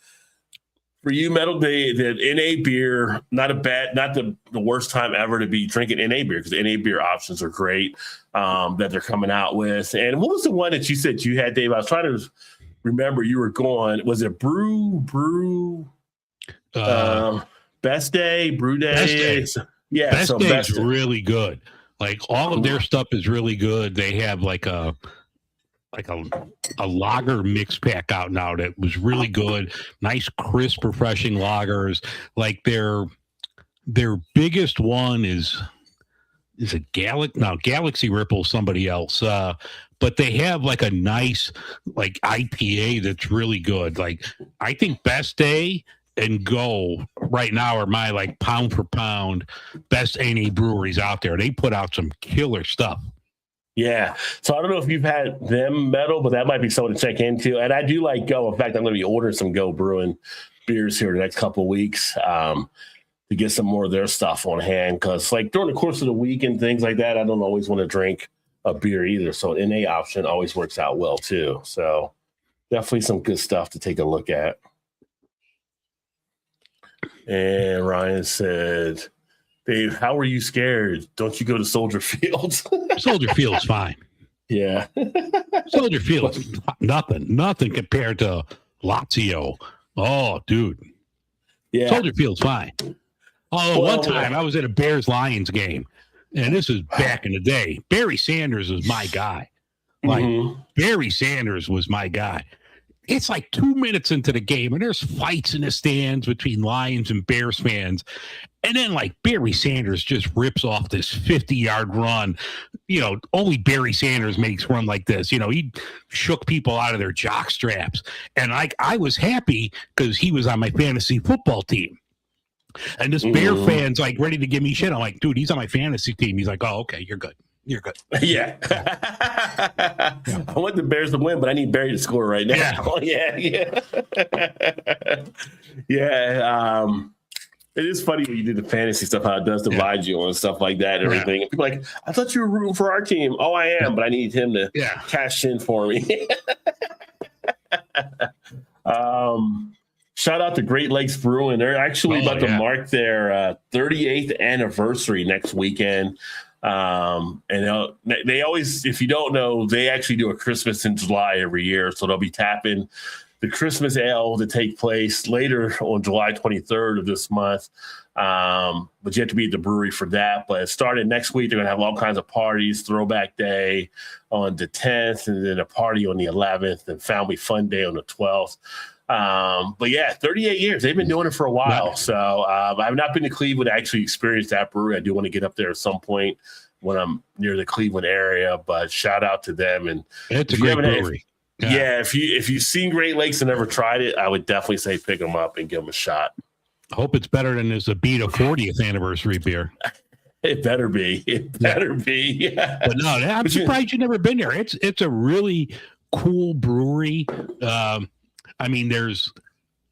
for you, Metal, the NA beer, not the worst time ever to be drinking NA beer, because NA beer options are great that they're coming out with. And what was the one that you said you had, Dave? I was trying to remember. You were going. Was it Brew? Best Day, Brew Day. Best Day. Yeah, Best so Day Best is really good. Like all of their stuff is really good. They have like a lager mix pack out now that was really good. Nice, crisp, refreshing lagers. Like their biggest one is a Galaxy Ripple, somebody else. But they have like a nice like IPA that's really good. Like I think Best Day and Go right now are my like pound for pound best NA breweries out there. They put out some killer stuff. Yeah. So I don't know if you've had them, Metal, but that might be something to check into. And I do like Go. In fact, I'm going to be ordering some Go Brewing beers here the next couple of weeks to get some more of their stuff on hand. Because like during the course of the week and things like that, I don't always want to drink a beer either. So an NA option always works out well too. So definitely some good stuff to take a look at. And Ryan said, Dave, how are you scared? Don't you go to Soldier Field? Soldier Field's fine. Yeah. Soldier Field's nothing compared to Lazio. Oh, dude. Yeah. Soldier Field's fine. Oh, one time I was at a Bears-Lions game, and this is back in the day. Barry Sanders was my guy. Like, Barry Sanders was my guy. It's like 2 minutes into the game, and there's fights in the stands between Lions and Bears fans. And then, like, Barry Sanders just rips off this 50-yard run. You know, only Barry Sanders makes run like this. You know, he shook people out of their jock straps. And, like, I was happy because he was on my fantasy football team. And this Bear fan's, like, ready to give me shit. I'm like, dude, he's on my fantasy team. He's like, oh, okay, you're good. You're good. Yeah. I want the Bears to win, but I need Barry to score right now. Yeah. Yeah. It is funny when you do the fantasy stuff, how it does divide you and stuff like that and everything. And people are like, I thought you were rooting for our team. Oh, I am, but I need him to cash in for me. Shout out to Great Lakes Brewing. They're actually about to mark their 38th anniversary next weekend. And they always, if you don't know, they actually do a Christmas in July every year. So they'll be tapping the Christmas ale to take place later on July 23rd of this month. But you have to be at the brewery for that. But it started next week. They're going to have all kinds of parties, Throwback Day on the 10th, and then a party on the 11th, and Family Fun Day on the 12th. But yeah, 38 years. They've been doing it for a while. So I've not been to Cleveland to actually experience that brewery. I do want to get up there at some point when I'm near the Cleveland area, but shout out to them. And it's a great brewery. If you've seen Great Lakes and never tried it, I would definitely say pick them up and give them a shot. I hope it's better than this Abita 40th anniversary beer. It better be. It better be. Yeah. But no, I'm surprised you've never been there. It's a really cool brewery. I mean, there's,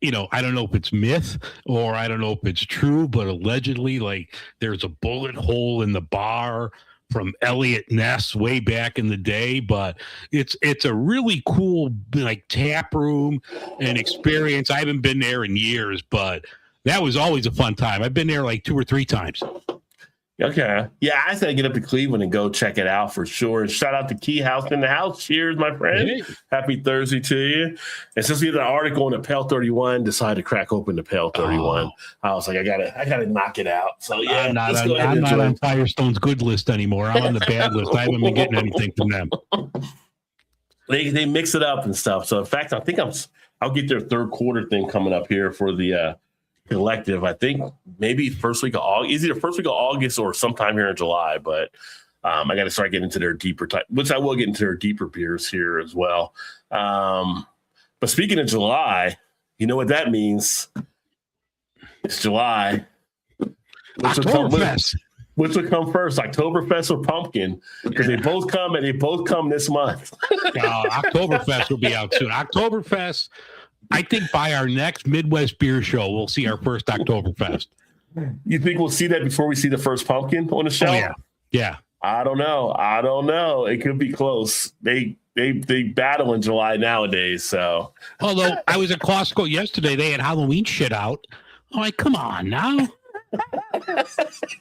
I don't know if it's myth or I don't know if it's true, but allegedly, like, there's a bullet hole in the bar from Elliot Ness way back in the day. But it's a really cool, like, tap room and experience. I haven't been there in years, but that was always a fun time. I've been there like 2 or 3 times. Okay. Yeah, I said get up to Cleveland and go check it out for sure. And shout out to Key House in the house. Cheers, my friend. Hey. Happy Thursday to you. And since we had an article on the Pale 31, decided to crack open the Pale 31. I was like, I gotta knock it out. So yeah, I'm not on Firestone's good list anymore. I'm on the bad list. I haven't been getting anything from them. They mix it up and stuff. So in fact, I think I'll get their third quarter thing coming up here for the collective. I think maybe first week of August, either first week of August or sometime here in July. But I got to start getting into their deeper type, which I will get into their deeper beers here as well. But speaking of July, you know what that means? It's July. Which will come first, Oktoberfest or Pumpkin? Because they both come this month. Oktoberfest will be out soon. Oktoberfest, I think by our next Midwest beer show, we'll see our first Oktoberfest. You think we'll see that before we see the first pumpkin on the show? Oh, yeah. Yeah. I don't know. It could be close. They battle in July nowadays. So, although I was at Costco yesterday, they had Halloween shit out. I'm like, come on now.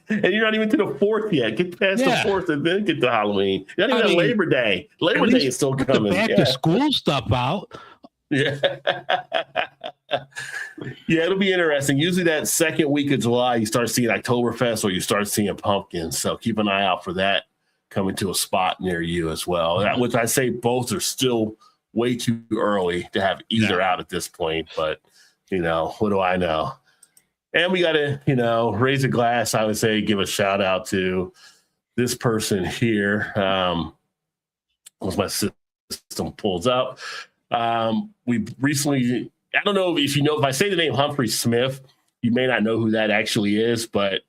And you're not even to the 4th yet. Get past the 4th and then get to Halloween. You're not even Labor Day. Labor Day is still coming. Back to school stuff out. Yeah. Yeah, it'll be interesting. Usually that second week of July, you start seeing Oktoberfest or you start seeing pumpkins. So keep an eye out for that coming to a spot near you as well. Which I say both are still way too early to have either out at this point. But, what do I know? And we got to, raise a glass. I would say give a shout out to this person here. Once my system pulls up. We recently, I don't know if I say the name Humphrey Smith, you may not know who that actually is, but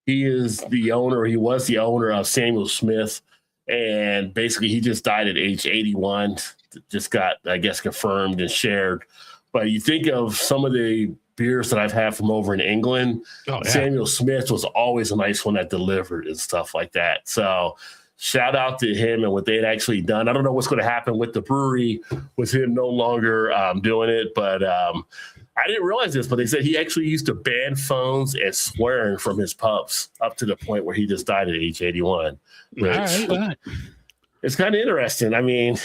he was the owner of Samuel Smith. And basically he just died at age 81, just got, I guess, confirmed and shared. But you think of some of the beers that I've had from over in England, Samuel Smith was always a nice one that delivered and stuff like that. So shout out to him and what they had actually done. I don't know what's going to happen with the brewery with him no longer doing it, but I didn't realize this, but they said he actually used to ban phones and swearing from his pubs up to the point where he just died at age 81. Right. It's kind of interesting. I mean,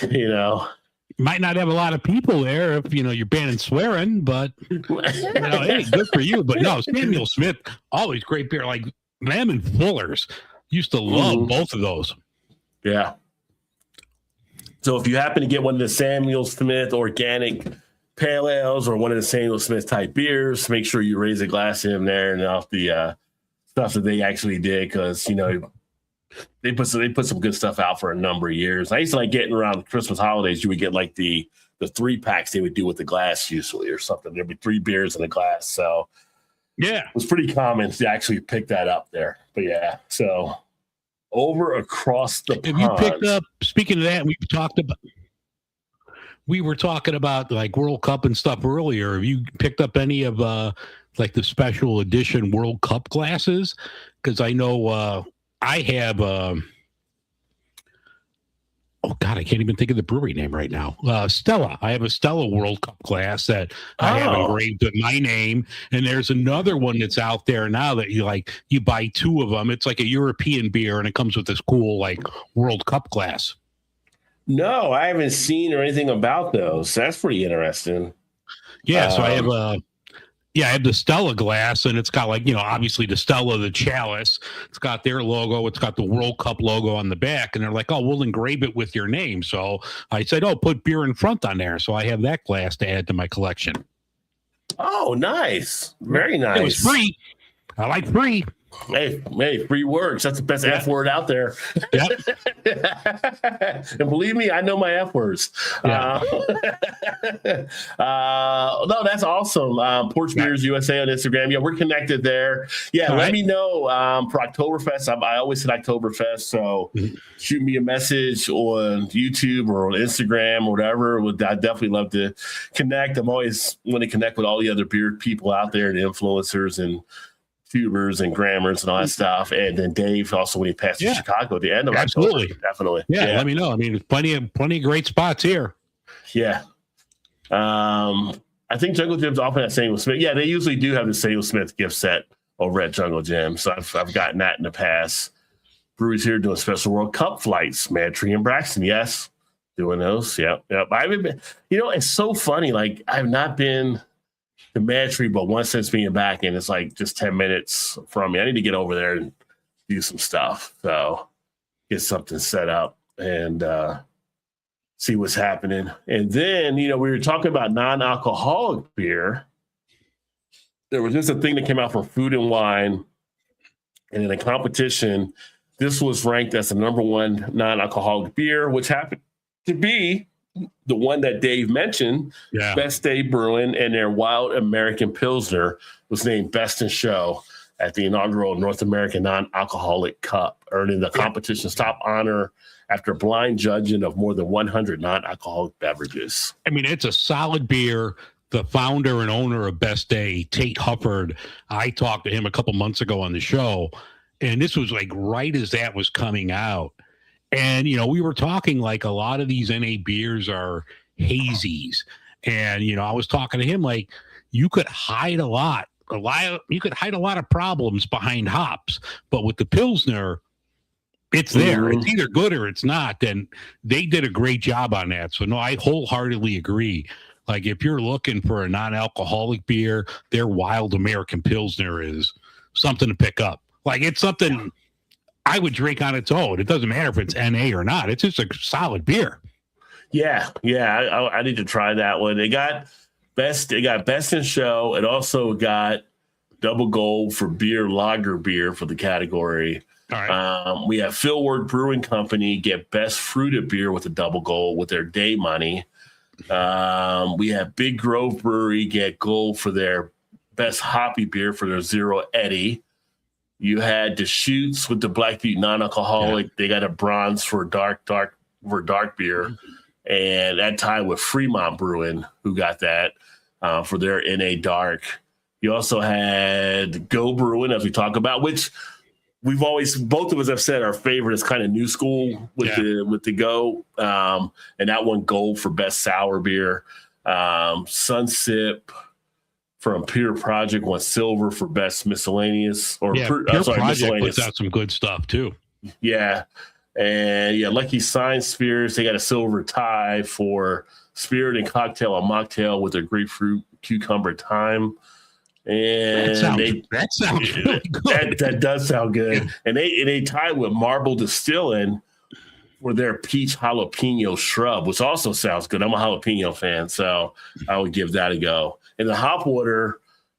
might not have a lot of people there if you're banning swearing, but hey, good for you. But no, Samuel Smith, always great beer. Like them and Fuller's, used to love both of those. Yeah. So if you happen to get one of the Samuel Smith organic pale ales or one of the Samuel Smith type beers, make sure you raise a glass in there and off the stuff that they actually did, because they put some good stuff out for a number of years. I used to like getting around Christmas holidays. You would get like the 3-packs they would do with the glass usually or something. There'd be 3 beers in a glass. So yeah, it was pretty common to actually pick that up there. But yeah, so over across the pond. Have you picked up? Speaking of that, we were talking about like World Cup and stuff earlier. Have you picked up any of like the special edition World Cup glasses? Because I know. I have, oh God, I can't even think of the brewery name right now. Stella. I have a Stella World Cup glass that I have engraved with my name. And there's another one that's out there now that you buy 2 of them. It's like a European beer and it comes with this cool like World Cup glass. No, I haven't seen or anything about those. That's pretty interesting. Yeah. So I have I have the Stella glass, and it's got obviously the Stella, the chalice. It's got their logo. It's got the World Cup logo on the back, and they're like, "Oh, we'll engrave it with your name." So I said, "Oh, put beer in front on there." So I have that glass to add to my collection. Oh, nice! Very nice. It was free. I like free. Hey, free works. That's the best F word out there. Yep. And believe me, I know my F words. Yeah. No, that's awesome. Porch Beers USA on Instagram. Yeah, we're connected there. Yeah, let me know for Oktoberfest. I always said Oktoberfest, so shoot me a message on YouTube or on Instagram or whatever. I'd definitely love to connect. I'm always want to connect with all the other beer people out there, the influencers and tubers and grammars and all that stuff. And then Dave also when he passed to Chicago at the end of October. Definitely. Yeah, let me know. I mean, there's plenty of great spots here. Yeah. I think Jungle Gym's often at Samuel Smith. Yeah, they usually do have the Samuel Smith gift set over at Jungle Gym. So I've gotten that in the past. Breweries here doing special World Cup flights. Madtree and Braxton, yes. Doing those. Yep. I haven't been, it's so funny. Like I've not been to Madtree, but once since being back, and it's like just 10 minutes from me. I need to get over there and do some stuff. So get something set up and see what's happening. And then, we were talking about non-alcoholic beer. There was just a thing that came out from Food and Wine. And in a competition, this was ranked as the #1 non-alcoholic beer, which happened to be the one that Dave mentioned, Best Day Brewing, and their Wild American Pilsner was named Best in Show at the inaugural North American Non-Alcoholic Cup, earning the competition's top honor after blind judging of more than 100 non-alcoholic beverages. I mean, it's a solid beer. the founder and owner of Best Day, Tate Hufford. I talked to him a couple months ago on the show, and this was like right as that was coming out. And, you know, we were talking like a lot of these NA beers are hazies. And, you know, I was talking to him like you could hide a lot. You could hide a lot of problems behind hops. But with the Pilsner, it's there. It's either good or it's not. And they did a great job on that. So, no, I wholeheartedly agree. Like, if you're looking for a non-alcoholic beer, their Wild American Pilsner is something to pick up. Like, it's something I would drink on its own. It doesn't matter if it's NA or not. It's just a solid beer. Yeah. I need to try that one. They got best in show. It also got double gold for lager beer for the category. All right. We have Philward Brewing Company get best fruited beer with a double gold with their day money. We have Big Grove Brewery get gold for their best hoppy beer for their Zero Eddy. You had Deschutes with the Black Butte non-alcoholic. Yeah. They got a bronze for dark beer. And that tied with Fremont Brewing, who got that for their NA dark. You also had Go Brewing, as we talk about, which we've always, both of us have said our favorite is kind of new school with the Go. And that won gold for best sour beer. Sunsip from Pure Project won silver for best miscellaneous. Pure Project puts out some good stuff too. Yeah. And Lucky Science Spirits, they got a silver tie for spirit and cocktail and mocktail with their grapefruit cucumber thyme. And that sounds really good. That does sound good. And they tied with Marble Distilling for their peach jalapeno shrub, which also sounds good. I'm a jalapeno fan, so I would give that a go. And the Hopwater,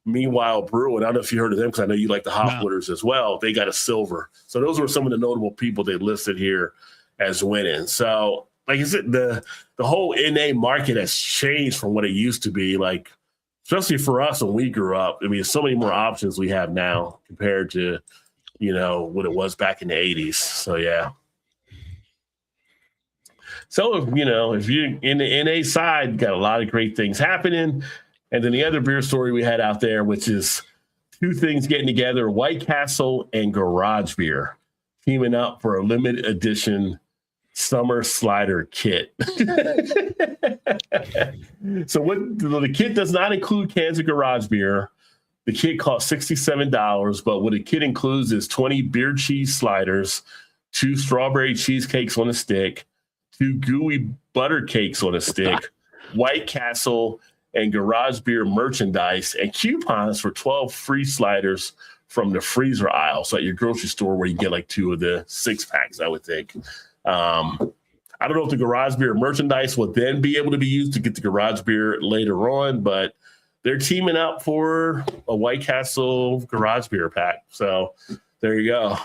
Meanwhile Brewing, I don't know if you heard of them because I know you like the Hopwaters as well. They got a silver. So those were some of the notable people they listed here as winning. So like I said, the whole NA market has changed from what it used to be. Like, especially for us when we grew up. I mean, there's so many more options we have now compared to, what it was back in the 80s. So, yeah. So, if you're in the NA side, got a lot of great things happening. And then the other beer story we had out there, which is two things getting together, White Castle and Garage Beer teaming up for a limited edition summer slider kit. So the kit does not include cans of Garage Beer. The kit costs $67, but what the kit includes is 20 beer cheese sliders, 2 strawberry cheesecakes on a stick, 2 gooey butter cakes on a stick, White Castle and Garage Beer merchandise, and coupons for 12 free sliders from the freezer aisle. So at your grocery store where you get like 2 of the 6-packs, I would think. I don't know if the Garage Beer merchandise will then be able to be used to get the Garage Beer later on, but they're teaming up for a White Castle Garage Beer pack. So there you go.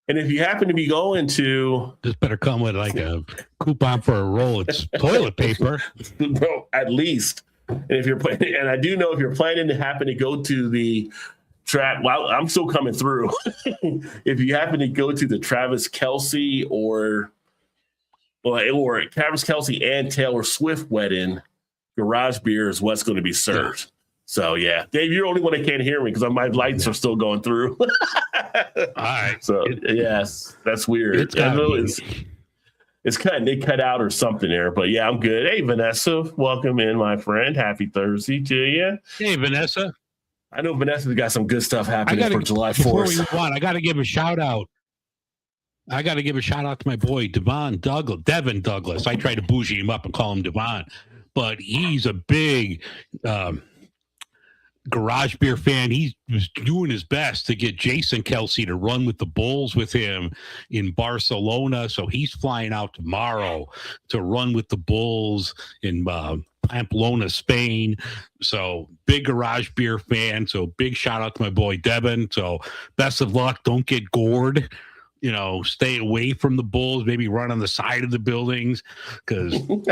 And if you happen to be going to... This better come with like a coupon for a roll of toilet paper. Bro, at least. And if you're planning, and I do know if you're planning to happen to go to the I'm still coming through. If you happen to go to the Travis Kelce or Travis Kelce and Taylor Swift wedding, Garage Beer is what's going to be served. Yeah. So yeah, Dave, you're the only one that can't hear me because my lights are still going through. All right. So yes, that's weird. It's cutting. They cut out or something there, but yeah, I'm good. Hey, Vanessa, welcome in, my friend. Happy Thursday to you. Hey, Vanessa. I know Vanessa's got some good stuff happening for July 4th. I got to give a shout out. To my boy, Devin Douglas. I try to bougie him up and call him Devon, but he's a big Garage Beer fan. He was doing his best to get Jason Kelce to run with the Bulls with him in Barcelona. So he's flying out tomorrow to run with the Bulls in Pamplona, Spain. So big Garage Beer fan. So big shout out to my boy Devin. So best of luck. Don't get gored. Stay away from the Bulls, maybe run on the side of the buildings because you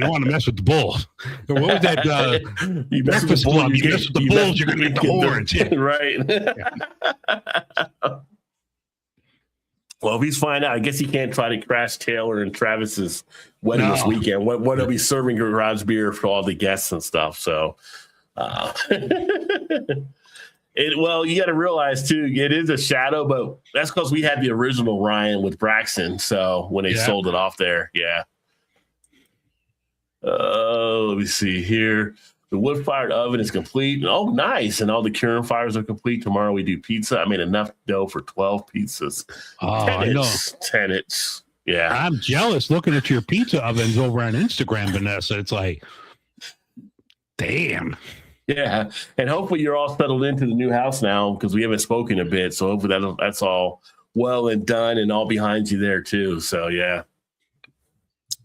don't want to mess with the Bulls. What was that? You mess with the Bulls, you're going to get the horns. Right. Well, if he's flying out, I guess he can't try to crash Taylor and Travis's wedding this weekend. What they'll be serving Rod's beer for all the guests and stuff. So, well, you got to realize too, it is a shadow, but that's because we had the original Ryan with Braxton. So when they sold it off there, let me see here. The wood-fired oven is complete. Oh, nice. And all the curing fires are complete. Tomorrow we do pizza. I made enough dough for 12 pizzas. Oh, I know. 10 inch. Yeah. I'm jealous looking at your pizza ovens over on Instagram, Vanessa. It's like, damn. Yeah. And hopefully you're all settled into the new house now because we haven't spoken a bit. So hopefully that's all well and done and all behind you there too. So, yeah.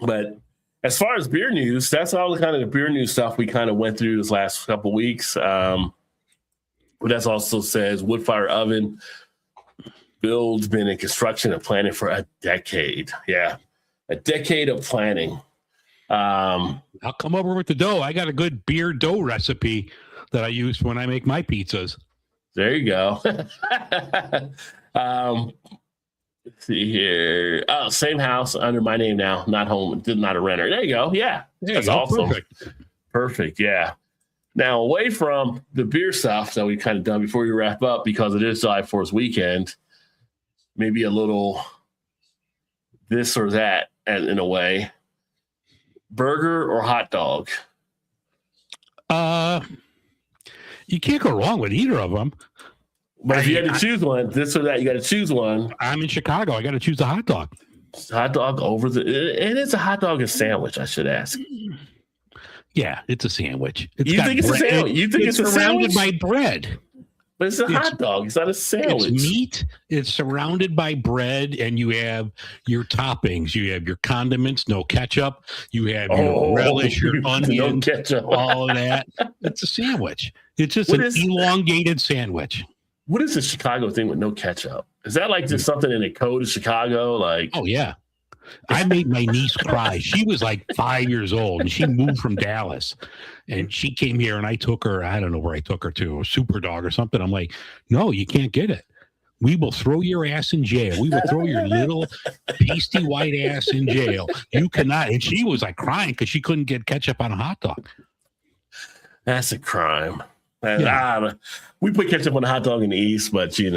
But as far as beer news, that's all the kind of the beer news stuff we kind of went through this last couple of weeks. But that also says wood fire oven build's been in construction and planning for a decade. Yeah, a decade of planning. I'll come over with the dough. I got a good beer dough recipe that I use when I make my pizzas. There you go. Let's see here. Oh, same house under my name now. Not home, not a renter. There you go. Yeah. That's awesome. Perfect. Yeah. Now, away from the beer stuff that we kind of done before we wrap up, because it is July 4th weekend, maybe a little this or that in a way. Burger or hot dog? You can't go wrong with either of them. But if you had to choose one, this or that, you got to choose one. I'm in Chicago. I got to choose a hot dog. Hot dog over and it's a hot dog and sandwich, I should ask. Yeah, it's a sandwich. You think it's a sandwich? You think it's surrounded by bread? But it's a hot dog. It's not a sandwich. It's meat. It's surrounded by bread, and you have your toppings. You have your condiments, no ketchup. You have your relish, your onions, no ketchup. all of that. It's a sandwich. It's just an elongated sandwich. What is the Chicago thing with no ketchup? Is that like just something in the code of Chicago? Like, oh yeah, I made my niece cry. She was like 5 years old, and she moved from Dallas, and she came here, and I took her. I don't know where I took her to, a Super Dog or something. I'm like, no, you can't get it. We will throw your ass in jail. We will throw your little pasty white ass in jail. You cannot. And she was like crying because she couldn't get ketchup on a hot dog. That's a crime. Yeah. We put ketchup on a hot dog in the East, but it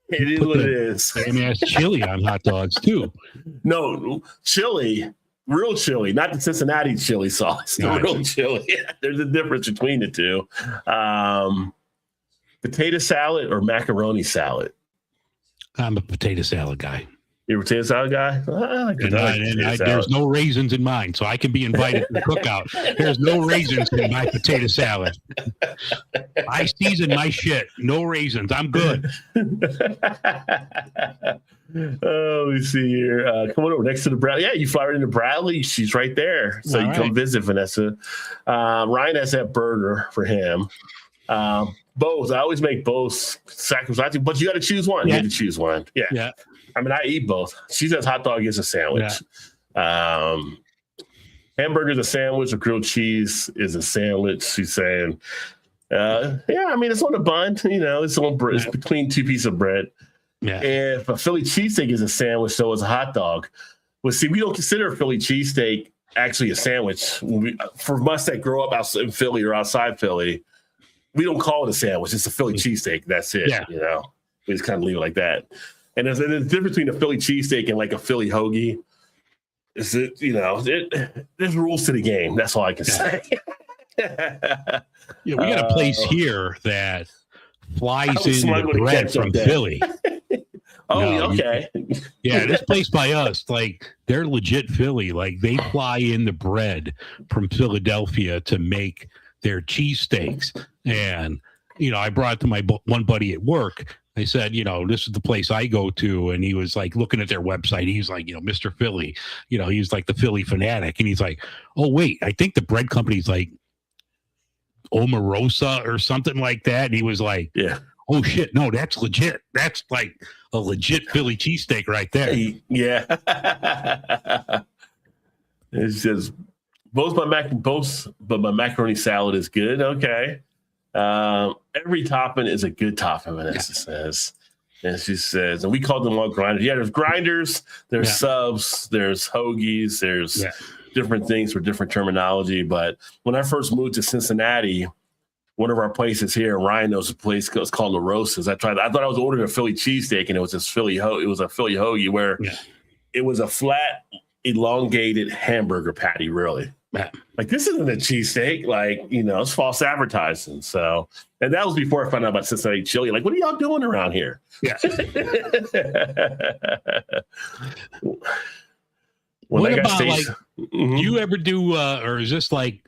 is what it is. Same ass chili on hot dogs too. No, chili, real chili, not the Cincinnati chili sauce. The real chili. There's a difference between the two. Potato salad or macaroni salad? I'm a potato salad guy. You're a potato salad guy? There's no raisins in mine, so I can be invited to the cookout. There's no raisins in my potato salad. I season my shit. No raisins. I'm good. Oh, let me see here. Come on over next to the Bradley. Yeah, you fly right into Bradley. She's right there. So all you come visit Vanessa. Ryan has that burger for him. Both. I always make both sacrifices, but you got to choose one. Yeah. You have to choose one. Yeah. I mean, I eat both. She says hot dog is a sandwich. Yeah. Hamburger is a sandwich. Or grilled cheese is a sandwich. She's saying, I mean, it's on a bun. It's on bread. It's between two pieces of bread. Yeah. And if a Philly cheesesteak is a sandwich, so is a hot dog. Well, see, we don't consider a Philly cheesesteak actually a sandwich. For us that grow up out in Philly or outside Philly, we don't call it a sandwich. It's a Philly cheesesteak. That's it. Yeah. We just kind of leave it like that. And there's a difference between a Philly cheesesteak and like a Philly hoagie. There's rules to the game. That's all I can say. We got a place here that flies in the bread from Philly. Okay. This place by us, like they're legit Philly. Like they fly in the bread from Philadelphia to make their cheesesteaks. And, I brought it to my one buddy at work. I said, this is the place I go to. And he was like looking at their website. He's like, Mr. Philly, he's like the Philly fanatic. And he's like, oh, wait, I think the bread company's like Omarosa or something like that. And he was like, yeah. Oh, shit. No, that's legit. That's like a legit Philly cheesesteak right there. Yeah. It's just but my macaroni salad is good. Okay. Every topping is a good topping, Vanessa says. And she says, and we called them all grinders. Yeah, there's grinders, there's subs, there's hoagies, there's different things for different terminology. But when I first moved to Cincinnati, one of our places here, Ryan knows a place it's called La Rosa's. I thought I was ordering a Philly cheesesteak, and it was a Philly hoagie where it was a flat, elongated hamburger patty, really. Yeah. Like, this isn't a cheesesteak. Like, it's false advertising. So, and that was before I found out about Cincinnati chili. Like, what are y'all doing around here? Yeah. What about, like, do you ever do, or is this like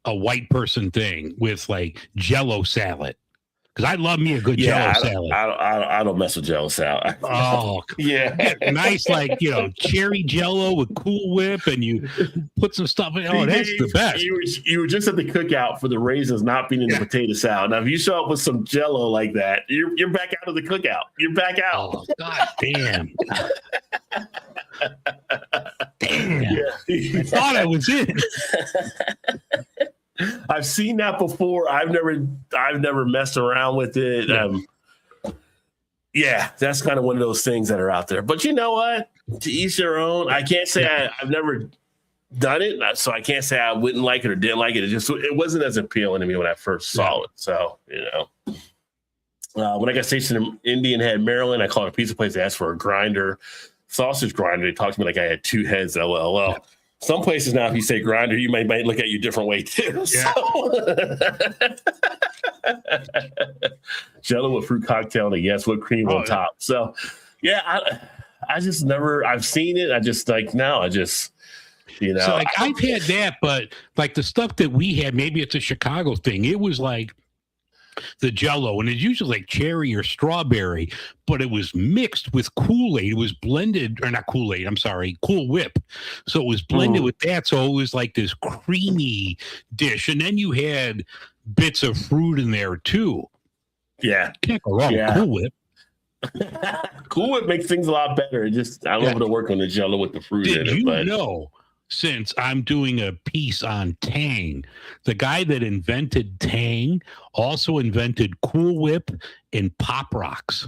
a white person thing with like Jello salad? Because I love me a good Jello salad. I don't mess with Jello salad. Oh, yeah. Nice, like, cherry Jello with Cool Whip, and you put some stuff in. Oh, that's the best. You were just at the cookout for the raisins not being in the potato salad. Now, if you show up with some Jello like that, you're back out of the cookout. You're back out. Oh, God damn. Damn. I thought I was in. I've seen that before. I've never messed around with it. That's kind of one of those things that are out there. But you know what? To each their own. I can't say I've never done it, so I can't say I wouldn't like it or didn't like it. It wasn't as appealing to me when I first saw it. So when I got stationed in Indian Head, Maryland, I called a pizza place. They asked for a grinder, sausage grinder. They talked to me like I had two heads. LOL. Some places now, if you say grinder, you might look at you a different way too. Yeah. So. Jello with fruit cocktail and whipped cream on top. So, I just never. I've seen it. I just like no. I just So like I've had that, but like the stuff that we had, maybe it's a Chicago thing. It was like the Jello, and it's usually like cherry or strawberry, but it was mixed with Kool-Aid. It was blended, or not Kool-Aid, I'm sorry, Cool Whip. So it was blended with that. So it was like this creamy dish. And then you had bits of fruit in there too. Yeah. Can't go wrong with Cool Whip. Cool Whip makes things a lot better. I love to work on the Jello with the fruit in it. Did you know, since I'm doing a piece on Tang, the guy that invented Tang also invented Cool Whip and Pop Rocks?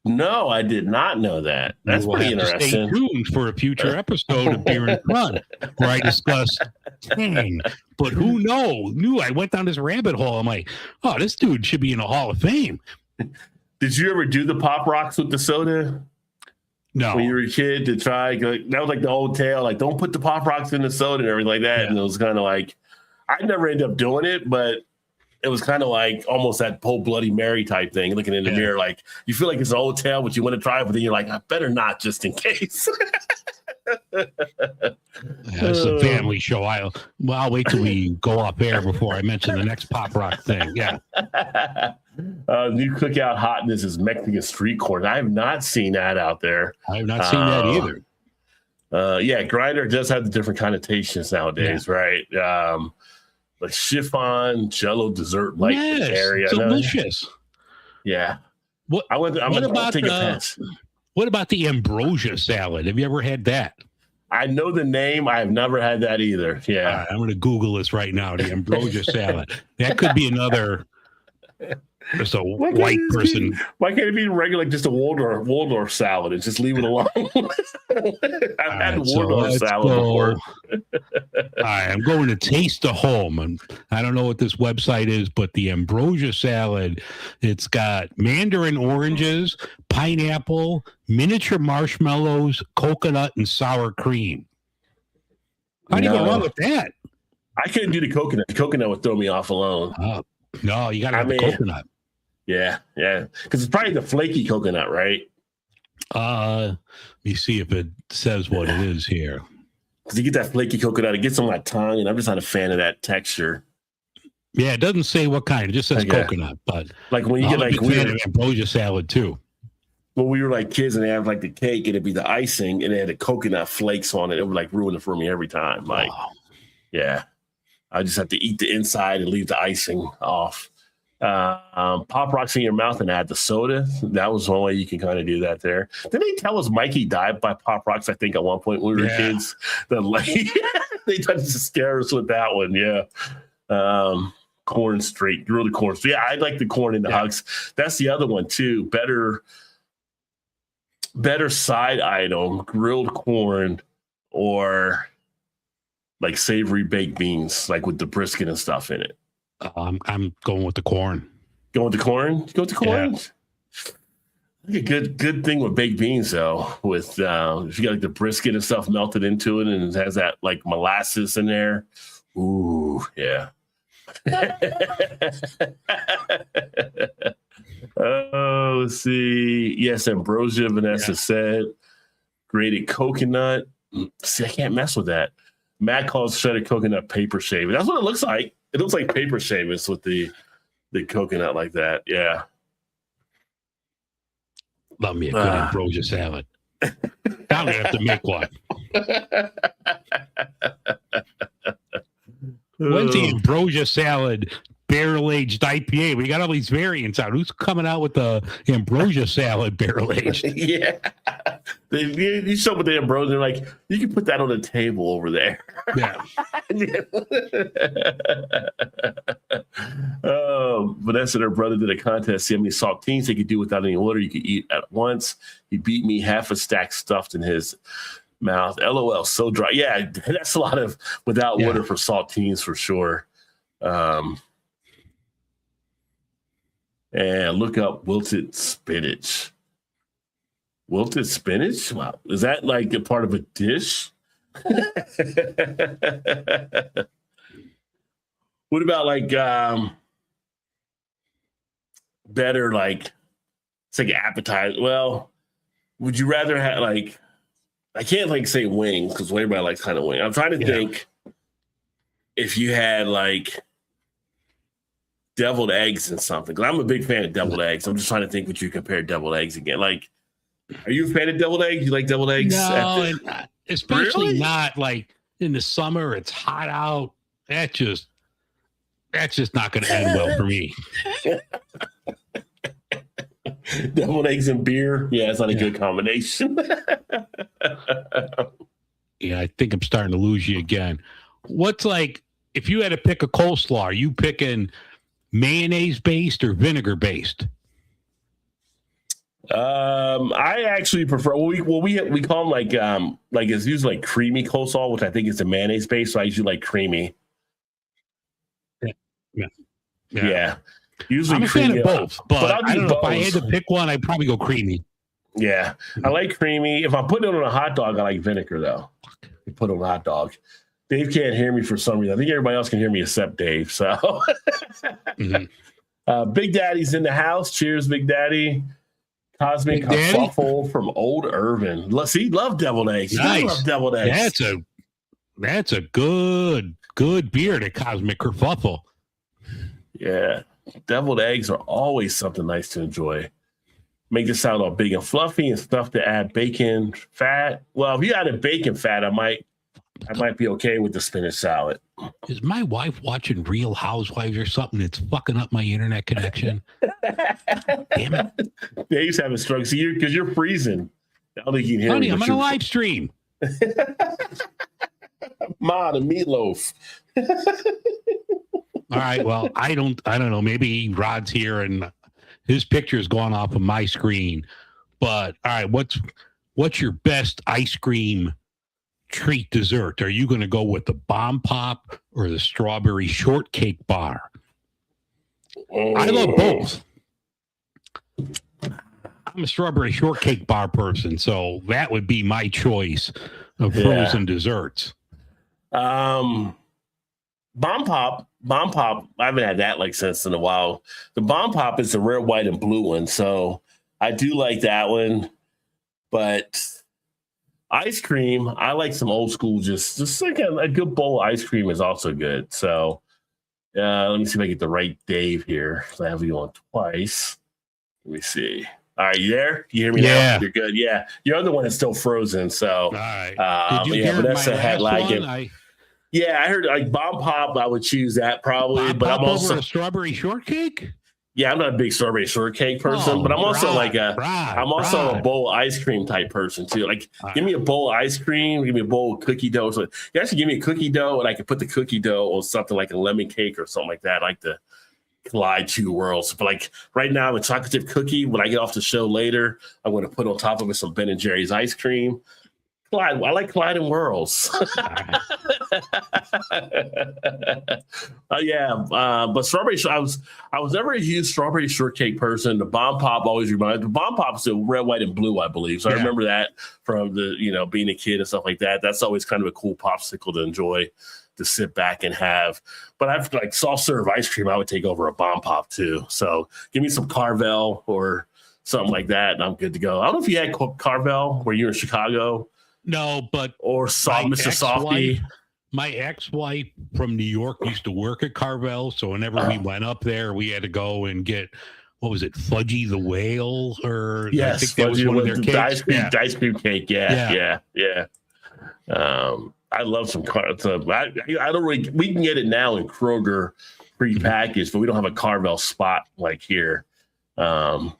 No, I did not know that. That's pretty interesting. Stay tuned for a future episode of Beer and Fun where I discuss Tang. But who knew? I went down this rabbit hole. I'm like, oh, this dude should be in the Hall of Fame. Did you ever do the Pop Rocks with the soda? No. When you were a kid to try, that was like the old tale, like don't put the Pop Rocks in the soda and everything like that. Yeah. And it was kind of like, I never ended up doing it, but it was kind of like almost that whole Bloody Mary type thing, looking in the mirror, like you feel like it's an old tale, but you want to try it, but then you're like, I better not just in case. It's a family show. I'll wait till we go off air before I mention the next Pop Rock thing. Yeah. New cookout hotness is Mexican street corn. I have not seen that out there. I have not seen that either. Grinder does have the different connotations nowadays, right? Like chiffon, Jello dessert, like area. Delicious. Yeah. What about the ambrosia salad? Have you ever had that? I know the name. I have never had that either. Yeah. I'm going to Google this right now. The ambrosia salad. That could be another. Just a white person. Why can't it be regular, like just a Waldorf salad and just leave it alone? I've had Waldorf salad before. All right, I'm going to Taste the Home, and I don't know what this website is, but the ambrosia salad, it's got mandarin oranges, pineapple, miniature marshmallows, coconut, and sour cream. How do you go wrong with that? I couldn't do the coconut. The coconut would throw me off alone. No, you got to have the coconut. Yeah. Because it's probably the flaky coconut, right? Let me see if it says what it is here. Because you get that flaky coconut, it gets on my tongue, and I'm just not a fan of that texture. Yeah, it doesn't say what kind. It just says coconut. But like when you get like ambrosia salad too. When we were like kids and they have like the cake, and it'd be the icing, and they had the coconut flakes on it. It would like ruin it for me every time. Like, I just have to eat the inside and leave the icing off. Pop Rocks in your mouth and add the soda. That was one way you can kind of do that there. Did they tell us Mikey died by Pop Rocks? I think at one point when we were kids. They tried to scare us with that one. Yeah. Corn straight, grilled corn. So yeah, I like the corn in the hugs. That's the other one too. Better better side item, grilled corn or like savory baked beans, like with the brisket and stuff in it. I'm going with the corn. Go with the corn? Go with the corn? Yeah. A good thing with baked beans though, with if you got like the brisket and stuff melted into it and it has that like molasses in there. Ooh, yeah. Oh, let's see. Yes, ambrosia, Vanessa said. Grated coconut. See, I can't mess with that. Matt calls shredded coconut paper shaving. That's what it looks like. It looks like paper shavings with the coconut like that. Yeah. Love me a good ambrosia salad. I'm gonna have to make one. When's the ambrosia salad barrel-aged IPA? We got all these variants out. Who's coming out with the ambrosia salad barrel-aged? Yeah. You show up with the ambrosia, like, you can put that on the table over there. Yeah. Vanessa and her brother did a contest. See how many saltines they could do without any water. You could eat at once. He beat me, half a stack stuffed in his mouth. LOL, so dry. Yeah, that's a lot of without water for saltines for sure. And look up wilted spinach. Wilted spinach? Wow. Is that like a part of a dish? What about like better like it's like appetizer? Well, would you rather have like I can't like say wings because everybody likes kind of wing. I'm trying to think if you had like deviled eggs and something. Because I'm a big fan of deviled eggs. I'm just trying to think what you compare deviled eggs again. Like, are you a fan of deviled eggs? You like deviled eggs? No, especially not like in the summer. It's hot out. That's just not going to end well for me. Deviled eggs and beer. Yeah, it's not a good combination. Yeah, I think I'm starting to lose you again. What's like, if you had to pick a coleslaw, are you picking mayonnaise based or vinegar based? I actually prefer. We call them like it's usually like creamy coleslaw, which I think is a mayonnaise based. So I usually like creamy. Yeah. Usually I'm a fan of both, but I don't know if I had to pick one, I'd probably go creamy. Yeah, I like creamy. If I'm putting it on a hot dog, I like vinegar though. You put it on a hot dog. Dave can't hear me for some reason. I think everybody else can hear me except Dave. So, Big Daddy's in the house. Cheers, Big Daddy. Cosmic Kerfuffle from Old Irvin. See, love deviled eggs. Nice. Love deviled eggs. That's a good beer to Cosmic Kerfuffle. Yeah, deviled eggs are always something nice to enjoy. Make the salad all big and fluffy and stuff to add bacon fat. Well, if you added bacon fat, I might be okay with the spinach salad. Is my wife watching Real Housewives or something that's fucking up my internet connection? Damn it. Dave's having struggles. See, because you're freezing. I don't think you can hear Honey, me. I'm on a live stream. Ma, the meatloaf. All right. Well, I don't know. Maybe Rod's here and his picture's gone off of my screen. But all right, what's your best ice cream treat dessert? Are you going to go with the Bomb Pop or the strawberry shortcake bar? I love both. I'm a strawberry shortcake bar person, so that would be my choice of frozen desserts. Bomb Pop, I haven't had that like since in a while. The Bomb Pop is the red, white, and blue one, so I do like that one. But ice cream, I like some old school, just like a good bowl of ice cream is also good. So let me see if I get the right Dave here. So I have you on twice. Let me see. All right, you there? You hear me now? You're good. Yeah, your other one is still frozen. So all right. Did you hear Vanessa my had like one? it. Yeah, I heard like Bomb Pop. I would choose that probably, Bomb but Pop I'm also over a strawberry shortcake. Yeah, I'm not a big strawberry shortcake person, but I'm also a bowl ice cream type person too. Like, give me a bowl of ice cream, give me a bowl of cookie dough. So you actually give me a cookie dough, and I can put the cookie dough on something like a lemon cake or something like that. I like to collide two worlds. But like right now, a chocolate chip cookie, when I get off the show later, I'm going to put on top of it some Ben and Jerry's ice cream. I like colliding worlds. But strawberry. I was never a huge strawberry shortcake person. The bomb pop always reminded. The bomb pop's the red, white, and blue, I believe. So I remember that from the being a kid and stuff like that. That's always kind of a cool popsicle to enjoy, to sit back and have. But I've like soft serve ice cream, I would take over a bomb pop too. So give me some Carvel or something like that, and I'm good to go. I don't know if you had Carvel where you're in Chicago. No, but or Mr. Softy. My ex-wife from New York used to work at Carvel, so whenever we went up there, we had to go and get, what was it, Fudgy the Whale, or yes, I think that was one of their cakes. The ice cream cake, yeah. I love some Carvel. I don't really. We can get it now in Kroger pre-packaged, but we don't have a Carvel spot like here. But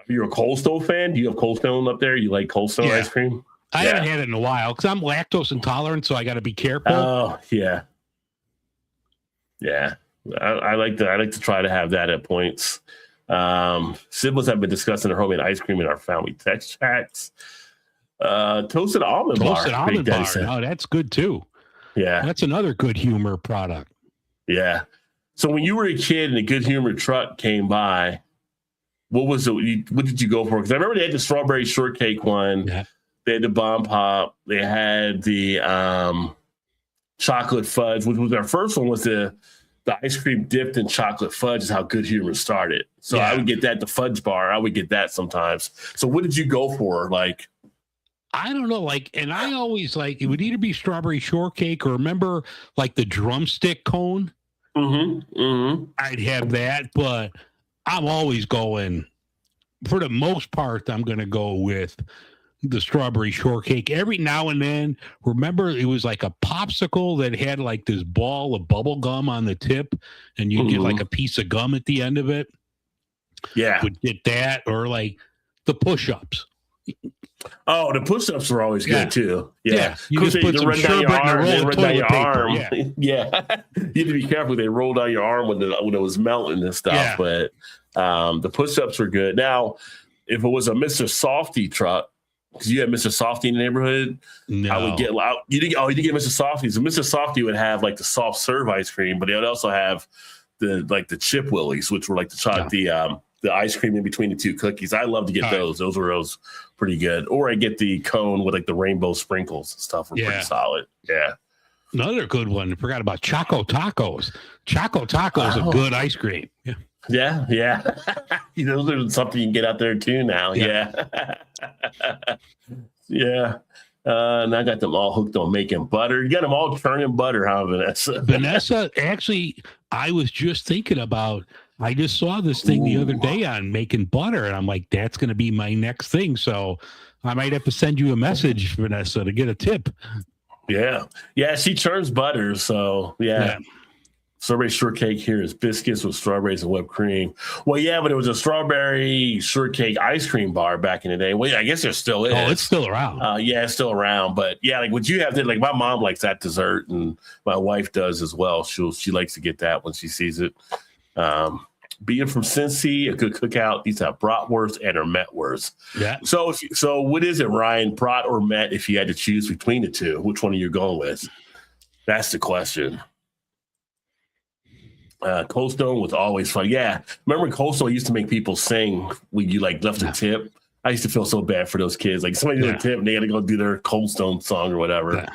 you're a Cold Stone fan. Do you have Cold Stone up there? You like Cold Stone ice cream? I haven't had it in a while because I'm lactose intolerant, so I got to be careful. Oh yeah. I like to try to have that at points. Siblings have been discussing their homemade ice cream in our family text chats. Toasted almond bar. Oh, that's good too. Yeah, that's another good humor product. Yeah. So when you were a kid and a good humor truck came by, what did you go for? Because I remember they had the strawberry shortcake one. Yeah. They had the bomb pop. They had the chocolate fudge, which was our first one. Was the ice cream dipped in chocolate fudge is how Good Humor started. So I would get that, the fudge bar. I would get that sometimes. So what did you go for? Like, I don't know. Like, and I always like it would either be strawberry shortcake or remember like the drumstick cone. I'd have that, but I'm always going. For the most part, I'm going to go with the strawberry shortcake. Every now and then, remember it was like a popsicle that had like this ball of bubble gum on the tip, and you get like a piece of gum at the end of it. Yeah, would get that, or like the push-ups. Oh, the push-ups were always good too. Yeah, you just put some sherbet and a roll of toilet paper. Yeah. You had to be careful. They rolled down your arm when it was melting and stuff. Yeah. But the push-ups were good. Now, if it was a Mr. Softy truck, because you had Mr. Softy in the neighborhood, no. I would get out. You didn't get Mr. Softy. So Mr. Softy would have like the soft serve ice cream, but they would also have the chip willies, which were like the ice cream in between the two cookies. I love to get those. Those were pretty good. Or I get the cone with like the rainbow sprinkles and stuff. Were pretty solid. Yeah. Another good one. I forgot about Choco Tacos. Choco Tacos is a good ice cream. Yeah. Those are something you can get out there too now. Yeah. And I got them all hooked on making butter. You got them all churning butter, huh, Vanessa? Vanessa, actually, I was just thinking about, I just saw this thing the other day on making butter, and I'm like, that's going to be my next thing. So I might have to send you a message, Vanessa, to get a tip. Yeah, she churns butter. So, yeah. Strawberry shortcake here is biscuits with strawberries and whipped cream. Well, yeah, but it was a strawberry shortcake ice cream bar back in the day. Well, I guess there still is. Oh, it's still around. Yeah, it's still around. But yeah, like what you have there, like my mom likes that dessert, and my wife does as well. She likes to get that when she sees it. Being from Cincy, a good cookout. These have bratwurst and or metwurst. Yeah. So what is it, Ryan? Brat or met? If you had to choose between the two, which one are you going with? That's the question. Cold Stone was always fun. Yeah. Remember Cold Stone used to make people sing when you like left a tip? I used to feel so bad for those kids. Like somebody did a tip and they had to go do their Cold Stone song or whatever.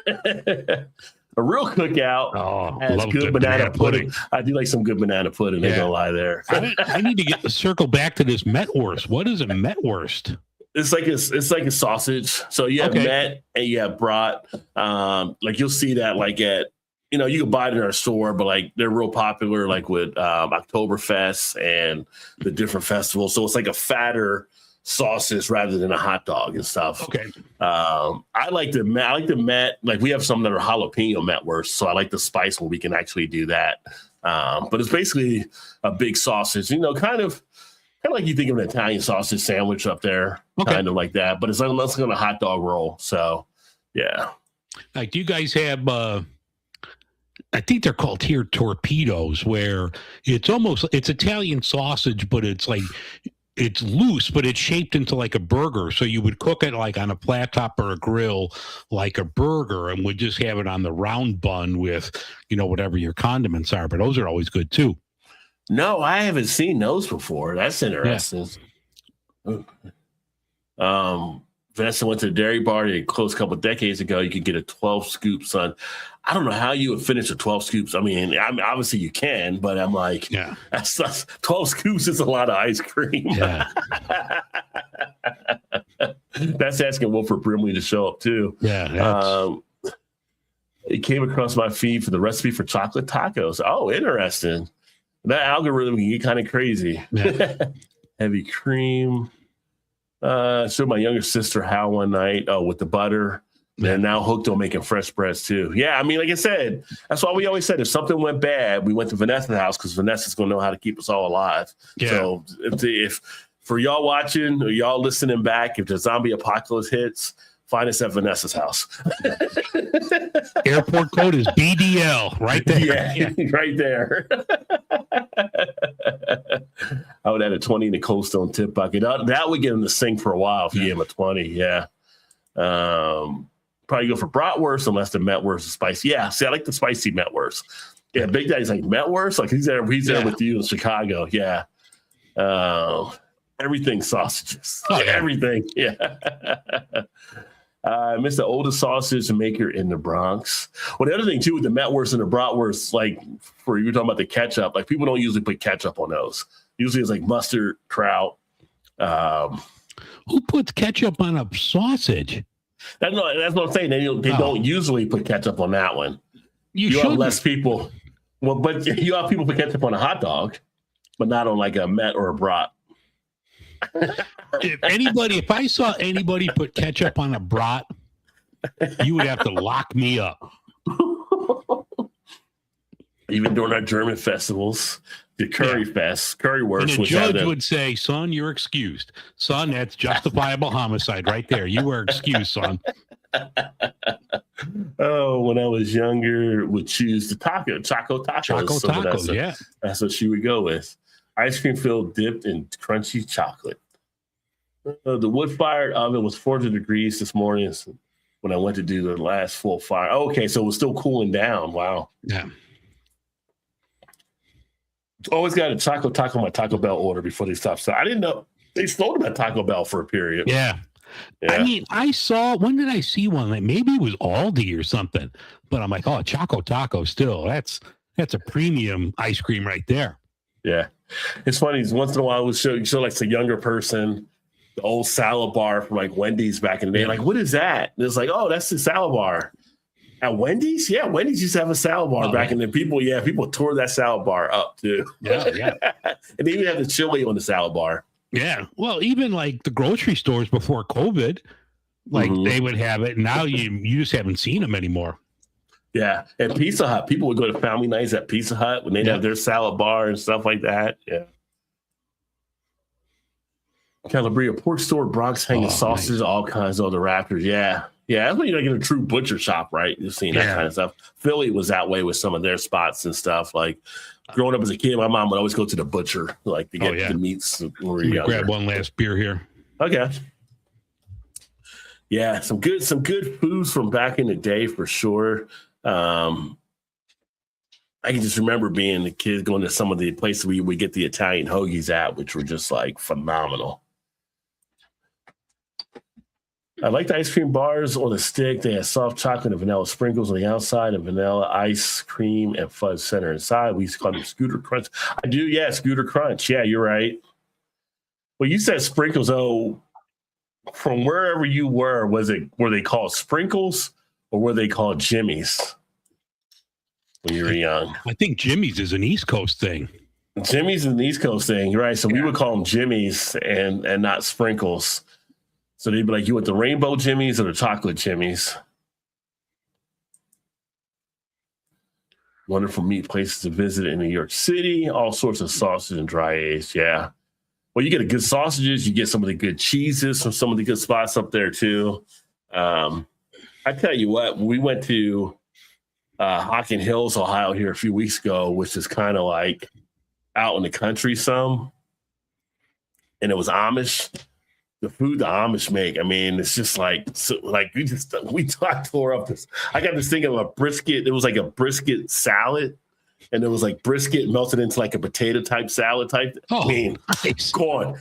Yeah. A real cookout has good banana pudding. I do like some good banana pudding. Ain't gonna lie there. I need to circle back to this metwurst. What is a metwurst? It's like a sausage. So you have met and you have brat. Like you'll see that like at, you can buy it in our store, but like they're real popular, like with Oktoberfest and the different festivals. So it's like a fatter sausage rather than a hot dog and stuff. Okay. I like the met. Like we have some that are jalapeno metwurst, so I like the spice when we can actually do that. But it's basically a big sausage, kind of like you think of an Italian sausage sandwich up there, kind of like that. But it's like on a hot dog roll. So yeah. Like, do you guys have I think they're called here torpedoes, where it's Italian sausage, but it's like it's loose, but it's shaped into like a burger. So you would cook it like on a flat top or a grill, like a burger, and would just have it on the round bun with, whatever your condiments are. But those are always good too. No, I haven't seen those before. That's interesting. Yeah. Vanessa went to the dairy bar. They closed a couple of decades ago. You could get a 12 scoop, son. I don't know how you would finish a 12 scoops. I mean, obviously you can, but I'm like, that's 12 scoops is a lot of ice cream. Yeah. That's asking Wilford Brimley to show up too. Yeah. It came across my feed for the recipe for chocolate tacos. Oh, interesting. That algorithm can get kind of crazy. Yeah. Heavy cream. Showed my younger sister how one night with the butter. They're now hooked on making fresh breads too. Yeah, I mean, like I said, that's why we always said if something went bad, we went to Vanessa's house because Vanessa's going to know how to keep us all alive. Yeah. So if for y'all watching or y'all listening back, if the zombie apocalypse hits, find us at Vanessa's house. Airport code is BDL right there. Yeah. Right there. I would add a 20 in the Cold Stone tip bucket. That would get him to sing for a while if you gave him a 20. Yeah. Probably go for bratwurst unless the metwurst is spicy. Yeah. See, I like the spicy metwurst. Yeah. Big Daddy's like metwurst. Like he's there with you in Chicago. Yeah. Everything sausages. Oh, yeah. Everything. Yeah. I miss the oldest sausage maker in the Bronx. Well, the other thing too with the metwurst and the bratwurst, like for you were talking about the ketchup, like people don't usually put ketchup on those. Usually it's like mustard, kraut. Who puts ketchup on a sausage? That's what I'm saying. They don't usually put ketchup on that one. You have less people. Well, but you have people put ketchup on a hot dog, but not on like a met or a brat. If I saw anybody put ketchup on a brat, you would have to lock me up. Even during our German festivals, the currywurst. And the judge would say, son, you're excused. Son, that's justifiable homicide right there. You were excused, son. Oh, when I was younger, would choose the choco tacos. Choco tacos, yeah. That's what she would go with. Ice cream filled, dipped in crunchy chocolate. The wood-fired oven was 400 degrees this morning when I went to do the last full fire. Oh, okay, so it was still cooling down. Wow. Yeah. Always got a choco taco on my Taco Bell order before they stopped. So I didn't know they sold them at Taco Bell for a period. Yeah. I mean, when did I see one? Like maybe it was Aldi or something. But I'm like, oh, Choco Taco still. That's a premium ice cream right there. Yeah. It's funny. Once in a while, we'll show like the younger person the old salad bar from like Wendy's back in the day. Yeah. Like, what is that? And it's like, oh, that's the salad bar. At Wendy's? Yeah, Wendy's used to have a salad bar back in the people tore that salad bar up too. Yeah. And they even had the chili on the salad bar. Yeah. Well, even like the grocery stores before COVID, like they would have it. Now you just haven't seen them anymore. Yeah. And Pizza Hut, people would go to family nights at Pizza Hut when they'd have their salad bar and stuff like that. Yeah. Calabria pork store, Bronx hanging sausages, all kinds of other Raptors. Yeah. Yeah, that's when you're like in a true butcher shop, right? You're seeing that kind of stuff. Philly was that way with some of their spots and stuff. Like growing up as a kid, my mom would always go to the butcher, like to get the meats. Grab one last beer here. Okay. Yeah, some good foods from back in the day for sure. I can just remember being a kid going to some of the places we would get the Italian hoagies at, which were just like phenomenal. I like the ice cream bars on the stick. They had soft chocolate and vanilla sprinkles on the outside and vanilla ice cream and fudge center inside. We used to call them Scooter Crunch. I do, yeah, Scooter Crunch. Yeah, you're right. Well, you said sprinkles. Oh, from wherever you were they called sprinkles or were they called Jimmy's when you were young? I think Jimmy's is an East Coast thing. Jimmy's is an East Coast thing, right? So we would call them Jimmy's and not sprinkles. So they'd be like, you want the rainbow Jimmy's or the chocolate Jimmy's? Wonderful meat places to visit in New York City. All sorts of sausage and dry aged. Yeah. Well, you get the good sausages. You get some of the good cheeses from some of the good spots up there too. I tell you what, we went to Hocking Hills, Ohio, here a few weeks ago, which is kind of like out in the country some, and it was Amish. The food the Amish make, I mean, it's just like, so, like I tore up this. I got this thing of a brisket. It was like a brisket salad, and it was like brisket melted into like a potato type salad type. Oh, I mean, nice. it's going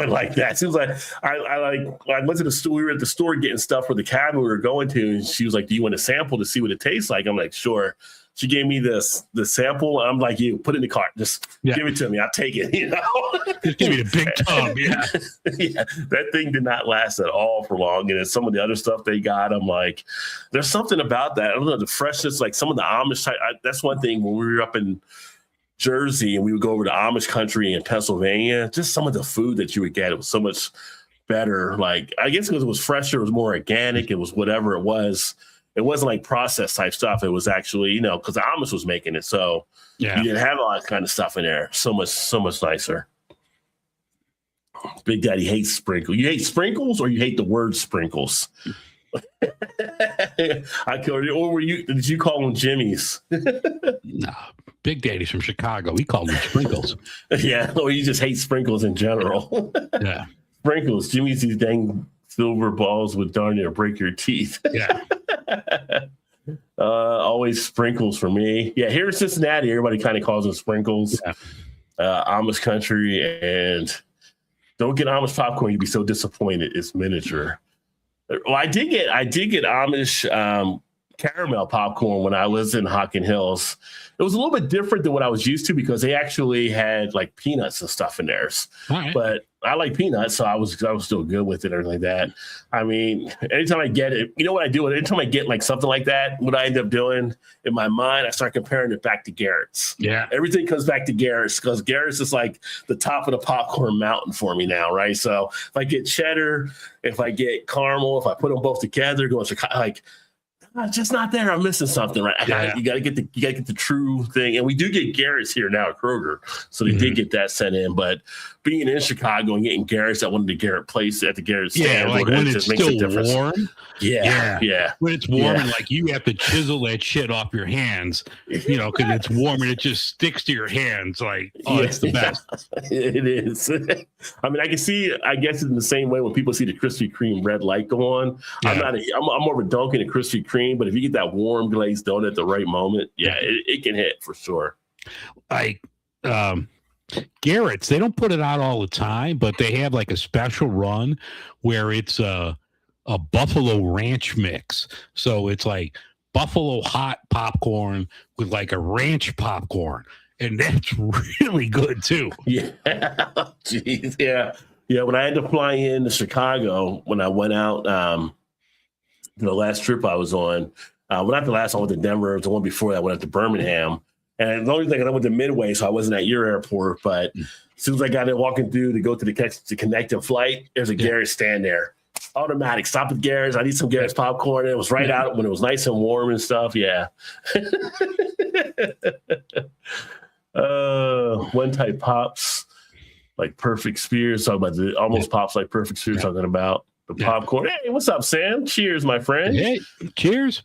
like that. Seems like I went to the store. We were at the store getting stuff for the cabin we were going to, and she was like, "Do you want a sample to see what it tastes like?" I'm like, "Sure." She gave me the sample. I'm like, "You put it in the cart. Just give it to me. I'll take it." You know, just give me the big tub. Yeah, yeah. That thing did not last at all for long. And then some of the other stuff they got, I'm like, there's something about that. I don't know, the freshness. Like some of the Amish type. That's one thing when we were up in Jersey and we would go over to Amish country in Pennsylvania. Just some of the food that you would get, it was so much better. Like I guess because it was fresher, it was more organic. It was whatever it was. It wasn't like processed type stuff. It was actually, you know, because the Amish was making it. So you didn't have all that kind of stuff in there. So much nicer. Big Daddy hates sprinkles. You hate sprinkles or you hate the word sprinkles? Did you call them Jimmy's? No, Big Daddy's from Chicago. We call them sprinkles. Yeah, or you just hate sprinkles in general. Yeah. Sprinkles. Jimmy's these dang silver balls would darn near break your teeth. Yeah. Always sprinkles for me. Yeah, here in Cincinnati, everybody kind of calls them sprinkles. Yeah. Amish country, and don't get Amish popcorn. You'd be so disappointed. It's miniature. Well, I did get Amish caramel popcorn when I was in Hocking Hills. It was a little bit different than what I was used to because they actually had like peanuts and stuff in theirs. Right. But I like peanuts, so I was still good with it or anything like that. I mean, anytime I get it, you know what I do? Anytime I get like something like that, what I end up doing in my mind, I start comparing it back to Garrett's. Yeah. Everything comes back to Garrett's because Garrett's is like the top of the popcorn mountain for me now, right? So if I get cheddar, if I get caramel, if I put them both together, going to like, just not there. I'm missing something, right? You gotta get the true thing. And we do get Garrett's here now at Kroger. So they did get that sent in. But being in Chicago and getting Garrett's at one of the Garrett places at the Garrett stand, like when it's still warm. Yeah. When it's warm and like you have to chisel that shit off your hands, you know, because it's warm and it just sticks to your hands. Like, it's the best. It is. I mean, I can see, I guess in the same way when people see the Krispy Kreme red light go on. I'm more of a Dunkin' and Krispy Kreme. But if you get that warm glazed donut at the right moment, it can hit for sure. Like Garrett's, they don't put it out all the time, but they have like a special run where it's a Buffalo Ranch mix. So it's like Buffalo hot popcorn with like a ranch popcorn. And that's really good tent Yeah. Jeez. Yeah. Yeah. When I had to fly in to Chicago, when I went out, the last trip I was on, well, not the last one, I went to Denver. It was the one before that. I went up to Birmingham. And the only thing I went to Midway, so I wasn't at your airport. But as soon as I got in walking through to go to the connecting flight, there's a Garrett's stand there. Automatic. Stop at Garrett's. I need some Garrett's popcorn. It was right out when it was nice and warm and stuff. Yeah. One type pops like Perfect Spears. Talking about the almost pops like Perfect Spears. Talking about the popcorn. Hey, what's up, Sam? Cheers, my friend. Hey, cheers.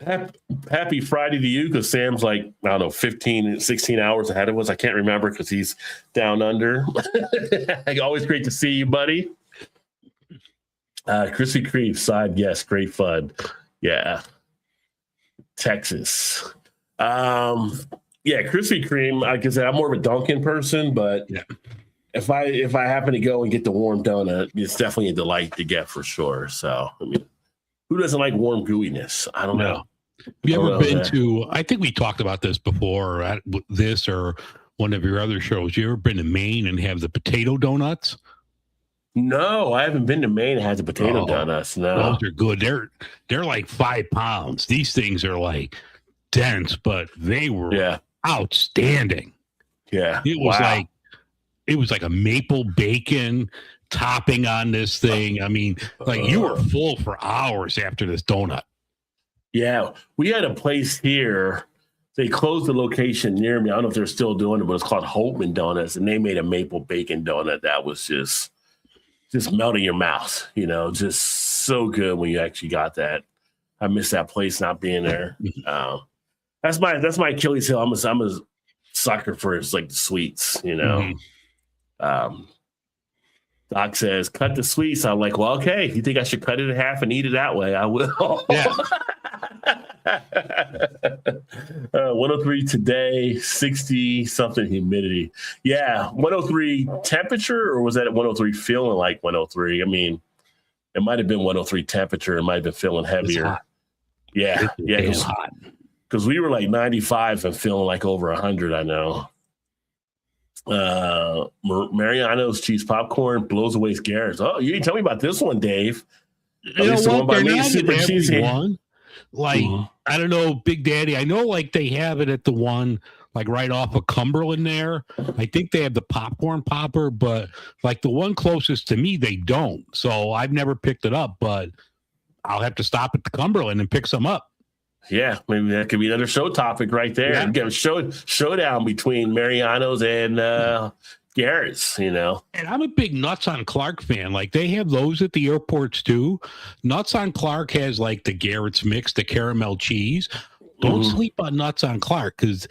Happy Friday to you, because Sam's like, I don't know, 15, 16 hours ahead of us. I can't remember because he's down under. Always great to see you, buddy. Krispy Kreme side, yes, great fun. Yeah. Texas. Krispy Kreme, like I said, I'm more of a Dunkin' person, but if I happen to go and get the warm donut, it's definitely a delight to get for sure. So, I mean, who doesn't like warm gooiness? I don't know. Have you ever been to, I think we talked about this before, at this or one of your other shows. You ever been to Maine and have the potato donuts? No, I haven't been to Maine and had the potato donuts. No. Those are good. They're like 5 pounds. These things are like dense, but they were outstanding. Yeah. It was like a maple bacon topping on this thing. I mean, like you were full for hours after this donut. Yeah. We had a place here. They closed the location near me. I don't know if they're still doing it, but it's called Holtman Donuts. And they made a maple bacon donut that was just melting your mouth, you know, just so good when you actually got that. I miss that place not being there. That's my Achilles heel. I'm a sucker for it's like the sweets, you know. Doc says, cut the sweets. I'm like, well, okay. If you think I should cut it in half and eat it that way, I will. Yeah. 103 today, 60 something humidity. Yeah, 103 temperature, or was that at 103 feeling like 103? I mean, it might have been 103 temperature. It might have been feeling heavier. Yeah, It's hot. Because we were like 95 and feeling like over 100. I know. Mariano's cheese popcorn blows away Garrett's. Oh, you didn't tell me about this one, Dave. You know the one what? by They're me, not super in cheesy. every one. Like, I don't know, Big Daddy. I know, like, they have it at the one, like, right off of Cumberland there. I think they have the popcorn popper, but, like, the one closest to me, they don't. So I've never picked it up, but I'll have to stop at the Cumberland and pick some up. Yeah, maybe that could be another show topic right there. Yeah. Get a showdown between Mariano's and Garrett's, you know. And I'm a big Nuts on Clark fan. Like, they have those at the airports too. Nuts on Clark has like the Garrett's mix, the caramel cheese. Don't sleep on Nuts on Clark because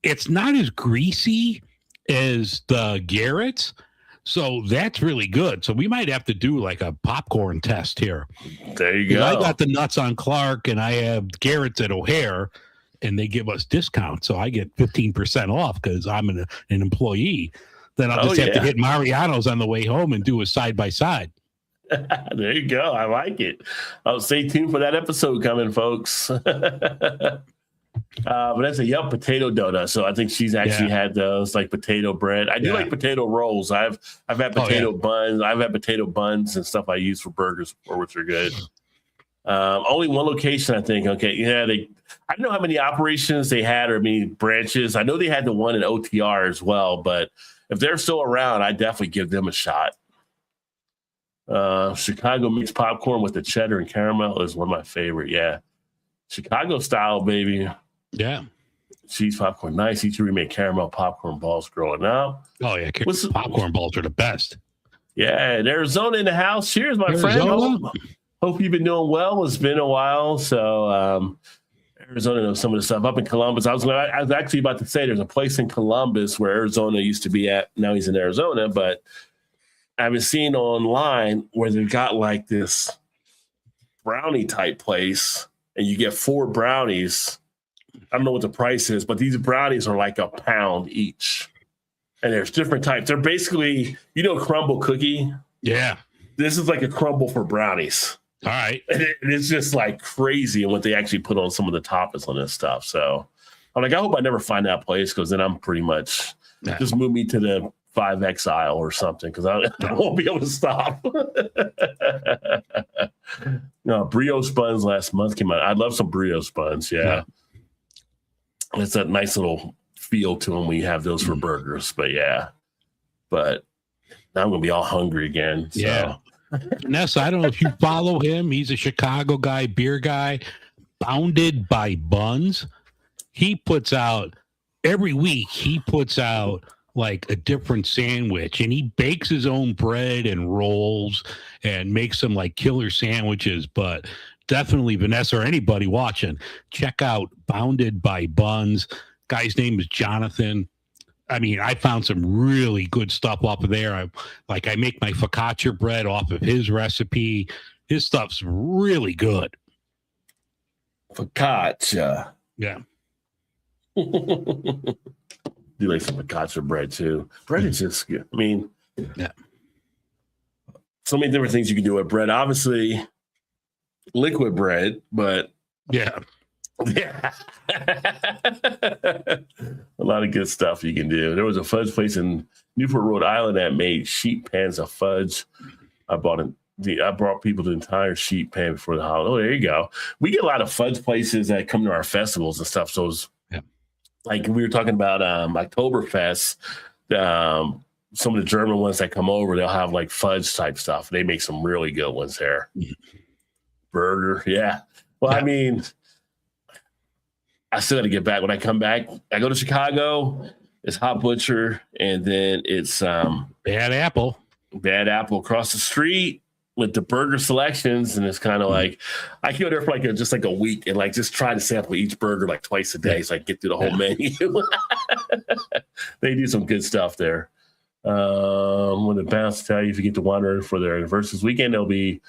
it's not as greasy as the Garrett's. So that's really good. So we might have to do like a popcorn test here. There you go. I got the Nuts on Clark and I have Garrett's at O'Hare, and they give us discounts. So I get 15% off because I'm an employee. Then I'll just have to hit Mariano's on the way home and do a side by side. There you go. I like it. Stay tuned for that episode coming, folks. But that's a potato donut. So I think she's actually had those, like potato bread. I do like potato rolls. I've had potato buns. I've had potato buns and stuff I use for burgers before, which are good. Only one location, I think. Okay, I don't know how many operations they had or how many branches. I know they had the one in OTR as well, but if they're still around, I definitely give them a shot. Chicago mixed popcorn with the cheddar and caramel is one of my favorite. Yeah. Chicago style, baby. Yeah. Cheese popcorn. Nice. Each we made caramel popcorn balls growing up. Oh, yeah. Popcorn balls are the best. Yeah. And Arizona in the house. Cheers, my friend. Hope you've been doing well. It's been a while. So, Arizona knows some of the stuff. Up in Columbus, I was actually about to say there's a place in Columbus where Arizona used to be at. Now he's in Arizona, but I've been seeing online where they've got like this brownie type place, and you get 4 brownies. I don't know what the price is, but these brownies are like £1 each. And there's different types. They're basically, crumble cookie. Yeah. This is like a crumble for brownies. All right. And it's just like crazy and what they actually put on some of the toppings on this stuff. So I'm like, I hope I never find that place, because then I'm pretty much just move me to the 5X aisle or something, because I won't be able to stop. No, brioche buns last month came out. I love some brioche buns. Yeah. It's a nice little feel to them when you have those for burgers. But but now I'm going to be all hungry again. So. Yeah. Nessa, I don't know if you follow him. He's a Chicago guy, beer guy, Bounded by Buns. He puts out every week, like a different sandwich, and he bakes his own bread and rolls and makes some like killer sandwiches. But definitely, Vanessa or anybody watching, check out Bounded by Buns. Guy's name is Jonathan. I mean, I found some really good stuff off of there. I make my focaccia bread off of his recipe. His stuff's really good. Focaccia. Yeah. Do like some focaccia bread too. Bread is just good. I mean, so many different things you can do with bread. Obviously, liquid bread, but yeah. A lot of good stuff you can do. There was a fudge place in Newport, Rhode Island that made sheet pans of fudge. I brought people the entire sheet pan before the holiday. Oh, there you go. We get a lot of fudge places that come to our festivals and stuff. So like we were talking about Oktoberfest, some of the German ones that come over, they'll have like fudge type stuff. They make some really good ones there. Burger, yeah. Well, I mean, I still got to get back. When I come back, I go to Chicago. It's Hot Butcher, and then it's Bad Apple across the street. with the burger selections, and it's kind of like I can go there for like just like a week and like just try to sample each burger like twice a day so I can get through the whole menu. They do some good stuff there. When the bounce tell you if you get the water for their versus weekend, they'll be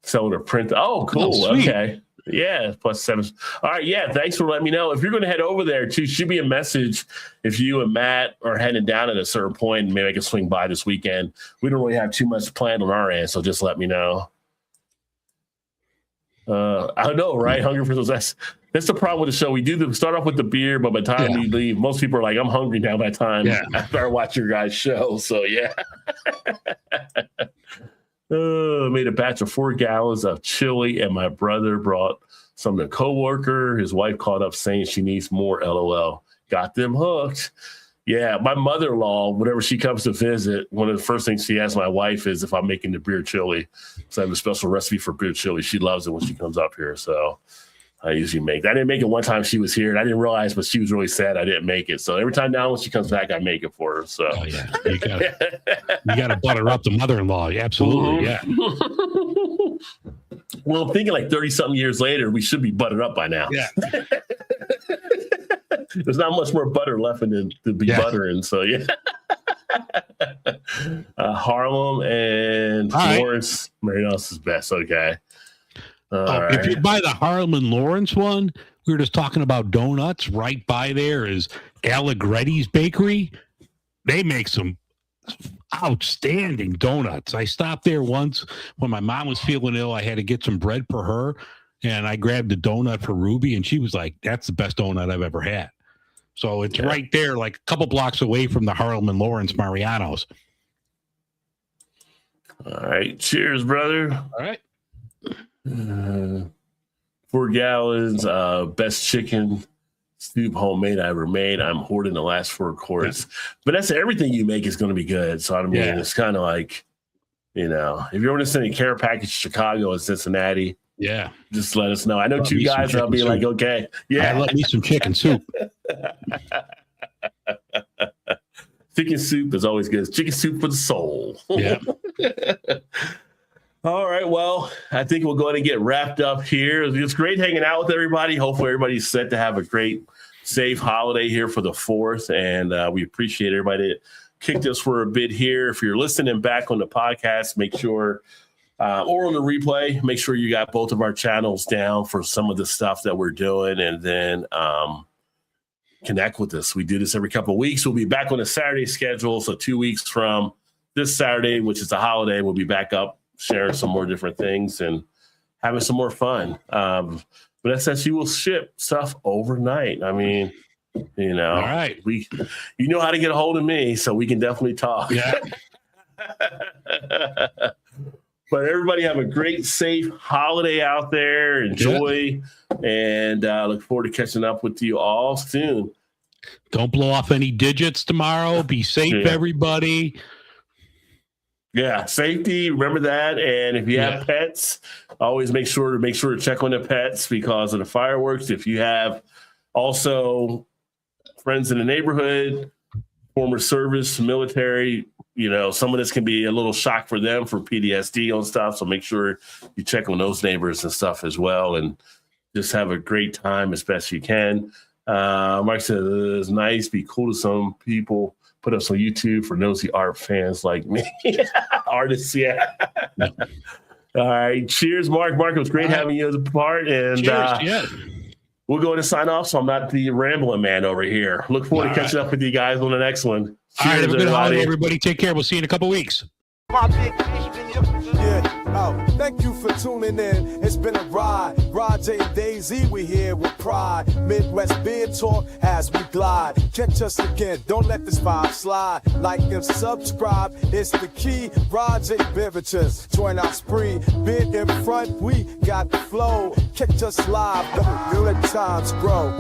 selling a print. Oh, cool. Oh, sweet. Okay. Yeah, +7. All right. Yeah. Thanks for letting me know. If you're going to head over there, too, shoot me a message if you and Matt are heading down at a certain point, and maybe I can swing by this weekend. We don't really have too much planned on our end, so just let me know. I know, right? Hungry for those. That's the problem with the show. We start off with the beer, but by the time we leave, most people are like, I'm hungry now by the time after I watch your guys' show. So, yeah. Made a batch of 4 gallons of chili, and my brother brought some to a coworker. His wife called up saying she needs more. LOL. Got them hooked. Yeah, my mother-in-law, whenever she comes to visit, one of the first things she asks my wife is if I'm making the beer chili. So I have a special recipe for beer chili. She loves it when she comes up here. So I usually make that. I didn't make it one time she was here, and I didn't realize, but she was really sad I didn't make it. So every time now when she comes back, I make it for her. So you got to butter up the mother-in-law. Absolutely, yeah. Well, I'm thinking like 30-something years later, we should be buttered up by now. Yeah. There's not much more butter left in it to be buttering. So, yeah. Harlem and Lawrence, Marinos is best. Okay. If you buy the Harlem and Lawrence one, we were just talking about donuts. Right by there is Allegretti's Bakery. They make some outstanding donuts. I stopped there once when my mom was feeling ill. I had to get some bread for her, and I grabbed a donut for Ruby, and she was like, that's the best donut I've ever had. So it's right there, like a couple blocks away from the Harlem and Lawrence Mariano's. All right. Cheers, brother. All right. 4 gallons, best chicken soup homemade I ever made. I'm hoarding the last 4 quarts. But that's everything you make is going to be good. So, I mean, it's kind of like, if you're going to send a care package to Chicago and Cincinnati, just let us know. I know 2 guys that'll be like, okay. Yeah. I love me some chicken soup. Chicken soup is always good. It's chicken soup for the soul. Yeah. All right. Well, I think we'll go ahead and get wrapped up here. It's great hanging out with everybody. Hopefully everybody's set to have a great, safe holiday here for the 4th. And we appreciate everybody that kicked us for a bit here. If you're listening back on the podcast, make sure, or on the replay, make sure you got both of our channels down for some of the stuff that we're doing. And then connect with us. We do this every couple of weeks. We'll be back on a Saturday schedule. So 2 weeks from this Saturday, which is a holiday, we'll be back up sharing some more different things and having some more fun. But SSU will ship stuff overnight. I mean, all right. You know how to get a hold of me, so we can definitely talk. Yeah. But everybody have a great, safe holiday out there. Enjoy, and look forward to catching up with you all soon. Don't blow off any digits tomorrow. Be safe, everybody. Yeah, safety. Remember that. And if you have pets, always make sure to check on the pets because of the fireworks. If you have also friends in the neighborhood, former service, military, some of this can be a little shock for them for PTSD on stuff. So make sure you check on those neighbors and stuff as well, and just have a great time as best you can. Mike said it's nice, be cool to some people. Put us on YouTube for nosy art fans like me. Artists, yeah. All right. Cheers, Mark. Mark, it was great having you as a part. And we'll go ahead and sign off so I'm not the rambling man over here. Look forward to catching up with you guys on the next one. Cheers, all right, have a good holiday, everybody. Take care. We'll see you in a couple weeks. Thank you for tuning in. It's been a ride. Rod J and Daisy, we here with pride. Midwest beer talk as we glide. Catch us again. Don't let this vibe slide. Like and subscribe. It's the key. Rod J BeerVentures. Join our spree. Beer in front. We got the flow. Catch us live. The good times grow.